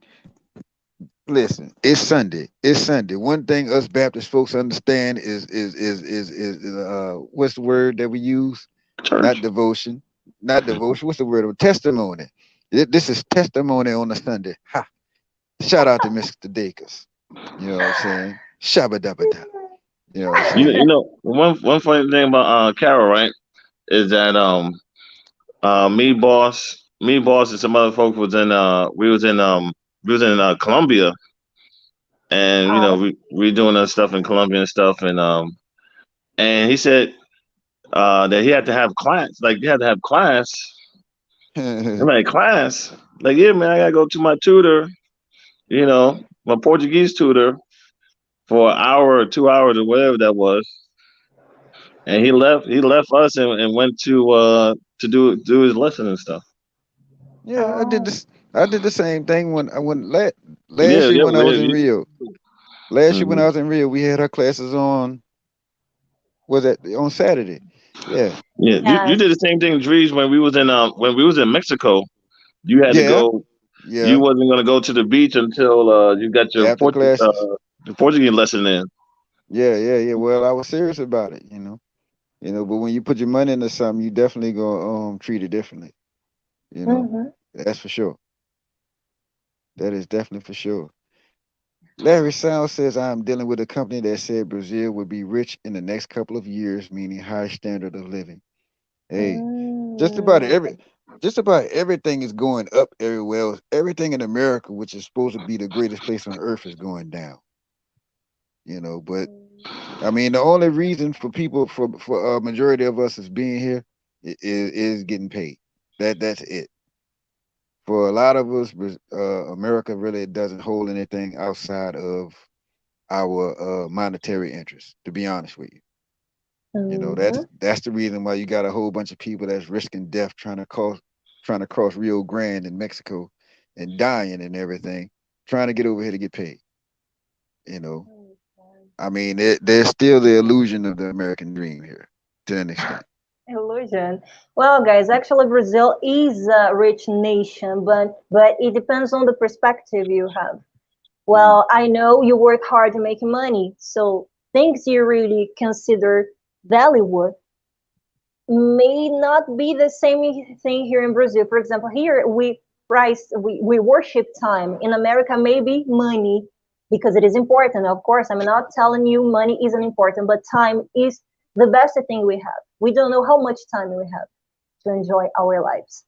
listen? It's Sunday. It's Sunday. One thing us Baptist folks understand is what's the word that we use? Not Church. devotion, not devotion. What's the word? Testimony. This is testimony on a Sunday. Ha! Shout out to Mr. Dacus. You know what I'm saying? Shabba dabba da. You know what I'm You saying? know one funny thing about Carol, right, is that me boss and some other folks was in Colombia, and we doing our stuff in Colombia and stuff, and he said that he had to have class, like he had to have class. I'm like, class? Like, yeah, man, I gotta go to my tutor. my Portuguese tutor for an hour or 2 hours or whatever that was, and he left us and went to do his lesson and stuff. Yeah, I did Oh. this. I did the same thing when I went last Yeah, year yeah, when I was in you, Rio. Last year when I hmm was in Rio, we had our classes on was that on Saturday. Yeah, yeah. You did Yes. the same thing, Drees, when we was in Mexico. You had to yeah, go. You yeah. wasn't gonna go to the beach until you got your After classes. Portuguese lesson in. Yeah, yeah, yeah. Well, I was serious about it, But when you put your money into something, you definitely gonna treat it differently. You know, Mm-hmm. that's for sure. That is definitely for sure. Larry Sound says I'm dealing with a company that said Brazil would be rich in the next couple of years, meaning high standard of living. Hey, just about Mm. every just about everything is going up everywhere else. Everything in America, which is supposed to be the greatest place on earth, is going down. But I mean, the only reason for people for a majority of us is being here is getting paid. That's it. For a lot of us, America really doesn't hold anything outside of our monetary interests. To be honest with you, Mm-hmm. that's the reason why you got a whole bunch of people that's risking death trying to cross Rio Grande in Mexico and dying and everything, trying to get over here to get paid. You know, I mean, there's still the illusion of the American dream here to an extent. Illusion. Well, guys, actually, Brazil is a rich nation, but it depends on the perspective you have. Mm, Well, I know you work hard to make money, so things you really consider valuable may not be the same thing here in Brazil. For example, here we worship time. In America, maybe money because it is important. Of course, I'm not telling you money isn't important, but time is the best thing we have. We don't know how much time we have to enjoy our lives,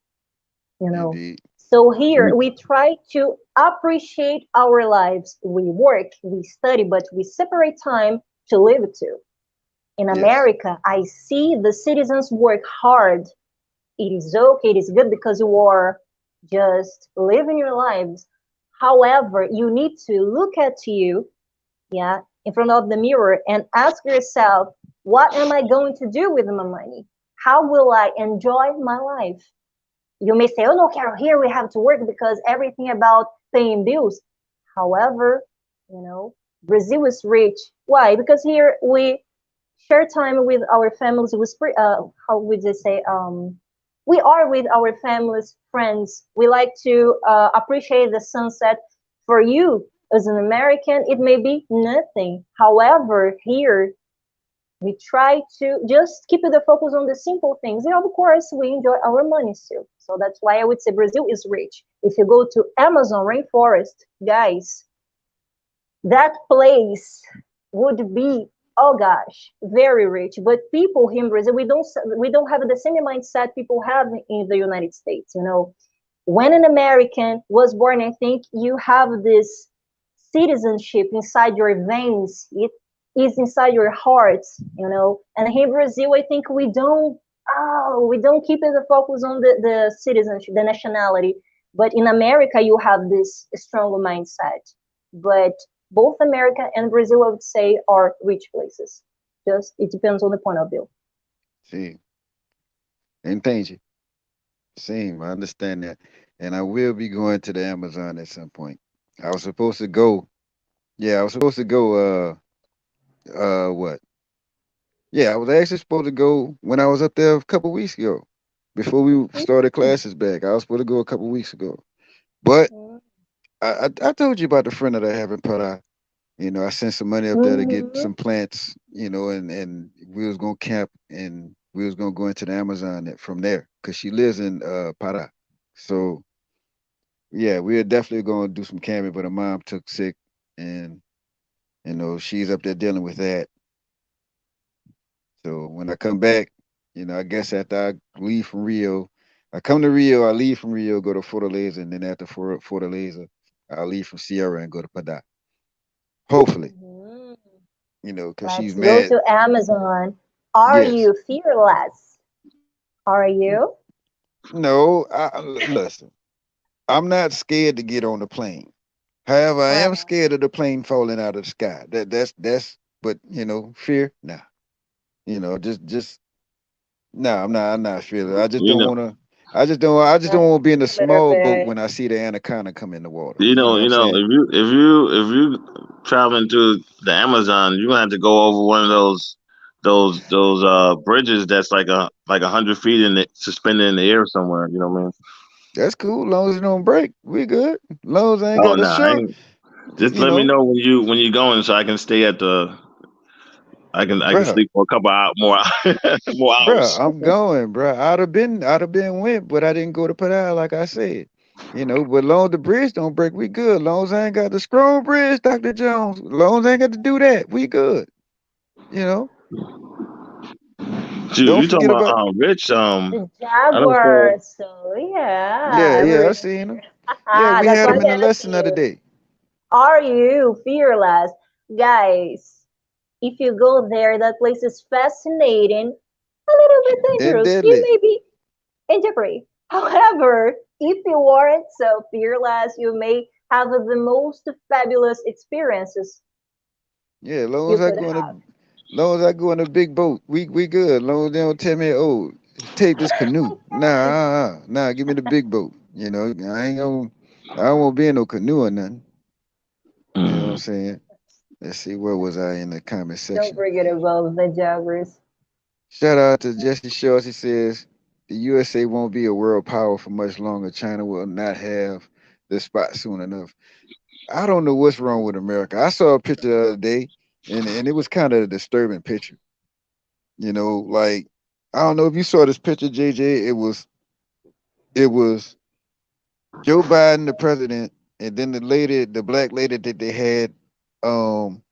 you know. indeed. So here we try to appreciate our lives. We work, we study, but we separate time to live too. In Yes. America, I see the citizens work hard. It is okay, it is good because you are just living your lives. However, you need to look at you, yeah, in front of the mirror and ask yourself, what am I going to do with my money? How will I enjoy my life? You may say, oh no, Carol, here we have to work because everything about paying bills. However, you know, Brazil is rich. Why? Because here we share time with our families. How would they say? We are with our families, friends. We like to appreciate the sunset. For you, as an American, it may be nothing. However, here we try to just keep the focus on the simple things. And of course, we enjoy our money still. So that's why I would say Brazil is rich. If you go to Amazon rainforest, guys, that place would be, oh gosh, very rich. But people here in Brazil, we don't have the same mindset people have in the United States. When an American was born, I think you have this citizenship inside your veins. It is inside your heart. And here in Brazil, I think we don't keep the focus on the citizenship, the nationality. But in America, you have this stronger mindset. But both America and Brazil, I would say, are rich places. Just it depends on the point of view. See, entendi. Same. I understand that, and I will be going to the Amazon at some point. I was supposed to go. Yeah, I was supposed to go. What? Yeah, I was actually supposed to go when I was up there a couple weeks ago, before we started classes back. I was supposed to go a couple weeks ago, but I told you about the friend that I have in Para. I sent some money up there to get Mm-hmm. some plants. And we was gonna camp and we was gonna go into the Amazon from there because she lives in Para. So yeah, we're definitely gonna do some camping. But her mom took sick, and she's up there dealing with that. So when I come back, I guess after I leave from Rio, I come to Rio, I leave from Rio, go to Fortaleza, and then after Fortaleza, I'll leave from Ceara and go to Pada. Hopefully, Mm-hmm. because she's Let's go mad. to Amazon. Are Yes. you fearless? Are you? No, listen. I'm not scared to get on the plane. However, I am Wow. scared of the plane falling out of the sky. That's but fear, nah. Just nah, I'm not feeling. I just You don't know, wanna I just don't That's want to be in a a little small boat bit. when I see the anaconda come in the water. you You know, know what I'm you know. saying? If you traveling through the Amazon, you're gonna have to go over one of those bridges that's like 100 feet in the suspended in the air somewhere. You know what I mean? That's cool. Long as it don't break, we good. Long as I ain't Oh got to no, I show, ain't. Just you let me know, know when you going so I can stay at the. I can bruh, sleep for a couple more more bruh, hours. I'm going, bruh. I'd have been went, but I didn't go to put out like I said. But long as the bridge don't break, we good. Long as I ain't got the strong bridge, Dr. Jones. Long as I ain't got to do that, we good. You know, Dude, don't you talking forget about about. Rich? The I don't know. Jaguar. So Yeah, yeah, yeah, I every seen him. Yeah, ah, we that's had why him in the I asked lesson of the you. day. Are you fearless? Guys, if you go there, that place is fascinating, a little bit And dangerous. You deadly. may be in jeopardy. However, if you aren't so fearless, you may have the most fabulous experiences Yeah, long you as I could go in a have. long as I go in a big boat, we good. Long as they don't tell me, oh, take this canoe. Nah, Okay. nah, give me the big boat. I don't want to be in no canoe or nothing. You know what I'm Mm. saying? Let's see, where was I in the comment Don't section? forget about the Jaguars. Shout out to Jesse Shorts. He says the USA won't be a world power for much longer. China will not have the spot soon enough. I don't know what's wrong with America. I saw a picture the other day, and it was kind of a disturbing picture. Like, I don't know if you saw this picture, JJ. It was Joe Biden, the president, and then the black lady that they had, um,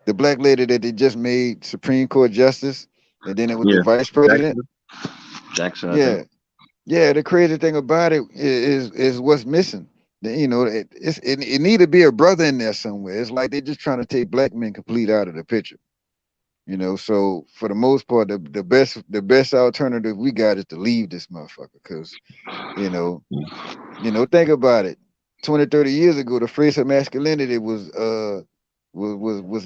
the black lady that they just made Supreme Court justice, and then it was the Yeah, vice president. Jackson. Jackson, I think. Yeah, yeah. The crazy thing about it is what's missing. It need to be a brother in there somewhere. It's like they're just trying to take black men complete out of the picture. So for the most part, the best alternative we got is to leave this motherfucker, because you know think about it. 20, 30 years ago, the face of masculinity was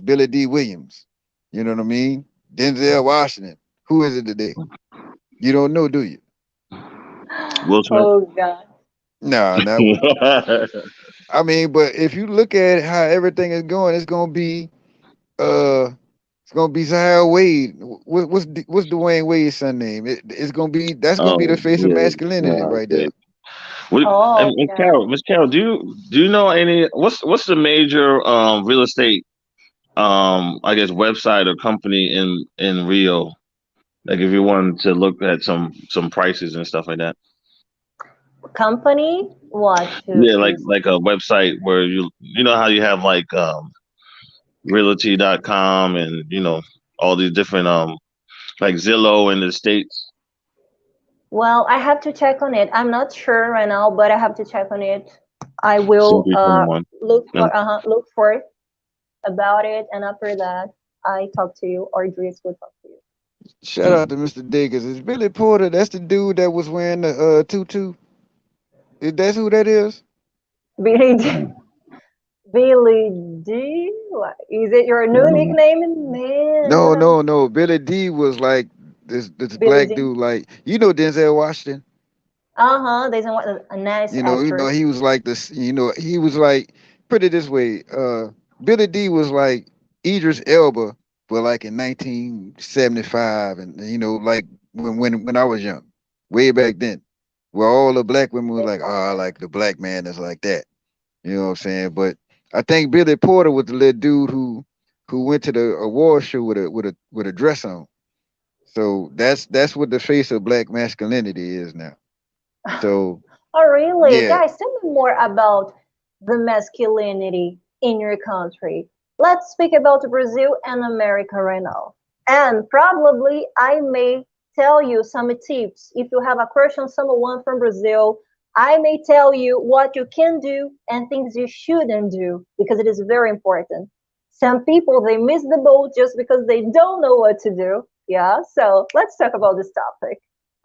Billy D. Williams. You know what I mean? Denzel Washington. Who is it today? You don't know, do you? Will Smith. Oh God. Nah, not. I mean, but if you look at how everything is going, uh it's gonna be Zahir Wade. What's Dwayne Wade's son name? That's gonna be the Oh face of yeah. masculinity Oh, right okay. there. Oh Miss God. Carol, do you know any? What's the major real estate I guess website or company in Rio? Like if you wanted to look at some prices and stuff like that. Company? What Yeah, to like a website where you know how you have like realty.com and all these different like Zillow in the States. Well, I have to check on it. I'm not sure right now, but I have to check on it. I will Simply 21. Um, look for it about it, and after that, I talk to you, or Dries will talk to you. Shout out to Mr. Diggers. Is Billy Porter? That's the dude that was wearing the tutu. That's who that is? Billy D. Billy D. What? Is it your new nickname, man? No, no, no. Billy D was like this Billy black D. dude. Like, Denzel Washington. They want a nice He actress. was like this. He was like, put it this way. Billy D was like Idris Elba, but like in 1975, and like when I was young, way back then, where all the black women were like, oh, like the black man is like that. You know what I'm saying? But I think Billy Porter was the little dude who went to the award show with a dress on. So that's what the face of black masculinity is now. So Oh, really? yeah. Guys, tell me more about the masculinity in your country. Let's speak about Brazil and America right now. And probably I may tell you some tips. If you have a crush on someone from Brazil, I may tell you what you can do and things you shouldn't do, because it is very important. Some people, they miss the boat just because they don't know what to do. Yeah, so let's talk about this topic.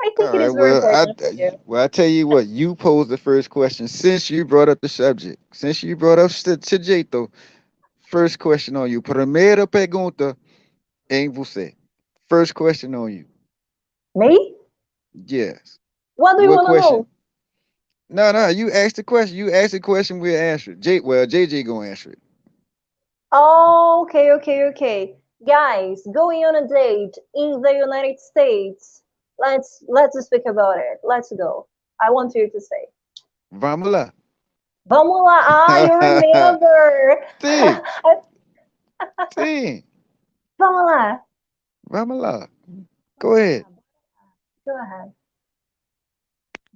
I All think it right. is very Well, important for you. I tell you what. You pose the first question since you brought up the subject. Since you brought up sujeito, first question on you. Primeira pergunta em você. First question on you. Me? Yes. What do you What want to question? know? No, no. You asked the question. You asked the question. We'll answer it. JJ gonna answer it. Oh, okay, okay, okay. Guys, going on a date in the United States. Let's speak about it. Let's go. I want you to say. Vamos lá. Vamos lá. Ah, you remember. Sim, sim. Vamos lá. Vamos lá. Go Vamos ahead. lá. Go ahead.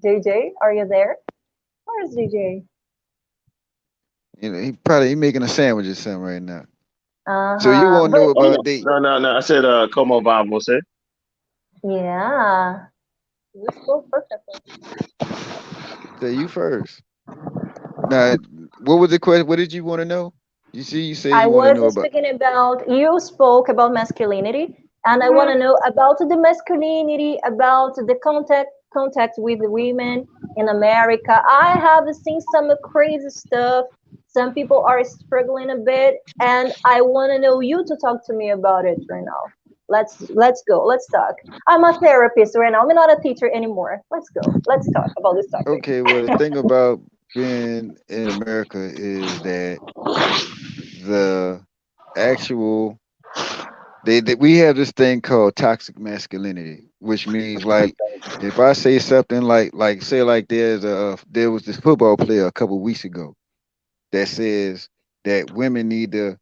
JJ, are you there? Where's JJ? You know, he probably making a sandwich or something right now. So you Uh-huh. want to But know Oh about no, date? no. I said, como va você? yeah, you spoke perfectly. So you first. Now, what was the question? What did you want to know? You see, you say I you want to was know about. speaking about, you spoke about masculinity, and I want to know about the masculinity, about the contact with the women in America. I have seen some crazy stuff. Some people are struggling a bit, and I want to know you to talk to me about it right now. Let's go. Let's talk. I'm a therapist right now. I'm not a teacher anymore. Let's go. Let's talk about this topic. Okay, well, the thing about being in America is that the actual we have this thing called toxic masculinity, which means like if I say something like say like there was this football player a couple weeks ago that says that women need to,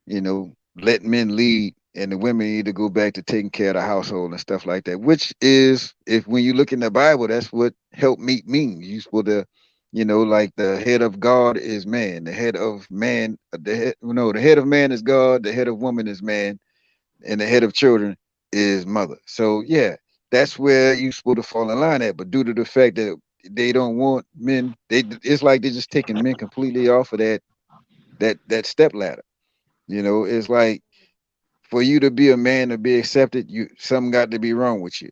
you know, let men lead and the women need to go back to taking care of the household and stuff like that. Which is, if when you look in the Bible, that's what help meet means. You supposed to, you know, like the head of God is man, the head of man, the head of man is God, the head of woman is man, and the head of children is mother. So yeah, that's where you supposed to fall in line at. But due to the fact that they don't want men, it's like they're just taking men completely off of that step ladder. You know, it's like for you to be a man to be accepted, you something got to be wrong with you.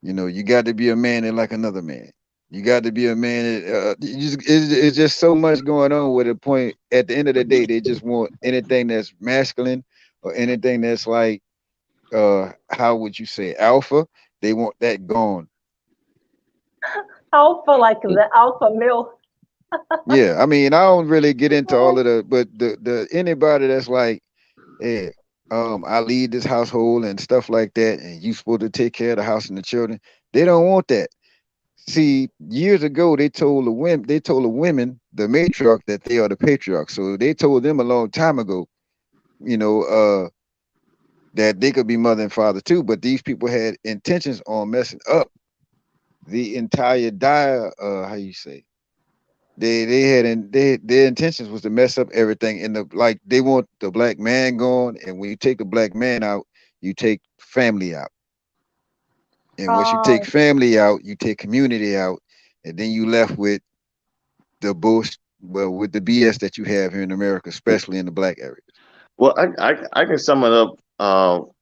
You know, you got to be a man that like another man. You got to be a man that it's just so much going on with a point. At the end of the day, they just want anything that's masculine or anything that's like how would you say alpha? They want that gone. Alpha, like the alpha male. Yeah, I mean, I don't really get into all of the, but the anybody that's like, yeah, I lead this household and stuff like that, and you supposed to take care of the house and the children. They don't want that. See, years ago they told the women, the matriarch, that they are the patriarch. So they told them a long time ago, you know, that they could be mother and father too. But these people had intentions on messing up the entire how you say, they had their intentions was to mess up everything in the, like they want the black man gone, and when you take the black man out, you take family out, and once you take Um, family out, you take community out, and then you left with the bullshit, well, with the BS that you have here in America, especially in the black areas. Well, I can sum it up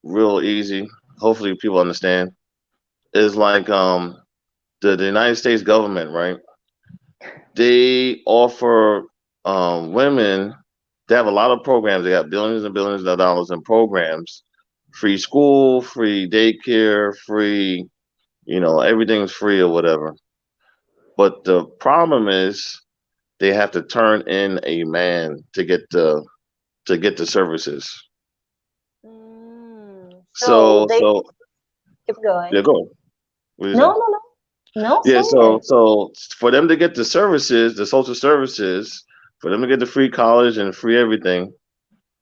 real easy. Hopefully, people understand. Is like the United States government, right? They offer women. They have a lot of programs. They got billions and billions of dollars in programs, free school, free daycare, free, everything's free or whatever. But the problem is they have to turn in a man to get the services. so So they so keep going. yeah, go. What do you No, say? no, no, no. Say Yeah, so it. so for them to get the services, the social services, for them to get the free college and free everything,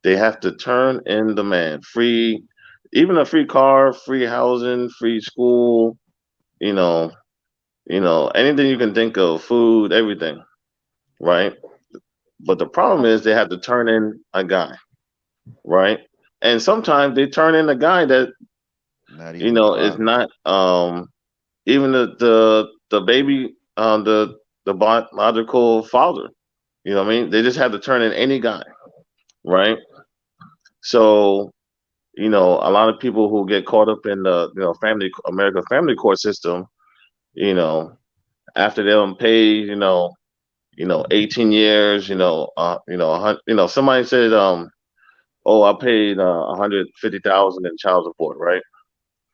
they have to turn in the man. Free, even a free car, free housing, free school, you know, anything you can think of, food, everything, right? But the problem is they have to turn in a guy, right? And sometimes they turn in a guy that, Not even the is father. not even the baby the biological father. You know what I mean? They just have to turn in any guy, right? So a lot of people who get caught up in the America family court system, you know, after they don't pay, 18 years, somebody said, oh, I paid 150,000 in child support, right?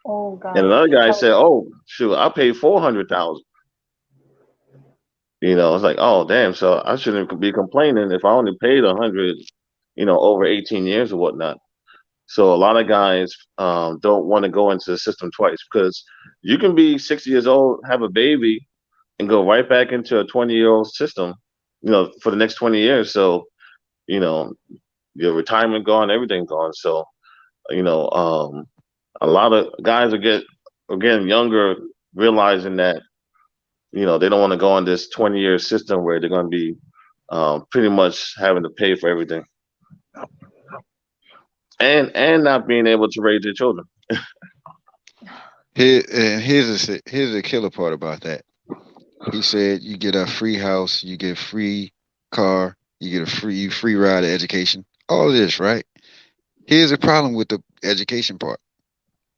Oh And gosh. another guy Child said, oh, shoot, I paid 400,000. It's like, oh, damn, so I shouldn't be complaining if I only paid 100, over 18 years or whatnot. So a lot of guys don't want to go into the system twice because you can be 60 years old, have a baby, and go right back into a 20-year-old system, for the next 20 years. So, you know, your retirement gone, everything gone. So, you know, um, a lot of guys are getting younger, realizing that, they don't want to go in this 20-year system where they're going to be pretty much having to pay for everything and not being able to raise their children. Here's the killer part about that. He said you get a free house, you get free car, you get a free ride to education. All of this, right? Here's the problem with the education part.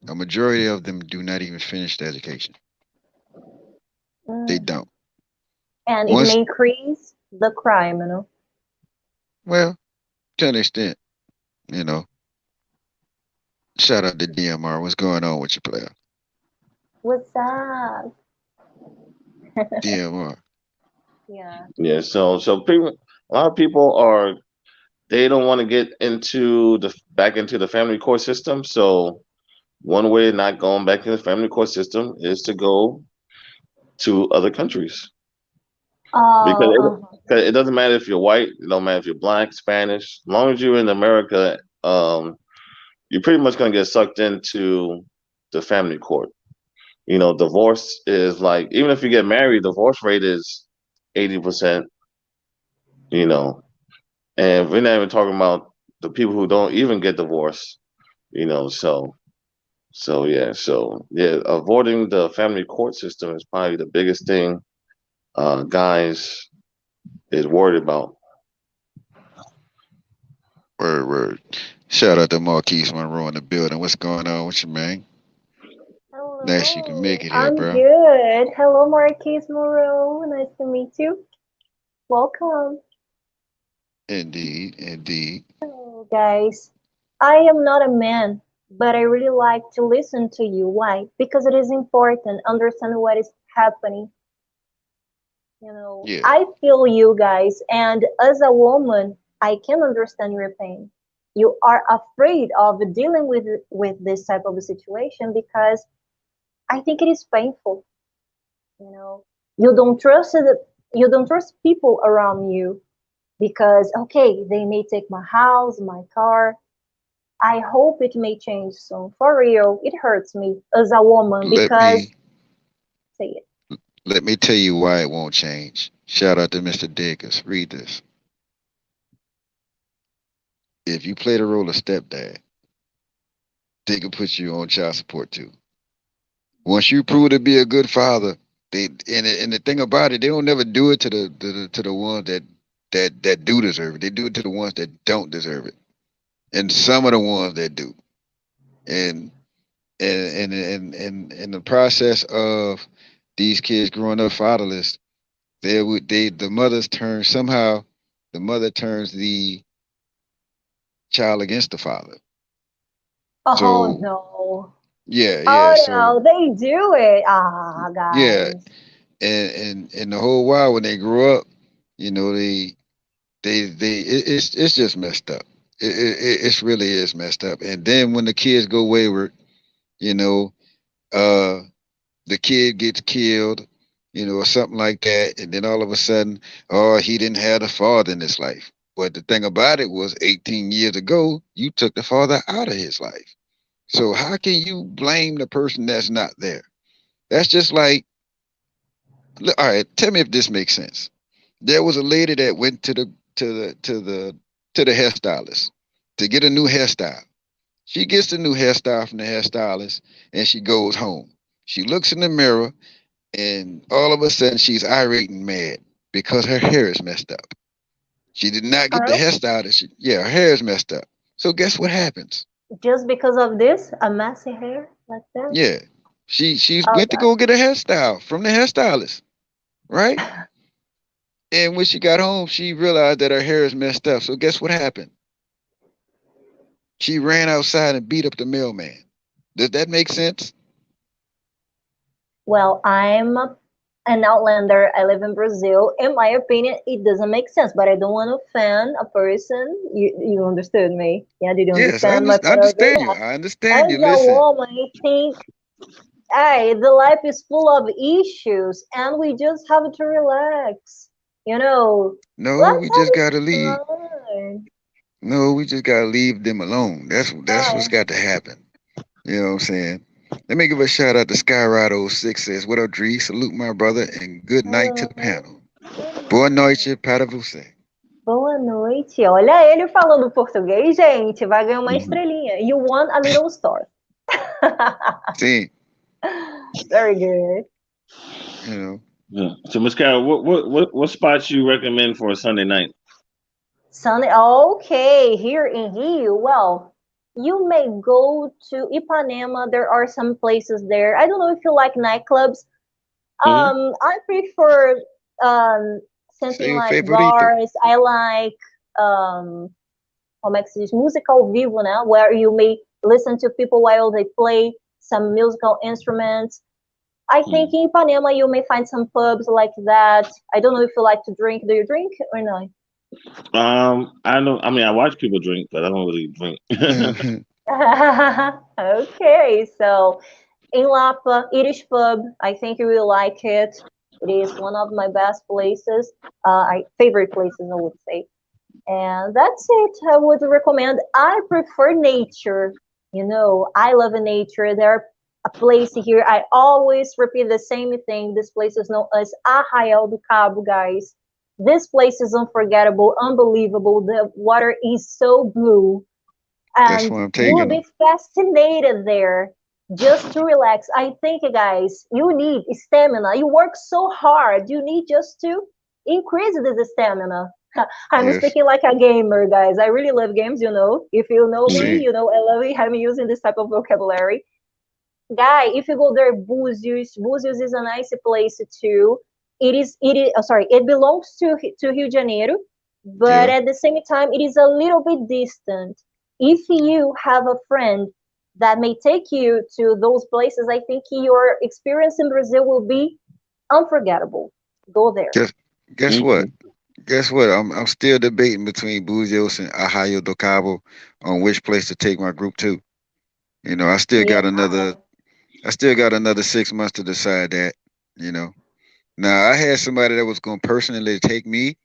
A majority of them do not even finish the education. They mm. don't. And it Once, may increase the crime, you know. well, to an extent, you know. Shout out to DMR. What's going on with your player? What's up? DMR. Yeah. Yeah, so people, a lot of people they don't want to get into the back into the family court system. So one way of not going back in the family court system is to go to other countries because Oh, uh-huh. 'cause it doesn't matter if you're white, it don't matter if you're black, Spanish. As long as you're in America, you're pretty much gonna get sucked into the family court. Divorce is like even if you get married, divorce rate is 80%. You know, and we're not even talking about the people who don't even get divorced. So yeah, avoiding the family court system is probably the biggest thing guys is worried about. Word. Shout out to Marquise Monroe in the building. What's going on with you, man? Nice you can make Hello. it here, I'm bro. good. Hello, Marquise Moreau. Nice to meet you. Welcome. Indeed. Hello, guys. I am not a man, but I really like to listen to you. Why? Because it is important understand what is happening. Yeah. I feel you guys, and as a woman, I can understand your pain. You are afraid of dealing with this type of a situation because I think it is painful. You know, you don't trust you don't trust people around you because okay, they may take my house, my car. I hope it may change soon. For real, it hurts me as a woman Let because me say it. let me tell you why it won't change. Shout out to Mr. Diggers. Read this. If you play the role of stepdad, they can put you on child support too. Once you prove to be a good father, and the thing about it, they don't never do it to the ones that do deserve it. They do it to the ones that don't deserve it, and some of the ones that do. And and in the process of these kids growing up fatherless, the mothers turn somehow the mother turns the child against the father. Oh So no. yeah. Oh So no, they do it. Ah, yeah, guys. and the whole while when they grow up, it's just messed up. It really is messed up. And then when the kids go wayward, you know, uh, the kid gets killed, or something like that, and then all of a sudden, oh, he didn't have a father in his life. But the thing about it was, 18 years ago, you took the father out of his life. So how can you blame the person that's not there? That's just like, all right. Tell me if this makes sense. There was a lady that went to the hairstylist to get a new hairstyle. She gets the new hairstyle from the hairstylist and she goes home. She looks in the mirror and all of a sudden she's irate and mad because her hair is messed up. She did not get the Uh, hairstyle that her hair is messed up. So guess what happens? Just because of this, a messy hair like that. Yeah. She Oh went to go get a hairstyle from the hairstylist, right? God. And when she got home, she realized that her hair is messed up. So guess what happened? She ran outside and beat up the mailman. Does that make sense? Well, I'm an outlander. I live in Brazil. In my opinion, it doesn't make sense, but I don't want to offend a person. You understood me? Yeah, did you Yes, understand my I point of view? understand you. Yeah. I understand As you. a Listen, woman, I think, hey, the life is full of issues, and we just have to relax. You know, no, let's we just have gotta leave. fun. No, we just gotta leave them alone. That's what's Uh, got to happen. You know what I'm saying? Let me give a shout out to Skyride06 says, what up, Dree? Salute my brother and good night to the hello. panel. Good Boa night. noite para você. Boa noite. Olha ele falando português, gente. Vai ganhar uma Mhm. estrelinha. You won a little star. See, Very good. you know, Yeah. So, Miss Carol, what spots you recommend for a Sunday night? Sunday. Okay, here in Rio. Well, you may go to Ipanema. There are some places there. I don't know if you like nightclubs. Hmm. I prefer something seu like favorito. bars. I like como é que se diz? Música ao vivo, né? Where you may listen to people while they play some musical instruments. I think in Ipanema you may find some pubs like that. I don't know if you like to drink. Do you drink or not? I know. I mean, I watch people drink, but I don't really drink. Okay, so in Lapa, Irish Pub, I think you will like it. It is one of my best places, favorite places, I would say. And that's it. I would recommend. I prefer nature. You know, I love nature. There a place here. I always repeat the same thing. This place is known as Arraial do Cabo, guys. This place is unforgettable, unbelievable. The water is so blue, That's and why I'm you will taking be them. fascinated there just to relax. I think, guys, you need stamina. You work so hard. You need just to increase this stamina. I'm Yes. speaking like a gamer, guys. I really love games, you know. If you know me, Mhm. See, you know I love it. I'm using this type of vocabulary. Guy, if you go there, Búzios is a nice place too. Sorry, it belongs to Rio de Janeiro, but yeah, at the same time, it is a little bit distant. If you have a friend that may take you to those places, I think your experience in Brazil will be unforgettable. Go there. guess guess what? Okay. Guess what? I'm still debating between Buzios and Ahayo do Cabo on which place to take my group to. You know, Yeah. I still got another 6 months to decide that. You know. Now I had somebody that was gonna personally take me,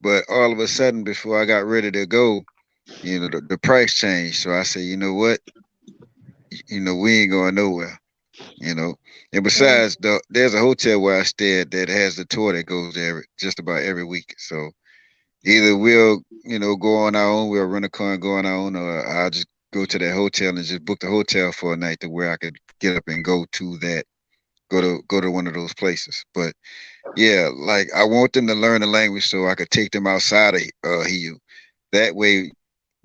but all of a sudden before I got ready to go, you know, the price changed. So I said, you know what? You know, we ain't going nowhere. You know. And Mm. besides, there's a hotel where I stayed that has the tour that goes there just about every week. So either we'll, you know, go on our own, we'll rent a car and go on our own, or I'll just go to that hotel and just book the hotel for a night to where I could get up and go to that, go to one of those places. But yeah, like I want them to learn the language so I could take them outside of Hiu. That way,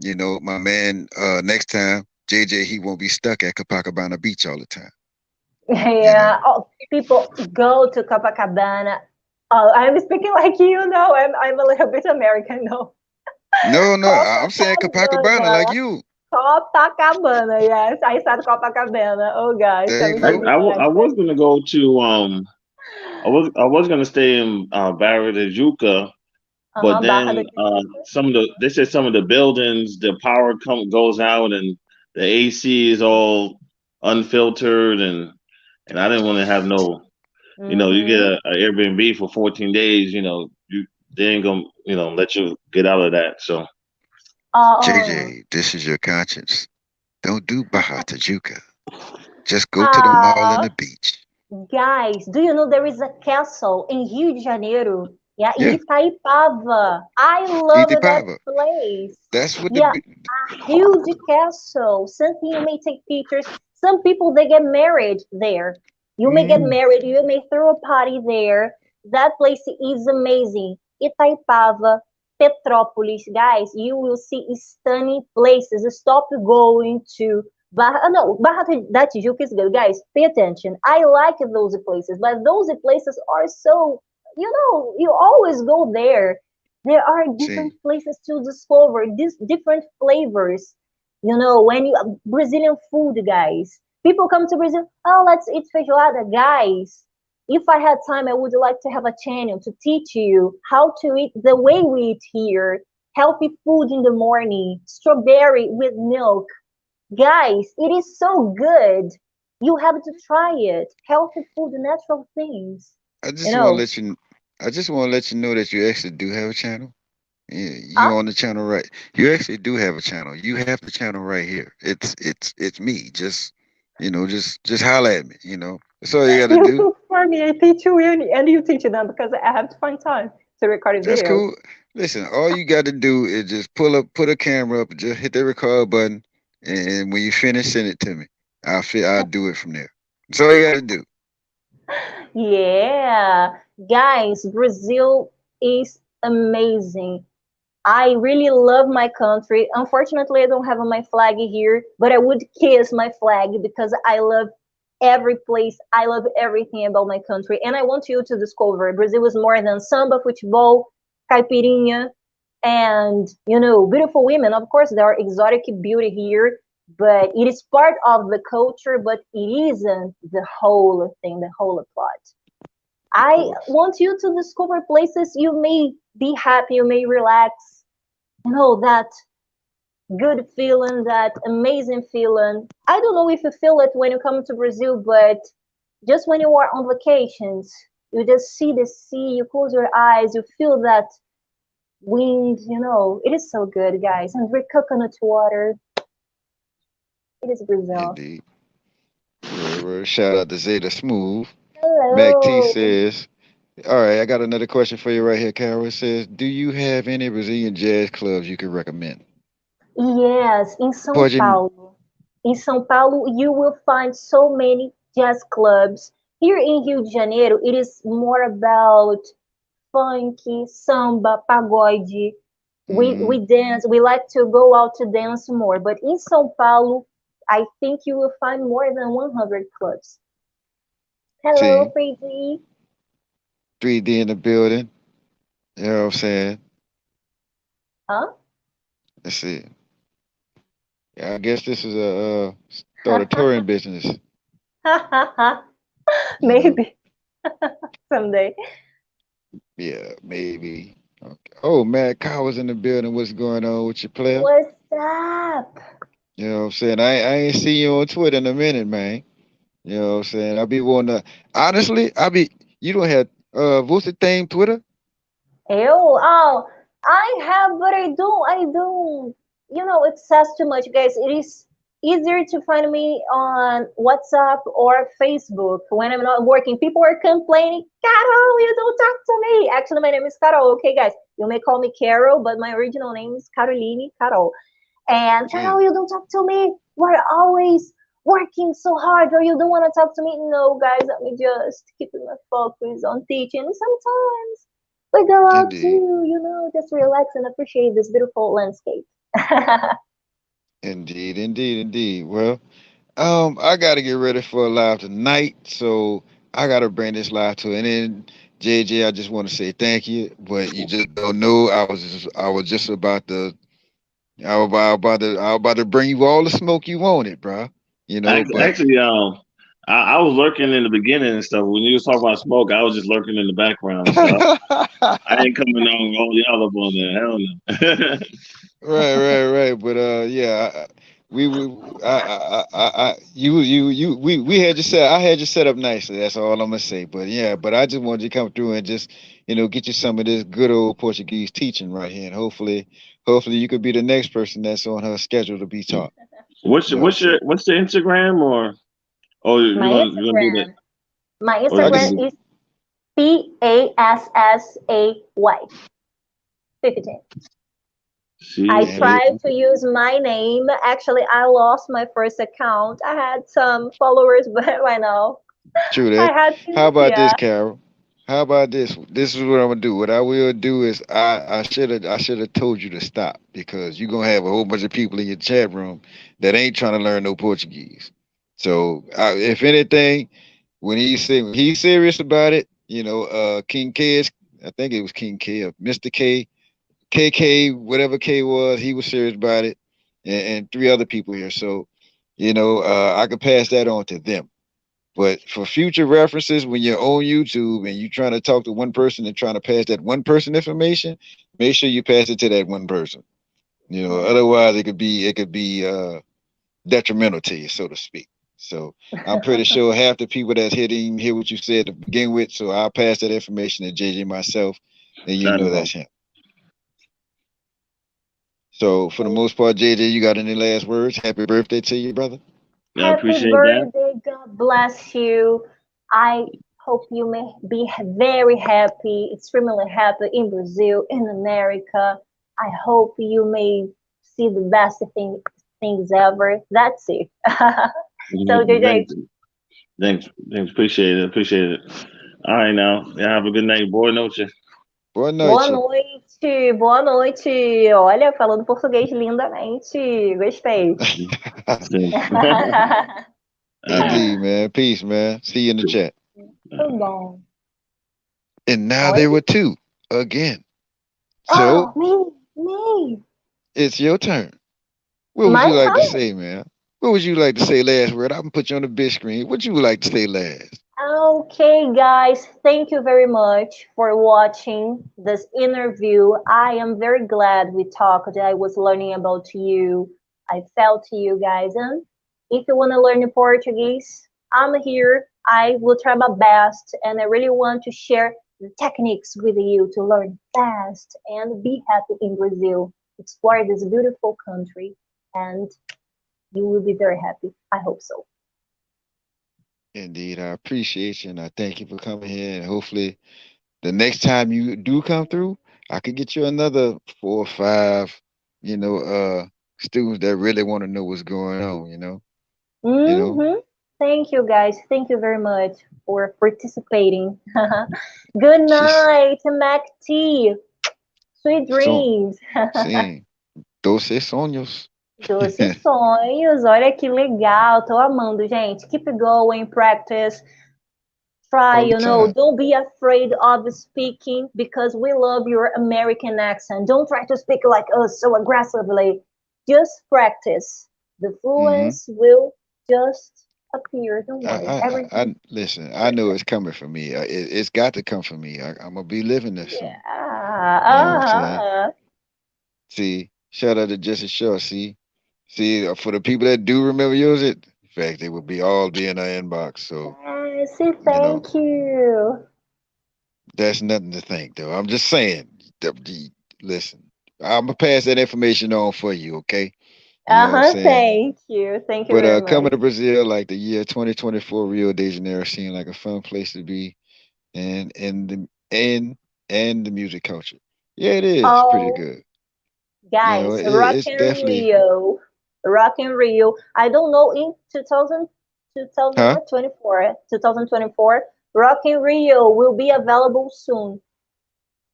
you know, my man, next time JJ, he won't be stuck at Copacabana Beach all the time. You know. Yeah. Oh, people go to Copacabana. Oh, I'm speaking like you know. I'm a little bit American, no. No, no, I'm saying Copacabana like Copacabana. you. Copacabana, yes. I said Copacabana. Oh gosh, There I'm you changing go. my I was accent. gonna go to I was gonna stay in Barra de Juca, but Uh-huh, Barra da then Tijuca. some of the they said some of the buildings the power goes out and the AC is all unfiltered and I didn't want to have no, you know, you get Mm-hmm. a Airbnb for 14 days, you know, you they ain't gonna, you know, let you get out of that. So Oh. JJ, this is your conscience. Don't do Baja Tajuca. Just go to the mall and Uh, the beach. guys, do you know there is a castle in Rio de Janeiro? Yeah, in Yeah, Itaipava. I love that Itipava. place. That's what the Yeah, huge castle. Something you may take pictures. Some people they get married there. You may get mm, married. You may throw a party there. That place is amazing. Itaipava. Petrópolis, guys, you will see stunning places. Stop going to Barra. No, Barra da Tijuca is good, guys. Pay attention. I like those places, but those places are so, you always go there. There are different See, places to discover, these different flavors. When you Brazilian food, guys. People come to Brazil. Oh, let's eat feijoada, guys. If I had time, I would like to have a channel to teach you how to eat the way we eat here. Healthy food in the morning, strawberry with milk. Guys, it is so good. You have to try it. Healthy food, natural things. I You just want to know, let you. I just want to let you know that you actually do have a channel. Yeah, huh? you on the channel right. You actually do have a channel. You have the channel right here. It's me. Just holler at me. That's all you got to You do. cook for me, I teach you, and you teach them because I have to find time to record That's videos. cool. Listen, all you got to do is just put a camera up, just hit the record button, and when you finish, send it to me. I'll do it from there. That's all you got to do. Yeah, guys, Brazil is amazing. I really love my country. Unfortunately, I don't have my flag here, but I would kiss my flag because I love every place. I love everything about my country. And I want you to discover Brazil is more than samba, futebol, caipirinha, and, beautiful women. Of course, there are exotic beauty here, but it is part of the culture, but it isn't the whole thing, the whole plot. Of I course. want you to discover places you may be happy, you may relax, that good feeling, that amazing feeling. I don't know if you feel it when you come to Brazil, but just when you are on vacations, you just see the sea, you close your eyes, you feel that wind, it is so good, guys. And drink coconut water. It is Brazil. Indeed. Word. Shout out to Zeta Smooth. Mac T Hello. says, all right, I got another question for you right here, Carol. It says, do you have any Brazilian jazz clubs you could recommend? Yes, in São Pode. Paulo. In São Paulo, you will find so many jazz clubs. Here in Rio de Janeiro, it is more about funk, samba, pagode. We Mm-hmm. dance. We like to go out to dance more. But in São Paulo, I think you will find more than 100 clubs. Hello, See, Freddie. 3D in the building. You know what I'm saying? Huh? Let's see. Yeah, I guess this is a start a touring business. You know? Maybe someday. Yeah, maybe. Okay. Oh, Matt Kyle was in the building. What's going on with your player? What's up? You know what I'm saying? I ain't seen you on Twitter in a minute, man. You know what I'm saying? I be wanting to honestly, you don't have what's the thing, Twitter? Eu? Oh, I have, but I don't, access too much, guys. It is easier to find me on WhatsApp or Facebook when I'm not working. People are complaining, Carol, you don't talk to me. Actually, my name is Carol. Okay, guys, you may call me Carol, but my original name is Caroline Carol. And Carol, Gee, you don't talk to me. We're always working so hard, or you don't want to talk to me. No, guys, let me just keep my focus on teaching. Sometimes we go out to, indeed. just relax and appreciate this beautiful landscape. Indeed. Well, I gotta get ready for a live tonight, so I gotta bring this live to an end. JJ, I just want to say thank you, but you just don't know. I was just about to, I was about to bring you all the smoke you wanted, bro. But Actually, I was lurking in the beginning and stuff. When you was talking about smoke, I was just lurking in the background. So I ain't coming on all y'all up on there. Hell no. right. But yeah, we had you set. I had you set up nicely. That's all I'm gonna say. But yeah, but I just wanted you to come through and just get you some of this good old Portuguese teaching right here, and hopefully you could be the next person that's on her schedule to be taught. what's You your know what I'm what's your saying? what's the Instagram or oh my you gonna do that Instagram, my or you I gonna Instagram just do is PASSAY 15. I see man, look, tried to use my name. Actually, I lost my first account. I had some followers, but right now true I that. had How to, about this, yeah. Carol? How about this? This is what I'm gonna do. What I will do is I should have told you to stop because you're gonna have a whole bunch of people in your chat room that ain't trying to learn no Portuguese. So if anything, when he's serious about it, King K is, I think it was King K or Mr. K, KK, whatever K was, he was serious about it, and three other people here. So, I could pass that on to them. But for future references, when you're on YouTube and you're trying to talk to one person and trying to pass that one person information, make sure you pass it to that one person. Otherwise it could be detrimental to you, so to speak. So I'm pretty sure half the people that's here didn't even hear what you said to begin with. So I'll pass that information to JJ myself, and Not at all. that's him. So for the most part, JJ, you got any last words? Happy birthday to you, brother. I Happy appreciate that. birthday. God bless you. I hope you may be very happy, extremely happy in Brazil, in America. I hope you may see the best things ever. That's it. So, JJ, Thanks, thanks. Appreciate it. Appreciate it. All right, now. Yeah, have a good night. Boa noite. Boa boa noite. noite. Boa noite. Olha, falando português lindamente. Gostei. All right. Indeed, man. Peace, man. See you in the chat. Muito bom. And now Oi? there were two again. So Oh, me. it's your turn. What would My you like to turn. say, man? What would you like to say last word? I'm gonna put you on the big screen. What you would like to say last? Okay, guys, thank you very much for watching this interview. I am very glad we talked. I was learning about you. I felt you guys. And if you want to learn Portuguese, I'm here. I will try my best. And I really want to share the techniques with you to learn fast and be happy in Brazil. Explore this beautiful country, and you will be very happy. I hope so. Indeed, I appreciate you and I thank you for coming here. And hopefully, the next time you do come through, I could get you another 4 or 5, students that really want to know what's going on. You know. Mm-hmm. Thank you, guys. Thank you very much for participating. Good She's night, Mac T. Sweet so dreams. sim, doces sonhos. Doces sonhos. Olha que legal. Tô amando, gente. Keep going, practice. Try, All the time. don't be afraid of speaking because we love your American accent. Don't try to speak like us so aggressively. Just practice. The Hmm. fluence will just appear. Don't I, worry. I, I, Everything I listen. I know it's coming from me. It's got to come from me. I'm gonna be living this soon. yeah. You know what I'm saying? Uh-huh. See, shout out to Jesse Shaw. See, for the people that do remember yours, in fact, they would be in our inbox. So Yes, you know, thank you. that's nothing to think, though. I'm just saying. Listen, I'm gonna pass that information on for you. Okay, you know what I'm Uh-huh, saying. thank you. Thank you But very much. coming to Brazil, like the year 2024, Rio de Janeiro seemed like a fun place to be, and the music culture. Yeah, it is pretty Oh, good. guys, It's definitely, Rock in Rio. I don't know in 2000, 2000 huh? what, 24, 2024, Rock in Rio will be available soon.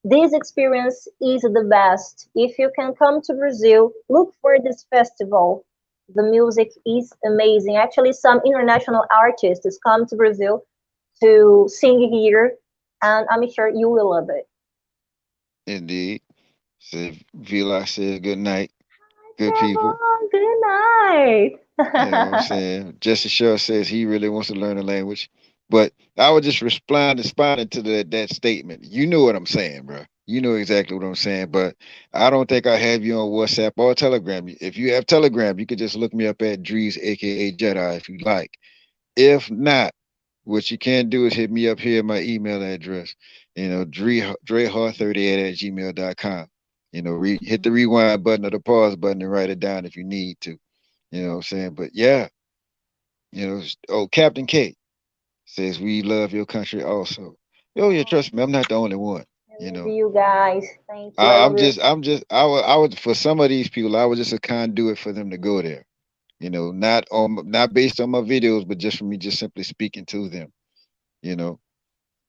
This experience is the best. If you can come to Brazil, look for this festival. The music is amazing. Actually, some international artists come to Brazil to sing here, and I'm sure you will love it. Indeed. So Vila says good night, good people. Trevor, good night. You know what I'm saying? Jesse Shaw says he really wants to learn the language. But I would just responding to that statement. You know what I'm saying, bro. You know exactly what I'm saying. But I don't think I have you on WhatsApp or Telegram. If you have Telegram, you could just look me up at DreeZ, aka Jedi, if you like. If not, what you can do is hit me up here, my email address, Drehart38 at gmail.com. Hit the rewind button or the pause button and write it down if you need to. You know what I'm saying? But yeah, Captain K says we love your country also. Yo, yeah, trust me, I'm not the only one. I You love know, you guys. Thank you. I I, love I'm you. just, I'm just, I would, for some of these people, I was just a conduit for them to go there. Not based on my videos, but just for me, just simply speaking to them. You know,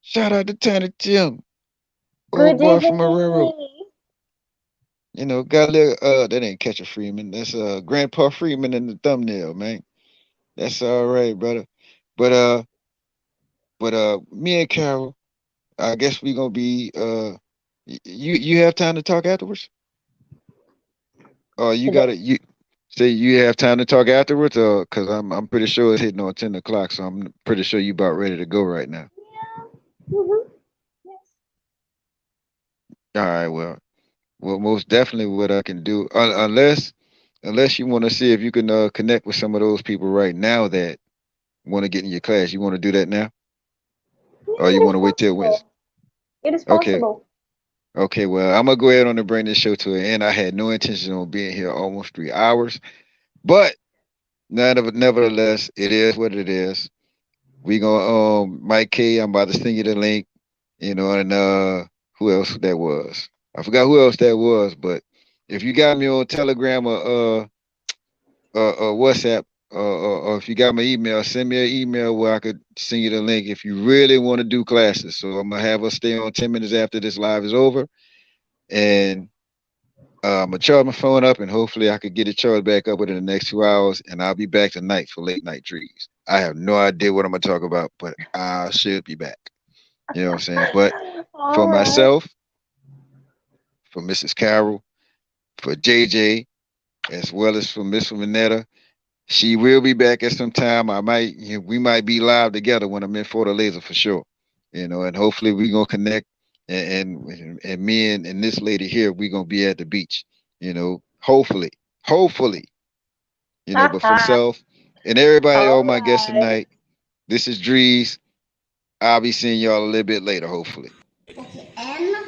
Shout out to Tiny Tim, old Good boy from Marrero. evening. Got a little that ain't Catcher Freeman. That's Grandpa Freeman in the thumbnail, man. That's all right, brother. But me and Carol, I guess we gonna be you have time to talk afterwards? Or you Today? gotta you say you have time to talk afterwards, or because I'm pretty sure it's hitting on 10 o'clock, so I'm pretty sure you about ready to go right now. Mm-hmm. Yes. All right, well, most definitely what I can do, unless you want to see if you can connect with some of those people right now that want to get in your class. You want to do that now, Yeah, or you it want is to wait till Wednesday? possible. It is Okay, possible. okay. Well, I'm gonna go ahead on and bring this show to an end. I had no intention on being here almost 3 hours, but nevertheless, it is what it is. We gonna Mike K. I'm about to send you the link. And who else that was? I forgot who else that was, but if you got me on Telegram or WhatsApp, or if you got my email, send me an email where I could send you the link if you really want to do classes. So I'm gonna have us stay on 10 minutes after this live is over, and I'm gonna charge my phone up, and hopefully I could get it charged back up within the next 2 hours, and I'll be back tonight for late night trees. I have no idea what I'm gonna talk about, but I should be back. You know what I'm saying? But for All right. myself, for Mrs. Carol, for JJ, as well as for Miss Renetta, she will be back at some time. We might be live together when I'm in Fortaleza for sure. And hopefully we gonna connect, and me and this lady here, we gonna be at the beach. Hopefully. But for self and everybody, All all my guests right. tonight, this is DreeZ. I'll be seeing y'all a little bit later, hopefully. Okay, Nutella.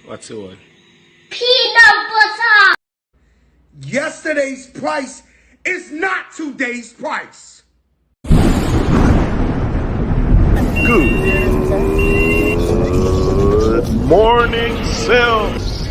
What's the one? Peanut butter. Yesterday's price is not today's price. Good morning, Sims.